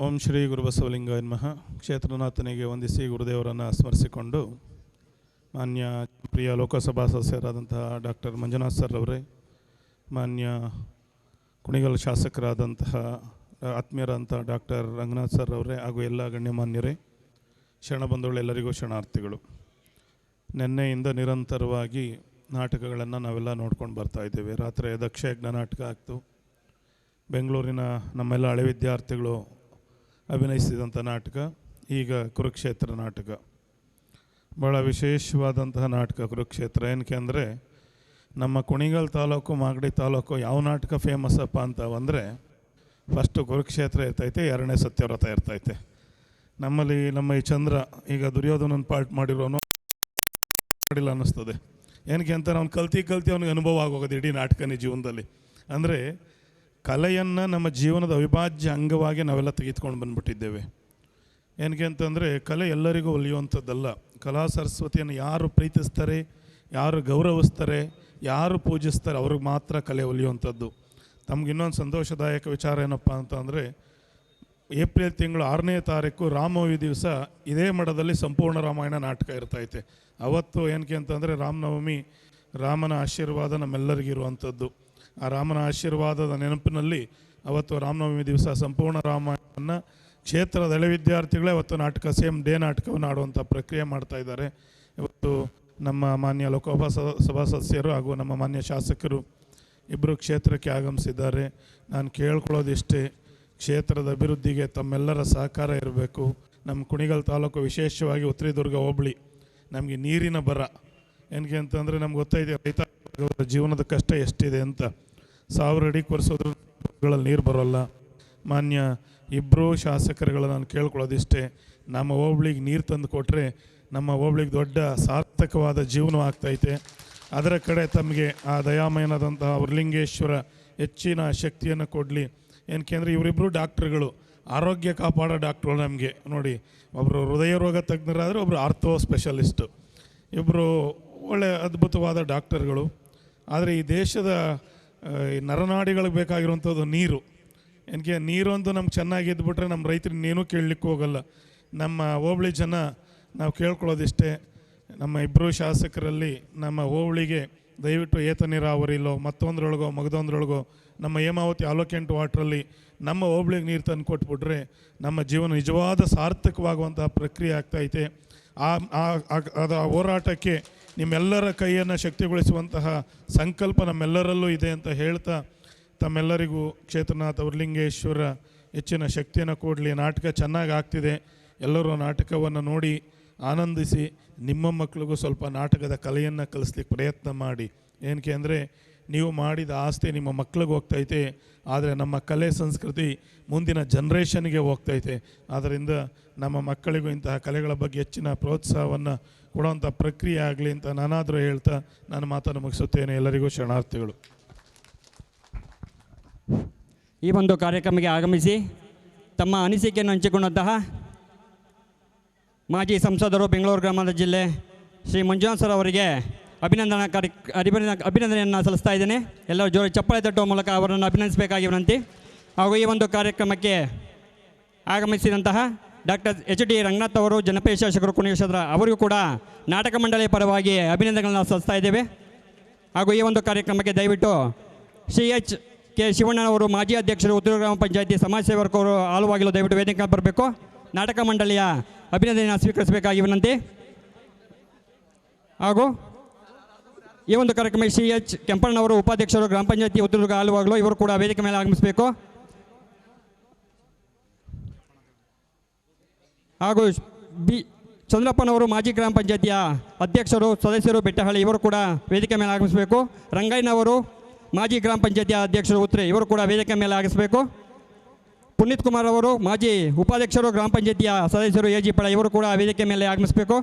ಓಂ ಶ್ರೀ ಗುರುಬಸವಲಿಂಗಾಯ ನಮಃ. ಕ್ಷೇತ್ರನಾಥನಿಗೆ ವಂದಿಸಿ ಗುರುದೇವರನ್ನು ಸ್ಮರಿಸಿಕೊಂಡು, ಮಾನ್ಯ ಪ್ರಿಯ ಲೋಕಸಭಾ ಸದಸ್ಯರಾದಂತಹ ಡಾಕ್ಟರ್ ಮಂಜುನಾಥ್ ಸರ್ ಅವರೇ, ಮಾನ್ಯ ಕುಣಿಗಲ್ ಶಾಸಕರಾದಂತಹ ಆತ್ಮೀಯರಾದಂಥ ಡಾಕ್ಟರ್ ರಂಗನಾಥ್ ಸರ್ ಅವರೇ, ಹಾಗೂ ಎಲ್ಲ ಗಣ್ಯಮಾನ್ಯರೇ, ಶರಣಬಂಧುಗಳೆಲ್ಲರಿಗೂ ಶರಣಾರ್ಥಿಗಳು. ನಿನ್ನೆಯಿಂದ ನಿರಂತರವಾಗಿ ನಾಟಕಗಳನ್ನು ನಾವೆಲ್ಲ ನೋಡ್ಕೊಂಡು ಬರ್ತಾಯಿದ್ದೇವೆ. ರಾತ್ರಿ ದಕ್ಷಯಜ್ಞ ನಾಟಕ ಆಗ್ತು, ಬೆಂಗಳೂರಿನ ನಮ್ಮೆಲ್ಲ ಹಳೆ ವಿದ್ಯಾರ್ಥಿಗಳು ಅಭಿನಯಿಸಿದಂಥ ನಾಟಕ, ಈಗ ಕುರುಕ್ಷೇತ್ರ ನಾಟಕ. ಭಾಳ ವಿಶೇಷವಾದಂತಹ ನಾಟಕ ಕುರುಕ್ಷೇತ್ರ. ಏನಕ್ಕೆ ಅಂದರೆ, ನಮ್ಮ ಕುಣಿಗಲ್ ತಾಲೂಕು, ಮಾಗಡಿ ತಾಲೂಕು ಯಾವ ನಾಟಕ ಫೇಮಸ್ ಅಪ್ಪ ಅಂತ ಅಂದರೆ, ಫಸ್ಟು ಕುರುಕ್ಷೇತ್ರ ಇರ್ತೈತೆ, ಎರಡನೇ ಸತ್ಯವ್ರತ ಇರ್ತೈತೆ. ನಮ್ಮಲ್ಲಿ ನಮ್ಮ ಈ ಚಂದ್ರ ಈಗ ದುರ್ಯೋಧನನ ಪಾರ್ಟ್ ಮಾಡಿರೋನು ಮಾಡಿಲ್ಲ ಅನ್ನಿಸ್ತದೆ. ಏನಕ್ಕೆ ಅಂತ ಅವ್ನು ಕಲ್ತಿ ಅವನಿಗೆ ಅನುಭವ ಆಗೋಗೋದು ಇಡೀ ನಾಟಕನೇ ಜೀವನದಲ್ಲಿ. ಅಂದರೆ ಕಲೆಯನ್ನು ನಮ್ಮ ಜೀವನದ ಅವಿಭಾಜ್ಯ ಅಂಗವಾಗಿ ನಾವೆಲ್ಲ ತೆಗೆದುಕೊಂಡು ಬಂದುಬಿಟ್ಟಿದ್ದೇವೆ. ಏನಕ್ಕೆ ಅಂತಂದರೆ, ಕಲೆ ಎಲ್ಲರಿಗೂ ಒಲಿಯುವಂಥದ್ದಲ್ಲ. ಕಲಾ ಸರಸ್ವತಿಯನ್ನು ಯಾರು ಪ್ರೀತಿಸ್ತಾರೆ, ಯಾರು ಗೌರವಿಸ್ತಾರೆ, ಯಾರು ಪೂಜಿಸ್ತಾರೆ, ಅವ್ರಿಗೆ ಮಾತ್ರ ಕಲೆ ಒಲಿಯುವಂಥದ್ದು. ತಮ್ಗೆ ಇನ್ನೊಂದು ಸಂತೋಷದಾಯಕ ವಿಚಾರ ಏನಪ್ಪ ಅಂತಂದರೆ, ಏಪ್ರಿಲ್ ತಿಂಗಳು 6ನೇ ತಾರೀಕು ರಾಮನವಮಿ ದಿವಸ ಇದೇ ಮಠದಲ್ಲಿ ಸಂಪೂರ್ಣ ರಾಮಾಯಣ ನಾಟಕ ಇರ್ತೈತೆ. ಅವತ್ತು ಏನಕ್ಕೆ ಅಂತಂದರೆ, ರಾಮನವಮಿ, ರಾಮನ ಆಶೀರ್ವಾದ ನಮ್ಮೆಲ್ಲರಿಗಿರುವಂಥದ್ದು. ಆ ರಾಮನ ಆಶೀರ್ವಾದದ ನೆನಪಿನಲ್ಲಿ ಅವತ್ತು ರಾಮನವಮಿ ದಿವಸ ಸಂಪೂರ್ಣ ರಾಮಾಯಣವನ್ನು ಕ್ಷೇತ್ರದ ಹಳೆ ವಿದ್ಯಾರ್ಥಿಗಳೇ ಅವತ್ತು ನಾಟಕ, ಸೇಮ್ ಡೇ ನಾಟಕವನ್ನು ಆಡುವಂಥ ಪ್ರಕ್ರಿಯೆ ಮಾಡ್ತಾಯಿದ್ದಾರೆ. ಇವತ್ತು ನಮ್ಮ ಮಾನ್ಯ ಲೋಕಸಭಾ ಸಭಾ ಸದಸ್ಯರು ಹಾಗೂ ನಮ್ಮ ಮಾನ್ಯ ಶಾಸಕರು ಇಬ್ಬರು ಕ್ಷೇತ್ರಕ್ಕೆ ಆಗಮಿಸಿದ್ದಾರೆ. ನಾನು ಕೇಳ್ಕೊಳ್ಳೋದಿಷ್ಟೇ, ಕ್ಷೇತ್ರದ ಅಭಿವೃದ್ಧಿಗೆ ತಮ್ಮೆಲ್ಲರ ಸಹಕಾರ ಇರಬೇಕು. ನಮ್ಮ ಕುಣಿಗಲ್ ತಾಲೂಕು, ವಿಶೇಷವಾಗಿ ಉತ್ರಿದುರ್ಗ ಹೋಬಳಿ, ನಮಗೆ ನೀರಿನ ಬರ. ಏನಕ್ಕೆ ಅಂತಂದರೆ, ನಮ್ಗೆ ಗೊತ್ತೈತೆ ರೈತ ಜೀವನದ ಕಷ್ಟ ಎಷ್ಟಿದೆ ಅಂತ. 1000 ಅಡಿ ಕೊರೆಸೋದ್ರಲ್ಲಿ ನೀರು ಬರೋಲ್ಲ. ಮಾನ್ಯ ಇಬ್ಬರು ಶಾಸಕರುಗಳು ನಾನು ಕೇಳ್ಕೊಳ್ಳೋದಿಷ್ಟೇ, ನಮ್ಮ ಹೋಬಳಿಗೆ ನೀರು ತಂದು ಕೊಟ್ಟರೆ ನಮ್ಮ ಹೋಬಳಿಗೆ ದೊಡ್ಡ ಸಾರ್ಥಕವಾದ ಜೀವನ ಆಗ್ತೈತೆ. ಅದರ ಕಡೆ ತಮಗೆ ಆ ದಯಾಮಯನಾದಂತಹ ವರಲಿಂಗೇಶ್ವರ ಹೆಚ್ಚಿನ ಶಕ್ತಿಯನ್ನು ಕೊಡಲಿ. ಏನಕ್ಕೆ ಅಂದರೆ, ಇವರಿಬ್ಬರು ಡಾಕ್ಟ್ರುಗಳು, ಆರೋಗ್ಯ ಕಾಪಾಡೋ ಡಾಕ್ಟ್ರುಗಳು. ನಮಗೆ ನೋಡಿ, ಒಬ್ಬರು ಹೃದಯ ರೋಗ ತಜ್ಞರಾದರೆ, ಒಬ್ಬರು ಆರ್ಥೋ ಸ್ಪೆಷಲಿಸ್ಟು. ಇಬ್ಬರು ಒಳ್ಳೆಯ ಅದ್ಭುತವಾದ ಡಾಕ್ಟರ್ಗಳು. ಆದರೆ ಈ ದೇಶದ ನರನಾಡಿಗಳಿಗೆ ಬೇಕಾಗಿರುವಂಥದ್ದು ನೀರು. ಏನಕ್ಕೆ, ನೀರು ಅಂತೂ ನಮ್ಗೆ ಚೆನ್ನಾಗಿದ್ದುಬಿಟ್ರೆ ನಮ್ಮ ರೈತರಿಗೆ ನೀನು ಕೇಳಲಿಕ್ಕೆ ಹೋಗಲ್ಲ. ನಮ್ಮ ಹೋಬಳಿ ಜನ ನಾವು ಕೇಳ್ಕೊಳ್ಳೋದಿಷ್ಟೇ, ನಮ್ಮ ಇಬ್ಬರು ಶಾಸಕರಲ್ಲಿ ನಮ್ಮ ಹೋಬಳಿಗೆ ದಯವಿಟ್ಟು ಏತ ನೀರಾವರಿಲೋ ಮತ್ತೊಂದರೊಳಗೋ ಮಗದೊಂದರೊಳಗೋ ನಮ್ಮ ಹೇಮಾವತಿ ಅಲೋಕೆಂಟ್ ವಾಟ್ರಲ್ಲಿ ನಮ್ಮ ಹೋಬಳಿಗೆ ನೀರು ತಂದು ಕೊಟ್ಬಿಟ್ರೆ ನಮ್ಮ ಜೀವನ ನಿಜವಾದ ಸಾರ್ಥಕವಾಗುವಂತಹ ಪ್ರಕ್ರಿಯೆ ಆಗ್ತೈತೆ. ಆ ಹೋರಾಟಕ್ಕೆ ನಿಮ್ಮೆಲ್ಲರ ಕೈಯನ್ನು ಶಕ್ತಿಗೊಳಿಸುವಂತಹ ಸಂಕಲ್ಪ ನಮ್ಮೆಲ್ಲರಲ್ಲೂ ಇದೆ ಅಂತ ಹೇಳ್ತಾ ತಮ್ಮೆಲ್ಲರಿಗೂ ಕ್ಷೇತ್ರನಾಥ ಉರ್ಲಿಂಗೇಶ್ವರ ಹೆಚ್ಚಿನ ಶಕ್ತಿಯನ್ನು ಕೊಡಲಿ. ನಾಟಕ ಚೆನ್ನಾಗಿ ಆಗ್ತಿದೆ, ಎಲ್ಲರೂ ನಾಟಕವನ್ನು ನೋಡಿ ಆನಂದಿಸಿ ನಿಮ್ಮ ಮಕ್ಕಳಿಗೂ ಸ್ವಲ್ಪ ನಾಟಕದ ಕಲೆಯನ್ನು ಕಲಿಸ್ಲಿಕ್ಕೆ ಪ್ರಯತ್ನ ಮಾಡಿ. ಏನಕ್ಕೆ ಅಂದರೆ ನೀವು ಮಾಡಿದ ಆಸ್ತಿ ನಿಮ್ಮ ಮಕ್ಕಳಿಗೆ ಹೋಗ್ತೈತೆ, ಆದರೆ ನಮ್ಮ ಕಲೆ ಸಂಸ್ಕೃತಿ ಮುಂದಿನ ಜನ್ರೇಷನ್ಗೆ ಹೋಗ್ತೈತೆ. ಆದ್ದರಿಂದ ನಮ್ಮ ಮಕ್ಕಳಿಗೂ ಇಂತಹ ಕಲೆಗಳ ಬಗ್ಗೆ ಹೆಚ್ಚಿನ ಪ್ರೋತ್ಸಾಹವನ್ನು ಕೊಡುವಂಥ ಪ್ರಕ್ರಿಯೆ ಆಗಲಿ ಅಂತ ನಾನಾದರೂ ಹೇಳ್ತಾ ನಾನು ಮಾತನ್ನು ಮುಗಿಸುತ್ತೇನೆ. ಎಲ್ಲರಿಗೂ ಶರಣಾರ್ಥಿಗಳು. ಈ ಒಂದು ಕಾರ್ಯಕ್ರಮಕ್ಕೆ ಆಗಮಿಸಿ ತಮ್ಮ ಅನಿಸಿಕೆಯನ್ನು ಹಂಚಿಕೊಂಡಂತಹ ಮಾಜಿ ಸಂಸದರು ಬೆಂಗಳೂರು ಗ್ರಾಮಾಂತರ ಜಿಲ್ಲೆ ಶ್ರೀ ಮಂಜುನಾಥ್ ಸರ್ ಅವರಿಗೆ ಅಭಿನಂದನೆಯನ್ನು ಸಲ್ಲಿಸ್ತಾ ಇದ್ದೇನೆ. ಎಲ್ಲರೂ ಜೋರು ಚಪ್ಪಾಳೆ ತಟ್ಟುವ ಮೂಲಕ ಅವರನ್ನು ಅಭಿನಂದಿಸಬೇಕಾಗಿ ವಿನಂತಿ. ಹಾಗೂ ಈ ಒಂದು ಕಾರ್ಯಕ್ರಮಕ್ಕೆ ಆಗಮಿಸಿದಂತಹ ಡಾಕ್ಟರ್ ಎಚ್ ಡಿ ರಂಗನಾಥ್ ಅವರು ಜನಪ್ರಿಯ ಶಾಸಕರು ಕುಣಿಗಲ್ ಕ್ಷೇತ್ರ ಅವರಿಗೂ ಕೂಡ ನಾಟಕ ಮಂಡಳಿಯ ಪರವಾಗಿ ಅಭಿನಂದನೆಗಳನ್ನು ಸಲ್ಲಿಸ್ತಾ ಇದ್ದೇವೆ. ಹಾಗೂ ಈ ಒಂದು ಕಾರ್ಯಕ್ರಮಕ್ಕೆ ದಯವಿಟ್ಟು ಶ್ರೀ ಎಚ್ ಕೆ ಶಿವಣ್ಣನವರು ಮಾಜಿ ಅಧ್ಯಕ್ಷರು ಉತ್ತರ ಗ್ರಾಮ ಪಂಚಾಯತಿ ಸಮಾಜ ಸೇವಕರು ಹಾಲುವಾಗಿಲು ದಯವಿಟ್ಟು ವೇದಿಕೆ ಬರಬೇಕು. ನಾಟಕ ಮಂಡಳಿಯ ಅಭಿನಂದನೆಯನ್ನು ಸ್ವೀಕರಿಸಬೇಕಾಗಿ ವಿನಂತಿ. ಹಾಗೂ ಈ ಒಂದು ಕಾರ್ಯಕ್ರಮ ಶ್ರೀ ಎಚ್ ಕೆಂಪಣ್ಣವರು ಉಪಾಧ್ಯಕ್ಷರು ಗ್ರಾಮ ಪಂಚಾಯತಿ ಉತ್ತರದುರ್ಗ ಹಾಲುವಾಗಲು ಇವರು ಕೂಡ ವೇದಿಕೆ ಮೇಲೆ ಆಗಮಿಸಬೇಕು. ಹಾಗೂ ಬಿ ಚಂದ್ರಪ್ಪನವರು ಮಾಜಿ ಗ್ರಾಮ ಪಂಚಾಯತಿಯ ಅಧ್ಯಕ್ಷರು ಸದಸ್ಯರು ಬೆಟ್ಟಹಳ್ಳಿ ಇವರು ಕೂಡ ವೇದಿಕೆ ಮೇಲೆ ಆಗಮಿಸಬೇಕು. ರಂಗಯ್ಯನವರು ಮಾಜಿ ಗ್ರಾಮ ಪಂಚಾಯತಿಯ ಅಧ್ಯಕ್ಷರು ಉತ್ರೆ ಇವರು ಕೂಡ ವೇದಿಕೆ ಮೇಲೆ ಆಗಮಿಸಬೇಕು. ಪುನೀತ್ ಕುಮಾರ್ ಅವರು ಮಾಜಿ ಉಪಾಧ್ಯಕ್ಷರು ಗ್ರಾಮ ಪಂಚಾಯತಿಯ ಸದಸ್ಯರು ಎ ಜಿ ಪಳ ಇವರು ಕೂಡ ವೇದಿಕೆ ಮೇಲೆ ಆಗಮಿಸಬೇಕು.